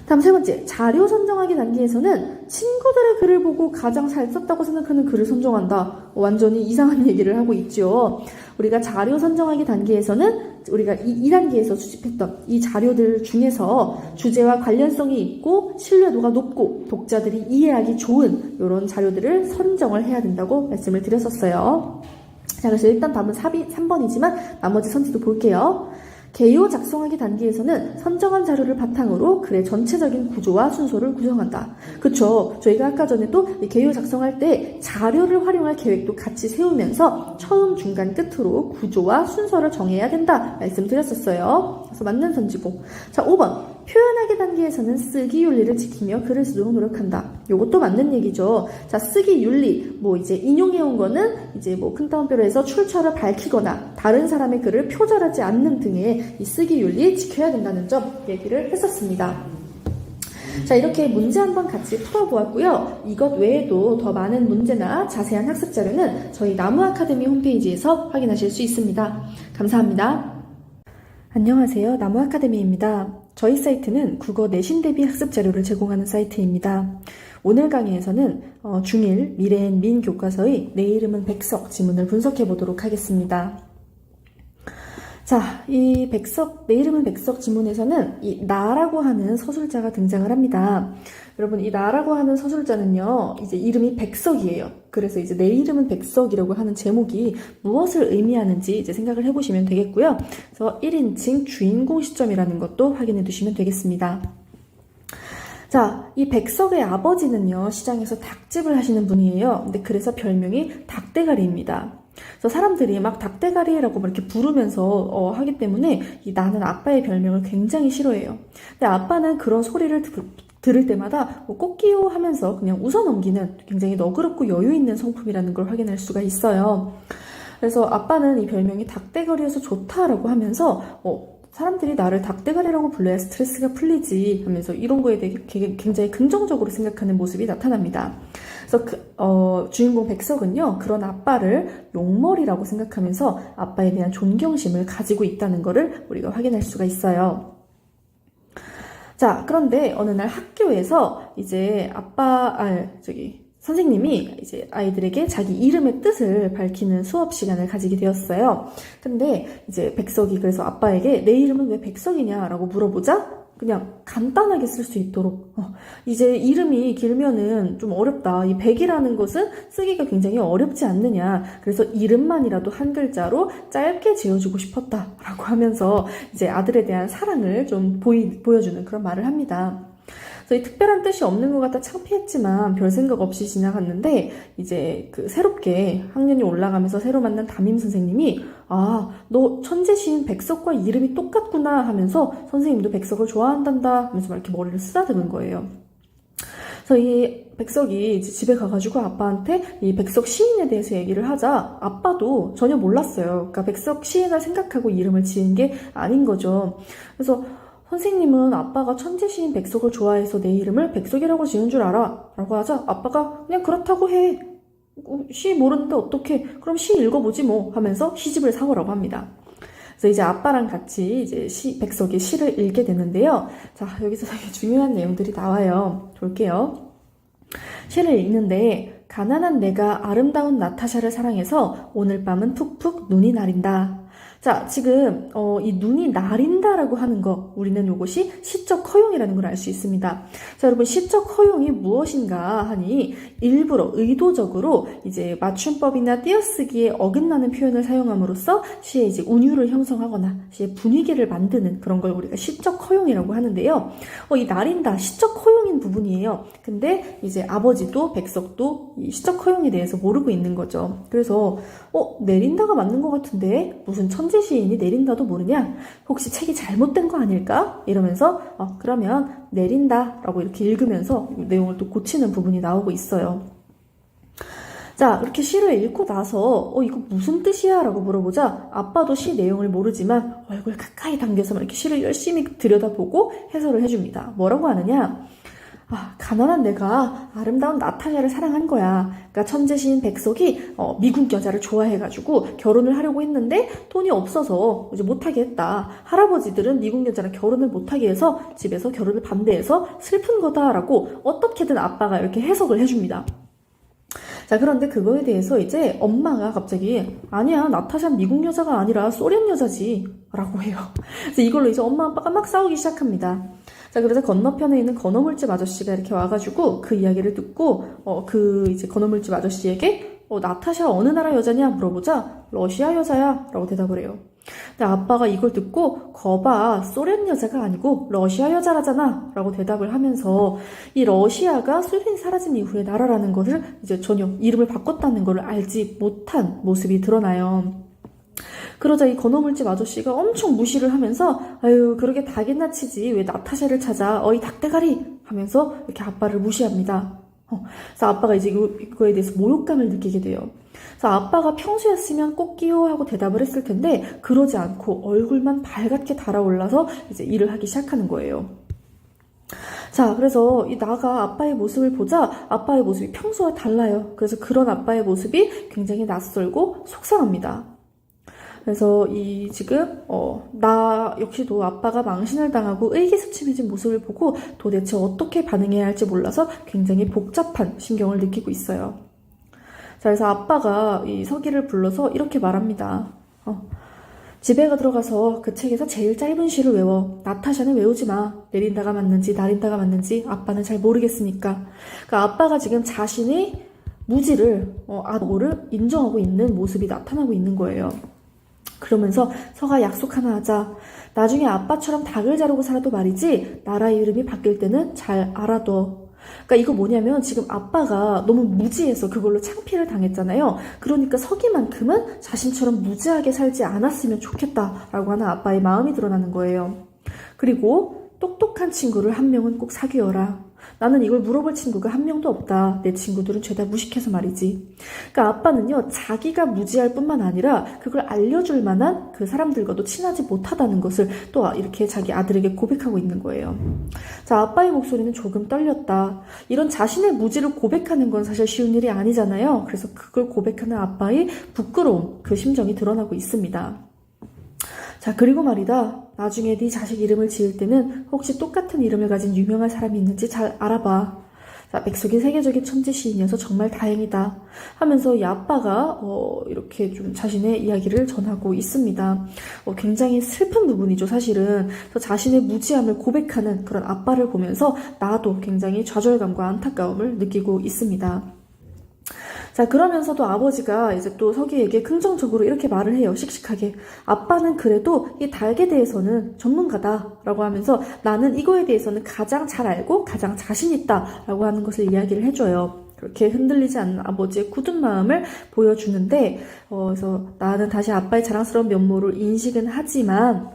다음 세 번째, 자료 선정하기 단계에서는 친구들의 글을 보고 가장 잘 썼다고 생각하는 글을 선정한다. 완전히 이상한 얘기를 하고 있죠. 우리가 자료 선정하기 단계에서는 우리가 이 단계에서 수집했던 이 자료들 중에서 주제와 관련성이 있고 신뢰도가 높고 독자들이 이해하기 좋은 이런 자료들을 선정을 해야 된다고 말씀을 드렸었어요. 자, 그래서 일단 답은 3번이지만 나머지 선지도 볼게요. 개요 작성하기 단계에서는 선정한 자료를 바탕으로 글의 전체적인 구조와 순서를 구성한다. 그쵸? 저희가 아까 전에 또 개요 작성할 때 자료를 활용할 계획도 같이 세우면서 처음, 중간, 끝으로 구조와 순서를 정해야 된다 말씀드렸었어요. 그래서 맞는 선지고. 자, 5번. 표현하기 단계에서는 쓰기 윤리를 지키며 글을 쓰도록 노력한다. 요것도 맞는 얘기죠. 자, 쓰기 윤리. 이제 인용해온 거는 이제 큰 따옴표로 해서 출처를 밝히거나 다른 사람의 글을 표절하지 않는 등의 이 쓰기 윤리 지켜야 된다는 점 얘기를 했었습니다. 자, 이렇게 문제 한번 같이 풀어보았고요. 이것 외에도 더 많은 문제나 자세한 학습 자료는 저희 나무 아카데미 홈페이지에서 확인하실 수 있습니다. 감사합니다. 안녕하세요. 나무 아카데미입니다. 저희 사이트는 국어 내신 대비 학습 자료를 제공하는 사이트입니다. 오늘 강의에서는 중1 미래엔 민 교과서의 내 이름은 백석 지문을 분석해 보도록 하겠습니다. 자, 이 내 이름은 백석 지문에서는 이 나라고 하는 서술자가 등장을 합니다. 여러분, 이 나라고 하는 서술자는요, 이제 이름이 백석이에요. 그래서 이제 내 이름은 백석이라고 하는 제목이 무엇을 의미하는지 이제 생각을 해보시면 되겠고요. 그래서 1인칭 주인공 시점이라는 것도 확인해 두시면 되겠습니다. 자, 이 백석의 아버지는요, 시장에서 닭집을 하시는 분이에요. 근데 그래서 별명이 닭대가리입니다. 그래서 사람들이 막 닭대가리라고 이렇게 부르면서 하기 때문에 나는 아빠의 별명을 굉장히 싫어해요. 근데 아빠는 그런 소리를 들을 때마다 꽃기요 하면서 그냥 웃어넘기는 굉장히 너그럽고 여유 있는 성품이라는 걸 확인할 수가 있어요. 그래서 아빠는 이 별명이 닭대가리여서 좋다라고 하면서 사람들이 나를 닭대가리라고 불러야 스트레스가 풀리지 하면서 이런 거에 대해 굉장히 긍정적으로 생각하는 모습이 나타납니다. 그래서 주인공 백석은요, 그런 아빠를 용머리라고 생각하면서 아빠에 대한 존경심을 가지고 있다는 것을 우리가 확인할 수가 있어요. 자, 그런데 어느 날 학교에서 이제 선생님이 이제 아이들에게 자기 이름의 뜻을 밝히는 수업 시간을 가지게 되었어요. 근데 이제 백석이 그래서 아빠에게 내 이름은 왜 백석이냐라고 물어보자 그냥 간단하게 쓸 수 있도록 이제 이름이 길면은 좀 어렵다. 이 백이라는 것은 쓰기가 굉장히 어렵지 않느냐. 그래서 이름만이라도 한 글자로 짧게 지어주고 싶었다라고 하면서 이제 아들에 대한 사랑을 좀 보여주는 그런 말을 합니다. 그래서 이 특별한 뜻이 없는 것 같아 창피했지만 별 생각 없이 지나갔는데 이제 새롭게 학년이 올라가면서 새로 만난 담임 선생님이 너 천재 시인 백석과 이름이 똑같구나 하면서 선생님도 백석을 좋아한단다 하면서 막 이렇게 머리를 쓰다듬은 거예요. 그래서 이 백석이 이제 집에 가가지고 아빠한테 이 백석 시인에 대해서 얘기를 하자 아빠도 전혀 몰랐어요. 그러니까 백석 시인을 생각하고 이름을 지은 게 아닌 거죠. 그래서 선생님은 아빠가 천재 시인 백석을 좋아해서 내 이름을 백석이라고 지은 줄 알아 라고 하자 아빠가 그냥 그렇다고 해. 시 모르는데 어떡해. 그럼 시 읽어보지 뭐 하면서 시집을 사오라고 합니다. 그래서 이제 아빠랑 같이 이제 백석의 시를 읽게 됐는데요. 자, 여기서 되게 중요한 내용들이 나와요. 볼게요. 시를 읽는데 가난한 내가 아름다운 나타샤를 사랑해서 오늘 밤은 푹푹 눈이 나린다. 자, 지금 이 눈이 나린다라고 하는 거 우리는 이것이 시적 허용이라는 걸 알 수 있습니다. 자, 여러분 시적 허용이 무엇인가 하니 일부러 의도적으로 이제 맞춤법이나 띄어쓰기에 어긋나는 표현을 사용함으로써 시의 이제 운율을 형성하거나 시의 분위기를 만드는 그런 걸 우리가 시적 허용이라고 하는데요. 이 나린다 시적 허용인 부분이에요. 근데 이제 아버지도 백석도 이 시적 허용에 대해서 모르고 있는 거죠. 그래서 내린다가 맞는 것 같은데 무슨 천재 시인이 내린다도 모르냐? 혹시 책이 잘못된 거 아닐까? 이러면서 그러면 내린다 라고 이렇게 읽으면서 내용을 또 고치는 부분이 나오고 있어요. 자, 이렇게 시를 읽고 나서 이거 무슨 뜻이야? 라고 물어보자 아빠도 시 내용을 모르지만 얼굴 가까이 당겨서 이렇게 시를 열심히 들여다보고 해설을 해줍니다. 뭐라고 하느냐? 가난한 내가 아름다운 나탈샤를 사랑한 거야. 그러니까 천재 시인 백석이 미국 여자를 좋아해가지고 결혼을 하려고 했는데 돈이 없어서 이제 못하게 했다. 할아버지들은 미국 여자랑 결혼을 못하게 해서 집에서 결혼을 반대해서 슬픈 거다라고 어떻게든 아빠가 이렇게 해석을 해줍니다. 자, 그런데 그거에 대해서 이제 엄마가 갑자기 아니야, 나타샤는 미국 여자가 아니라 소련 여자지 라고 해요. 그래서 이걸로 이제 엄마 아빠가 막 싸우기 시작합니다. 자, 그래서 건너편에 있는 건어물집 아저씨가 이렇게 와가지고 그 이야기를 듣고 이제 건어물집 아저씨에게 나타샤 어느 나라 여자냐 물어보자 러시아 여자야 라고 대답을 해요. 근데 아빠가 이걸 듣고 거봐, 소련 여자가 아니고 러시아 여자라잖아 라고 대답을 하면서 이 러시아가 소련이 사라진 이후의 나라라는 것을 이제 전혀 이름을 바꿨다는 것을 알지 못한 모습이 드러나요. 그러자 이 건어물집 아저씨가 엄청 무시를 하면서 아유, 그러게 닭이나 치지 왜 나타샤를 찾아, 어이 닭대가리 하면서 이렇게 아빠를 무시합니다. 그래서 아빠가 이제 이거에 대해서 모욕감을 느끼게 돼요. 그래서 아빠가 평소였으면 꼭기요 하고 대답을 했을 텐데 그러지 않고 얼굴만 발갛게 달아올라서 이제 일을 하기 시작하는 거예요. 자, 그래서 이 나가 아빠의 모습을 보자 아빠의 모습이 평소와 달라요. 그래서 그런 아빠의 모습이 굉장히 낯설고 속상합니다. 그래서 지금 나 역시도 아빠가 망신을 당하고 의기소침해진 모습을 보고 도대체 어떻게 반응해야 할지 몰라서 굉장히 복잡한 심경을 느끼고 있어요. 자, 그래서 아빠가 이 서기를 불러서 이렇게 말합니다. 집에 들어가서 그 책에서 제일 짧은 시를 외워. 나타샤는 외우지 마. 내린다가 맞는지 나린다가 맞는지 아빠는 잘 모르겠으니까. 그러니까 아빠가 지금 자신의 무지를 아고를 인정하고 있는 모습이 나타나고 있는 거예요. 그러면서 서가 약속 하나 하자. 나중에 아빠처럼 닭을 자르고 살아도 말이지 나라의 이름이 바뀔 때는 잘 알아둬. 그러니까 이거 뭐냐면 지금 아빠가 너무 무지해서 그걸로 창피를 당했잖아요. 그러니까 서기만큼은 자신처럼 무지하게 살지 않았으면 좋겠다라고 하는 아빠의 마음이 드러나는 거예요. 그리고 똑똑한 친구를 한 명은 꼭 사귀어라. 나는 이걸 물어볼 친구가 한 명도 없다. 내 친구들은 죄다 무식해서 말이지. 그러니까 아빠는요, 자기가 무지할 뿐만 아니라 그걸 알려줄 만한 그 사람들과도 친하지 못하다는 것을 또 이렇게 자기 아들에게 고백하고 있는 거예요. 자, 아빠의 목소리는 조금 떨렸다. 이런 자신의 무지를 고백하는 건 사실 쉬운 일이 아니잖아요. 그래서 그걸 고백하는 아빠의 부끄러움, 그 심정이 드러나고 있습니다. 자, 그리고 말이다. 나중에 네 자식 이름을 지을 때는 혹시 똑같은 이름을 가진 유명한 사람이 있는지 잘 알아봐. 자, 백석이 세계적인 천재 시인이어서 정말 다행이다. 하면서 이 아빠가 이렇게 좀 자신의 이야기를 전하고 있습니다. 굉장히 슬픈 부분이죠, 사실은. 그래서 자신의 무지함을 고백하는 그런 아빠를 보면서 나도 굉장히 좌절감과 안타까움을 느끼고 있습니다. 자, 그러면서도 아버지가 이제 또 서기에게 긍정적으로 이렇게 말을 해요. 씩씩하게. 아빠는 그래도 이 닭에 대해서는 전문가다라고 하면서 나는 이거에 대해서는 가장 잘 알고 가장 자신 있다라고 하는 것을 이야기를 해줘요. 그렇게 흔들리지 않는 아버지의 굳은 마음을 보여주는데 그래서 나는 다시 아빠의 자랑스러운 면모를 인식은 하지만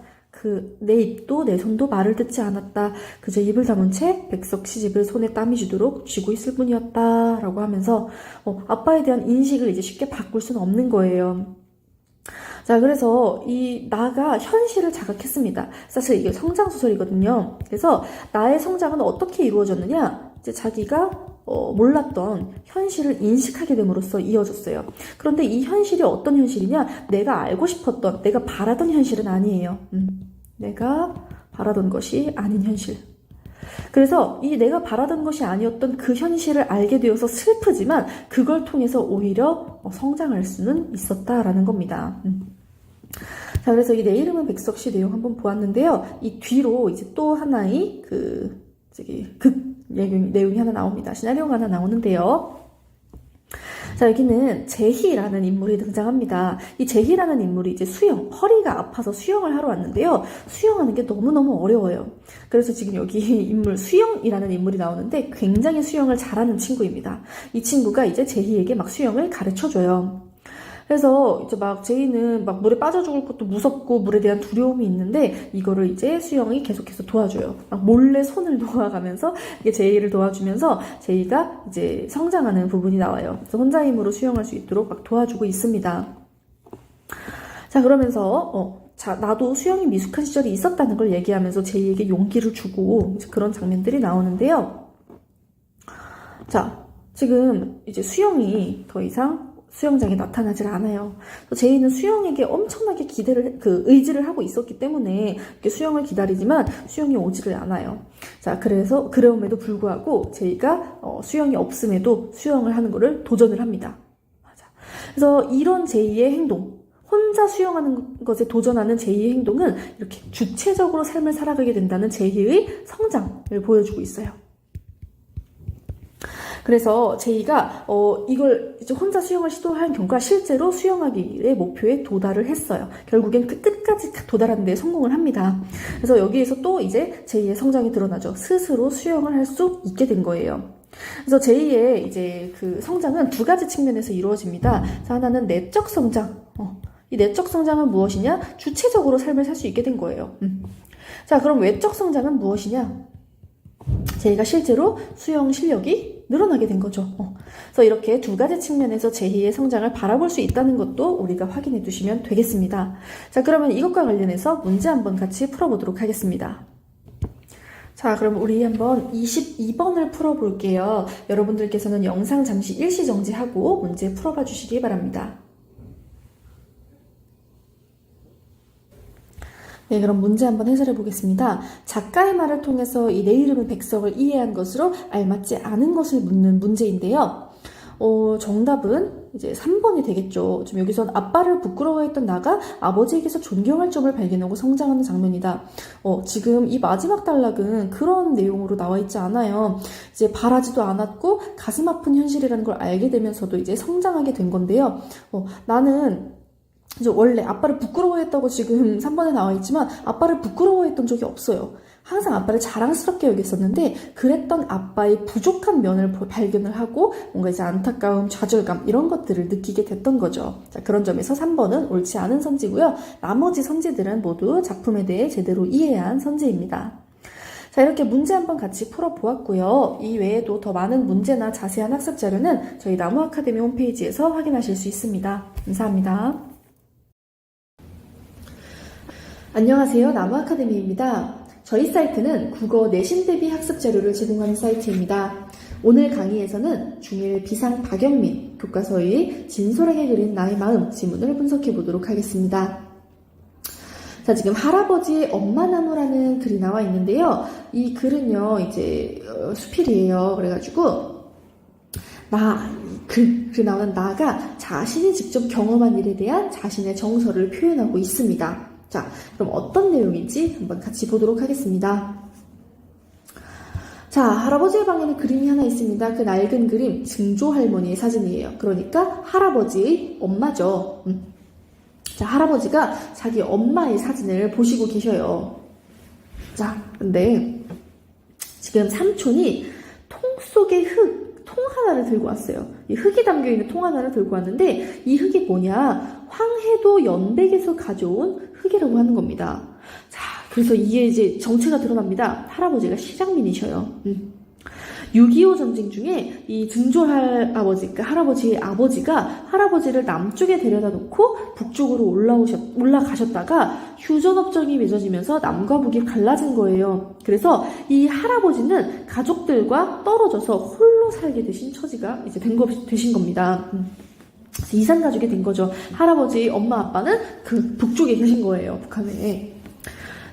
내 입도 내 손도 말을 듣지 않았다. 그저 입을 다문 채 백석 시집을 손에 땀이 지도록 쥐고 있을 뿐이었다. 라고 하면서 아빠에 대한 인식을 이제 쉽게 바꿀 수는 없는 거예요. 자, 그래서 이 나가 현실을 자각했습니다. 사실 이게 성장소설이거든요. 그래서 나의 성장은 어떻게 이루어졌느냐? 이제 자기가 몰랐던 현실을 인식하게 됨으로써 이어졌어요. 그런데 이 현실이 어떤 현실이냐? 내가 알고 싶었던, 내가 바라던 현실은 아니에요. 내가 바라던 것이 아닌 현실. 그래서 이 내가 바라던 것이 아니었던 그 현실을 알게 되어서 슬프지만 그걸 통해서 오히려 성장할 수는 있었다라는 겁니다. 자, 그래서 이 내 이름은 백석시 내용 한번 보았는데요. 이 뒤로 이제 또 하나의 내용이 하나 나옵니다. 시나리오가 하나 나오는데요. 자, 여기는 제희라는 인물이 등장합니다. 이 제희라는 인물이 이제 허리가 아파서 수영을 하러 왔는데요. 수영하는 게 너무너무 어려워요. 그래서 지금 여기 수영이라는 인물이 나오는데 굉장히 수영을 잘하는 친구입니다. 이 친구가 이제 제희에게 막 수영을 가르쳐줘요. 그래서 이제 막 제이는 막 물에 빠져 죽을 것도 무섭고 물에 대한 두려움이 있는데 이거를 이제 수영이 계속해서 도와줘요. 막 몰래 손을 놓아가면서 이게 제이를 도와주면서 제이가 이제 성장하는 부분이 나와요. 그래서 혼자 힘으로 수영할 수 있도록 막 도와주고 있습니다. 자, 그러면서 자, 나도 수영이 미숙한 시절이 있었다는 걸 얘기하면서 제이에게 용기를 주고 그런 장면들이 나오는데요. 자, 지금 이제 수영이 더 이상 수영장에 나타나질 않아요. 제이는 수영에게 엄청나게 의지를 하고 있었기 때문에 이렇게 수영을 기다리지만 수영이 오지를 않아요. 자, 그럼에도 불구하고 제이가 수영이 없음에도 수영을 하는 거를 도전을 합니다. 맞아. 그래서 이런 제이의 행동, 혼자 수영하는 것에 도전하는 제이의 행동은 이렇게 주체적으로 삶을 살아가게 된다는 제이의 성장을 보여주고 있어요. 그래서 제이가 이걸 이제 혼자 수영을 시도한 결과 실제로 수영하기의 목표에 도달을 했어요. 결국엔 그 끝까지 도달하는 데 성공을 합니다. 그래서 여기에서 또 이제 제이의 성장이 드러나죠. 스스로 수영을 할 수 있게 된 거예요. 그래서 제이의 이제 그 성장은 두 가지 측면에서 이루어집니다. 자, 하나는 내적 성장. 이 내적 성장은 무엇이냐? 주체적으로 삶을 살 수 있게 된 거예요. 자, 그럼 외적 성장은 무엇이냐? 제이가 실제로 수영 실력이 늘어나게 된 거죠. 그래서 이렇게 두 가지 측면에서 제이의 성장을 바라볼 수 있다는 것도 우리가 확인해 두시면 되겠습니다. 자, 그러면 이것과 관련해서 문제 한번 같이 풀어보도록 하겠습니다. 자, 그럼 우리 한번 22번을 풀어볼게요. 여러분들께서는 영상 잠시 일시 정지하고 문제 풀어봐 주시기 바랍니다. 네, 그럼 문제 한번 해설해 보겠습니다. 작가의 말을 통해서 이 내 이름은 백석을 이해한 것으로 알맞지 않은 것을 묻는 문제인데요. 정답은 이제 3번이 되겠죠. 지금 여기선 아빠를 부끄러워했던 나가 아버지에게서 존경할 점을 발견하고 성장하는 장면이다. 지금 이 마지막 단락은 그런 내용으로 나와 있지 않아요. 이제 바라지도 않았고 가슴 아픈 현실이라는 걸 알게 되면서도 이제 성장하게 된 건데요. 나는 이제 원래 아빠를 부끄러워했다고 지금 3번에 나와 있지만 아빠를 부끄러워했던 적이 없어요. 항상 아빠를 자랑스럽게 여겼었는데 그랬던 아빠의 부족한 면을 발견을 하고 뭔가 이제 안타까움, 좌절감 이런 것들을 느끼게 됐던 거죠. 자, 그런 점에서 3번은 옳지 않은 선지고요. 나머지 선지들은 모두 작품에 대해 제대로 이해한 선지입니다. 자, 이렇게 문제 한번 같이 풀어보았고요. 이 외에도 더 많은 문제나 자세한 학습 자료는 저희 나무 아카데미 홈페이지에서 확인하실 수 있습니다. 감사합니다. 안녕하세요. 나무 아카데미입니다. 저희 사이트는 국어 내신 대비 학습 자료를 제공하는 사이트입니다. 오늘 강의에서는 중1 비상 박영민 교과서의 진솔하게 그린 나의 마음 지문을 분석해 보도록 하겠습니다. 자, 지금 할아버지의 엄마나무라는 글이 나와 있는데요. 이 글은요, 이제 수필이에요. 그래가지고 글 나오는 나가 자신이 직접 경험한 일에 대한 자신의 정서를 표현하고 있습니다. 자, 그럼 어떤 내용인지 한번 같이 보도록 하겠습니다. 자, 할아버지의 방에는 그림이 하나 있습니다. 그 낡은 그림, 증조 할머니의 사진이에요. 그러니까 할아버지의 엄마죠. 자, 할아버지가 자기 엄마의 사진을 보시고 계셔요. 자, 근데 지금 삼촌이 통 속에 통 하나를 들고 왔어요. 이 흙이 담겨있는 통 하나를 들고 왔는데 이 흙이 뭐냐? 황해도 연백에서 가져온 흙이라고 하는 겁니다. 자, 그래서 이게 이제 정체가 드러납니다. 할아버지가 실향민이셔요. 6.25 전쟁 중에 이 증조할 아버지, 그러니까 할아버지의 아버지가 할아버지를 남쪽에 데려다 놓고 북쪽으로 올라가셨다가 휴전협정이 맺어지면서 남과 북이 갈라진 거예요. 그래서 이 할아버지는 가족들과 떨어져서 홀로 살게 되신 처지가 이제 되신 겁니다. 이산 가족이 된 거죠. 할아버지 엄마 아빠는 그 북쪽에 계신 거예요. 북한에.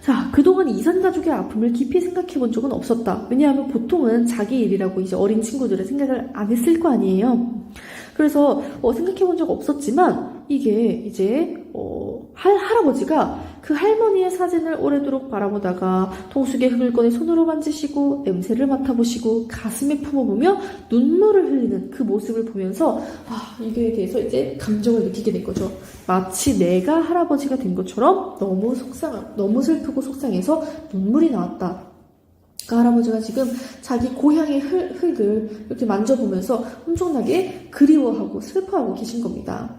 자, 그동안 이산 가족의 아픔을 깊이 생각해 본 적은 없었다. 왜냐하면 보통은 자기 일이라고 이제 어린 친구들은 생각을 안 했을 거 아니에요. 그래서 생각해 본 적 없었지만 이게 이제 할아버지가 그 할머니의 사진을 오래도록 바라보다가 통속의 흙을 꺼내 손으로 만지시고 냄새를 맡아보시고 가슴에 품어보며 눈물을 흘리는 그 모습을 보면서 이거에 대해서 이제 감정을 느끼게 된 거죠. 마치 내가 할아버지가 된 것처럼 너무 슬프고 속상해서 눈물이 나왔다. 그러니까 할아버지가 지금 자기 고향의 흙을 이렇게 만져보면서 엄청나게 그리워하고 슬퍼하고 계신 겁니다.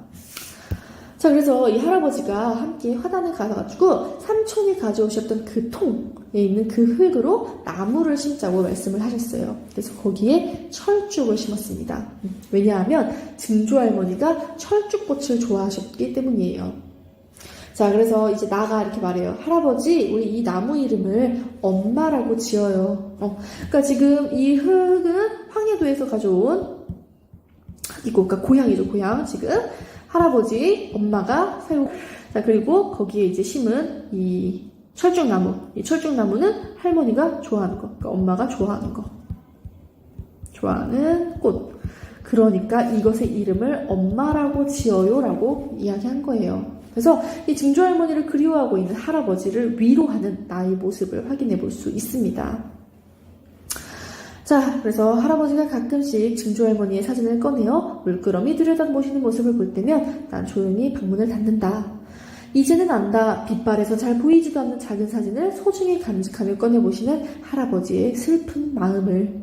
자, 그래서 이 할아버지가 함께 화단에 가가지고 삼촌이 가져오셨던 그 통에 있는 그 흙으로 나무를 심자고 말씀을 하셨어요. 그래서 거기에 철쭉을 심었습니다. 왜냐하면 증조할머니가 철쭉꽃을 좋아하셨기 때문이에요. 자, 그래서 이제 나가 이렇게 말해요. 할아버지, 우리 이 나무 이름을 엄마라고 지어요. 그러니까 지금 이 흙은 황해도에서 가져온 흙이고, 그러니까 고향이죠, 고향. 지금 할아버지, 엄마가 살고, 자, 그리고 거기에 이제 심은 이 철쭉나무. 이 철쭉나무는 할머니가 좋아하는 거. 그러니까 엄마가 좋아하는 거. 좋아하는 꽃. 그러니까 이것의 이름을 엄마라고 지어요 라고 이야기한 거예요. 그래서 이 증조할머니를 그리워하고 있는 할아버지를 위로하는 나의 모습을 확인해 볼 수 있습니다. 자, 그래서 할아버지가 가끔씩 증조할머니의 사진을 꺼내어 물끄러미 들여다보시는 모습을 볼 때면 난 조용히 방문을 닫는다. 이제는 안다. 빛발에서 잘 보이지도 않는 작은 사진을 소중히 간직하며 꺼내보시는 할아버지의 슬픈 마음을.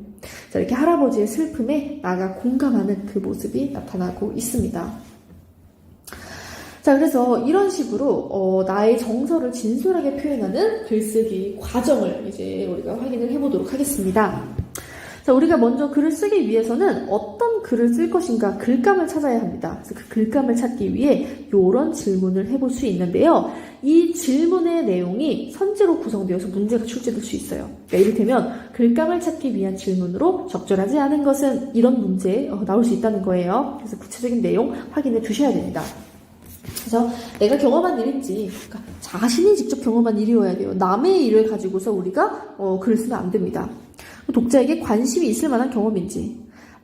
자, 이렇게 할아버지의 슬픔에 나가 공감하는 그 모습이 나타나고 있습니다. 자, 그래서 이런 식으로 나의 정서를 진솔하게 표현하는 글쓰기 과정을 이제 우리가 확인을 해보도록 하겠습니다. 자, 우리가 먼저 글을 쓰기 위해서는 어떤 글을 쓸 것인가 글감을 찾아야 합니다. 그래서 그 글감을 찾기 위해 이런 질문을 해볼 수 있는데요. 이 질문의 내용이 선지로 구성되어서 문제가 출제될 수 있어요. 그러니까 이를테면 글감을 찾기 위한 질문으로 적절하지 않은 것은 이런 문제 나올 수 있다는 거예요. 그래서 구체적인 내용 확인해 두셔야 됩니다. 그래서 내가 경험한 일인지, 그러니까 자신이 직접 경험한 일이어야 돼요. 남의 일을 가지고서 우리가 글을 쓰면 안 됩니다. 독자에게 관심이 있을 만한 경험인지,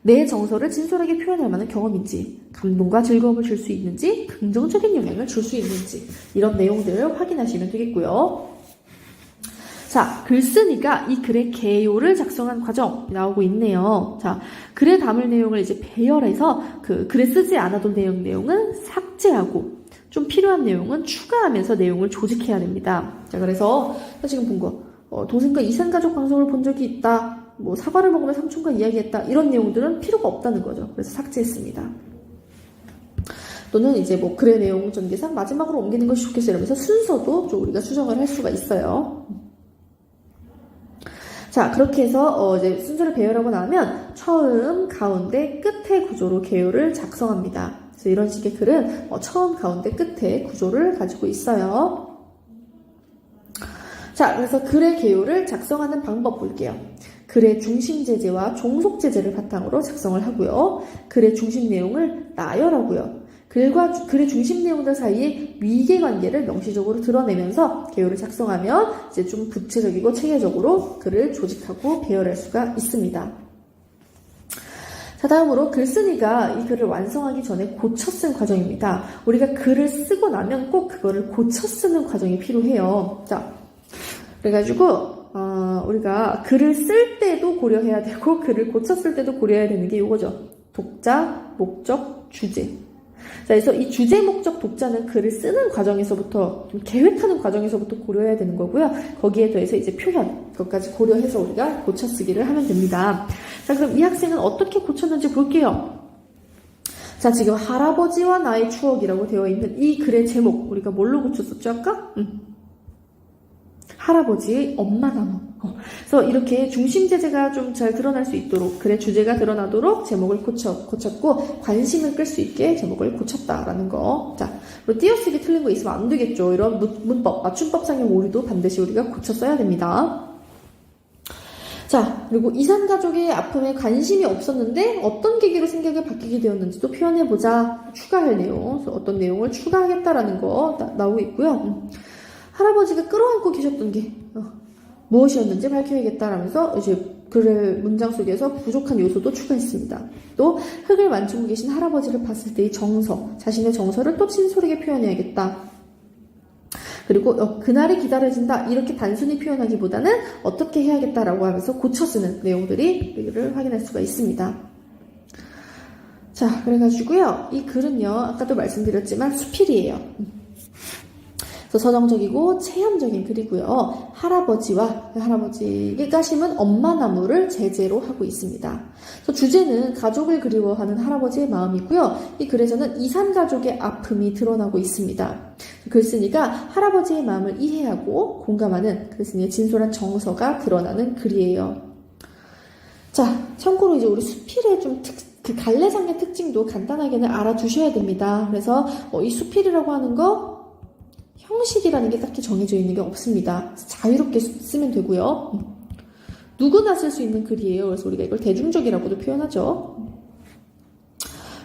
내 정서를 진솔하게 표현할 만한 경험인지, 감동과 즐거움을 줄 수 있는지, 긍정적인 영향을 줄 수 있는지, 이런 내용들을 확인하시면 되겠고요. 자, 글쓴이가 이 글의 개요를 작성한 과정 나오고 있네요. 자, 글에 담을 내용을 이제 배열해서 그 글에 쓰지 않아도 내용은 삭제하고 좀 필요한 내용은 추가하면서 내용을 조직해야 됩니다. 자, 그래서 지금 본 거, 동생과 이산가족 방송을 본 적이 있다. 뭐 사과를 먹으며 삼촌과 이야기했다. 이런 내용들은 필요가 없다는 거죠. 그래서 삭제했습니다. 또는 이제 뭐 글의 내용 전개상 마지막으로 옮기는 것이 좋겠어 이러면서 순서도 좀 우리가 수정을 할 수가 있어요. 자, 그렇게 해서 이제 순서를 배열하고 나면 처음, 가운데, 끝의 구조로 개요를 작성합니다. 그래서 이런 식의 글은 처음, 가운데, 끝의 구조를 가지고 있어요. 자, 그래서 글의 개요를 작성하는 방법 볼게요. 글의 중심 제재와 종속 제재를 바탕으로 작성을 하고요. 글의 중심 내용을 나열하고요. 글과 글의 중심 내용들 사이에 위계관계를 명시적으로 드러내면서 개요를 작성하면 이제 좀 구체적이고 체계적으로 글을 조직하고 배열할 수가 있습니다. 자, 다음으로 글쓴이가 이 글을 완성하기 전에 고쳐 쓴 과정입니다. 우리가 글을 쓰고 나면 꼭 그거를 고쳐 쓰는 과정이 필요해요. 자, 그래가지고 우리가 글을 쓸 때도 고려해야 되고 글을 고쳤을 때도 고려해야 되는 게 이거죠. 독자, 목적, 주제. 자, 그래서 이 주제, 목적, 독자는 글을 쓰는 과정에서부터, 좀 계획하는 과정에서부터 고려해야 되는 거고요. 거기에 더해서 이제 표현, 그것까지 고려해서 우리가 고쳐 쓰기를 하면 됩니다. 자, 그럼 이 학생은 어떻게 고쳤는지 볼게요. 자, 지금 할아버지와 나의 추억이라고 되어 있는 이 글의 제목, 우리가 뭘로 고쳤었죠, 아까? 할아버지의 엄마 나무. 그래서 이렇게 중심 제재가 좀 잘 드러날 수 있도록, 글의 주제가 드러나도록 제목을 고쳤고, 관심을 끌 수 있게 제목을 고쳤다라는 거. 자, 그리고 띄어쓰기 틀린 거 있으면 안 되겠죠. 이런 문법, 맞춤법상의 오류도 반드시 우리가 고쳐 써야 됩니다. 자, 그리고 이산가족의 아픔에 관심이 없었는데 어떤 계기로 생각이 바뀌게 되었는지도 표현해보자. 추가할 내용, 그래서 어떤 내용을 추가하겠다라는 거 나오고 있고요. 할아버지가 끌어안고 계셨던 게 무엇이었는지 밝혀야겠다라면서 이제 글의 문장 속에서 부족한 요소도 추가했습니다. 또 흙을 만지고 계신 할아버지를 봤을 때의 정서, 자신의 정서를 또 진솔하게 표현해야겠다. 그리고 그날이 기다려진다 이렇게 단순히 표현하기보다는 어떻게 해야겠다라고 하면서 고쳐 쓰는 내용들을 확인할 수가 있습니다. 자, 그래가지고요. 이 글은요. 아까도 말씀드렸지만 수필이에요. 그래서 서정적이고 체험적인 글이고요. 할아버지가 심은 엄마 나무를 제재로 하고 있습니다. 그래서 주제는 가족을 그리워하는 할아버지의 마음이고요. 이 글에서는 이산 가족의 아픔이 드러나고 있습니다. 글쓴이가 할아버지의 마음을 이해하고 공감하는 글쓴이의 진솔한 정서가 드러나는 글이에요. 자, 참고로 이제 우리 수필의 그 갈래상의 특징도 간단하게는 알아두셔야 됩니다. 그래서 이 수필이라고 하는 거 형식이라는 게 딱히 정해져 있는 게 없습니다. 자유롭게 쓰면 되고요. 누구나 쓸 수 있는 글이에요. 그래서 우리가 이걸 대중적이라고도 표현하죠.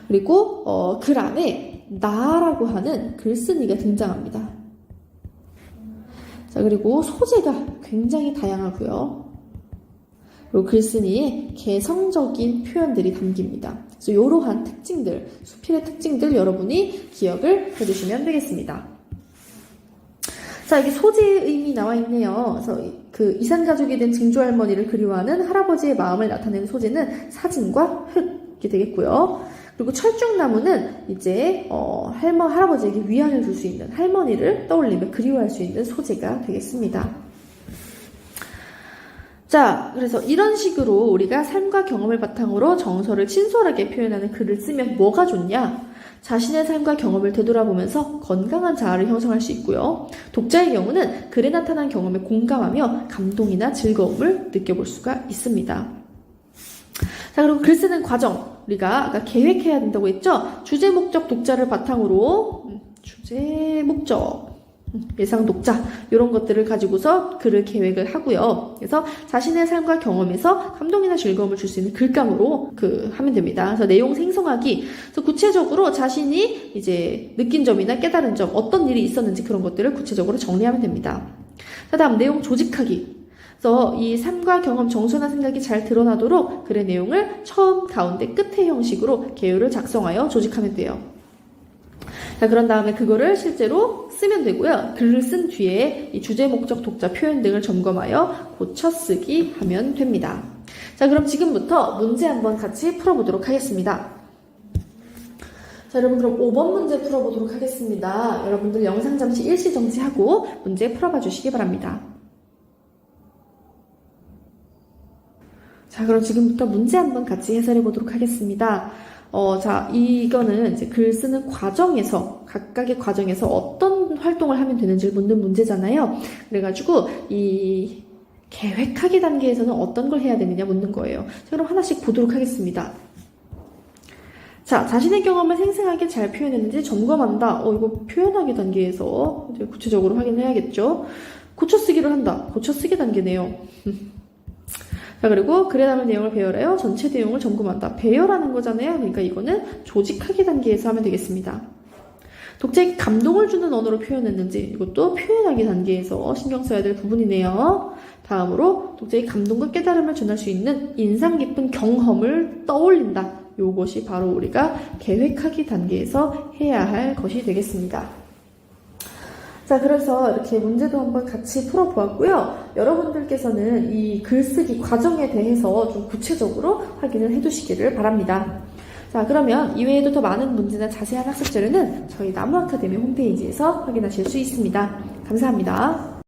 그리고 글 안에 나라고 하는 글쓴이가 등장합니다. 자, 그리고 소재가 굉장히 다양하고요. 그리고 글쓴이의 개성적인 표현들이 담깁니다. 그래서 이러한 특징들, 수필의 특징들 여러분이 기억을 해두시면 되겠습니다. 자, 여기 소재의 의미 나와 있네요. 그래서 그 이산가족이 된 증조할머니를 그리워하는 할아버지의 마음을 나타내는 소재는 사진과 흙이 되겠고요. 그리고 철쭉나무는 이제 할아버지에게 위안을 줄 수 있는, 할머니를 떠올리며 그리워할 수 있는 소재가 되겠습니다. 자, 그래서 이런 식으로 우리가 삶과 경험을 바탕으로 정서를 친솔하게 표현하는 글을 쓰면 뭐가 좋냐? 자신의 삶과 경험을 되돌아보면서 건강한 자아를 형성할 수 있고요. 독자의 경우는 글에 나타난 경험에 공감하며 감동이나 즐거움을 느껴볼 수가 있습니다. 자, 그리고 글 쓰는 과정. 우리가 아까 계획해야 된다고 했죠? 주제, 목적, 독자를 바탕으로 주제, 목적, 예상 독자 이런 것들을 가지고서 글을 계획을 하고요. 그래서 자신의 삶과 경험에서 감동이나 즐거움을 줄 수 있는 글감으로 하면 됩니다. 그래서 내용 생성하기. 그래서 구체적으로 자신이 이제 느낀 점이나 깨달은 점, 어떤 일이 있었는지 그런 것들을 구체적으로 정리하면 됩니다. 자, 다음 내용 조직하기. 그래서 이 삶과 경험, 정서나 생각이 잘 드러나도록 글의 내용을 처음, 가운데, 끝의 형식으로 개요를 작성하여 조직하면 돼요. 자, 그런 다음에 그거를 실제로 쓰면 되고요. 글을 쓴 뒤에 이 주제, 목적, 독자, 표현 등을 점검하여 고쳐쓰기 하면 됩니다. 자, 그럼 지금부터 문제 한번 같이 풀어보도록 하겠습니다. 자, 여러분 그럼 5번 문제 풀어보도록 하겠습니다. 여러분들 영상 잠시 일시 정지하고 문제 풀어봐 주시기 바랍니다. 자, 그럼 지금부터 문제 한번 같이 해설해 보도록 하겠습니다. 자, 이거는 이제 글 쓰는 과정에서, 각각의 과정에서 어떤 활동을 하면 되는지를 묻는 문제잖아요. 그래가지고, 이 계획하기 단계에서는 어떤 걸 해야 되느냐 묻는 거예요. 자, 그럼 하나씩 보도록 하겠습니다. 자, 자신의 경험을 생생하게 잘 표현했는지 점검한다. 이거 표현하기 단계에서 이제 구체적으로 확인해야겠죠. 고쳐쓰기를 한다. 고쳐쓰기 단계네요. 자, 그리고 글에 담은 내용을 배열하여 전체 내용을 점검한다. 배열하는 거잖아요. 그러니까 이거는 조직하기 단계에서 하면 되겠습니다. 독자에게 감동을 주는 언어로 표현했는지 이것도 표현하기 단계에서 신경 써야 될 부분이네요. 다음으로 독자에게 감동과 깨달음을 전할 수 있는 인상 깊은 경험을 떠올린다. 이것이 바로 우리가 계획하기 단계에서 해야 할 것이 되겠습니다. 자, 그래서 이렇게 문제도 한번 같이 풀어보았고요. 여러분들께서는 이 글쓰기 과정에 대해서 좀 구체적으로 확인을 해두시기를 바랍니다. 자, 그러면 이외에도 더 많은 문제나 자세한 학습 자료는 저희 나무 아카데미 홈페이지에서 확인하실 수 있습니다. 감사합니다.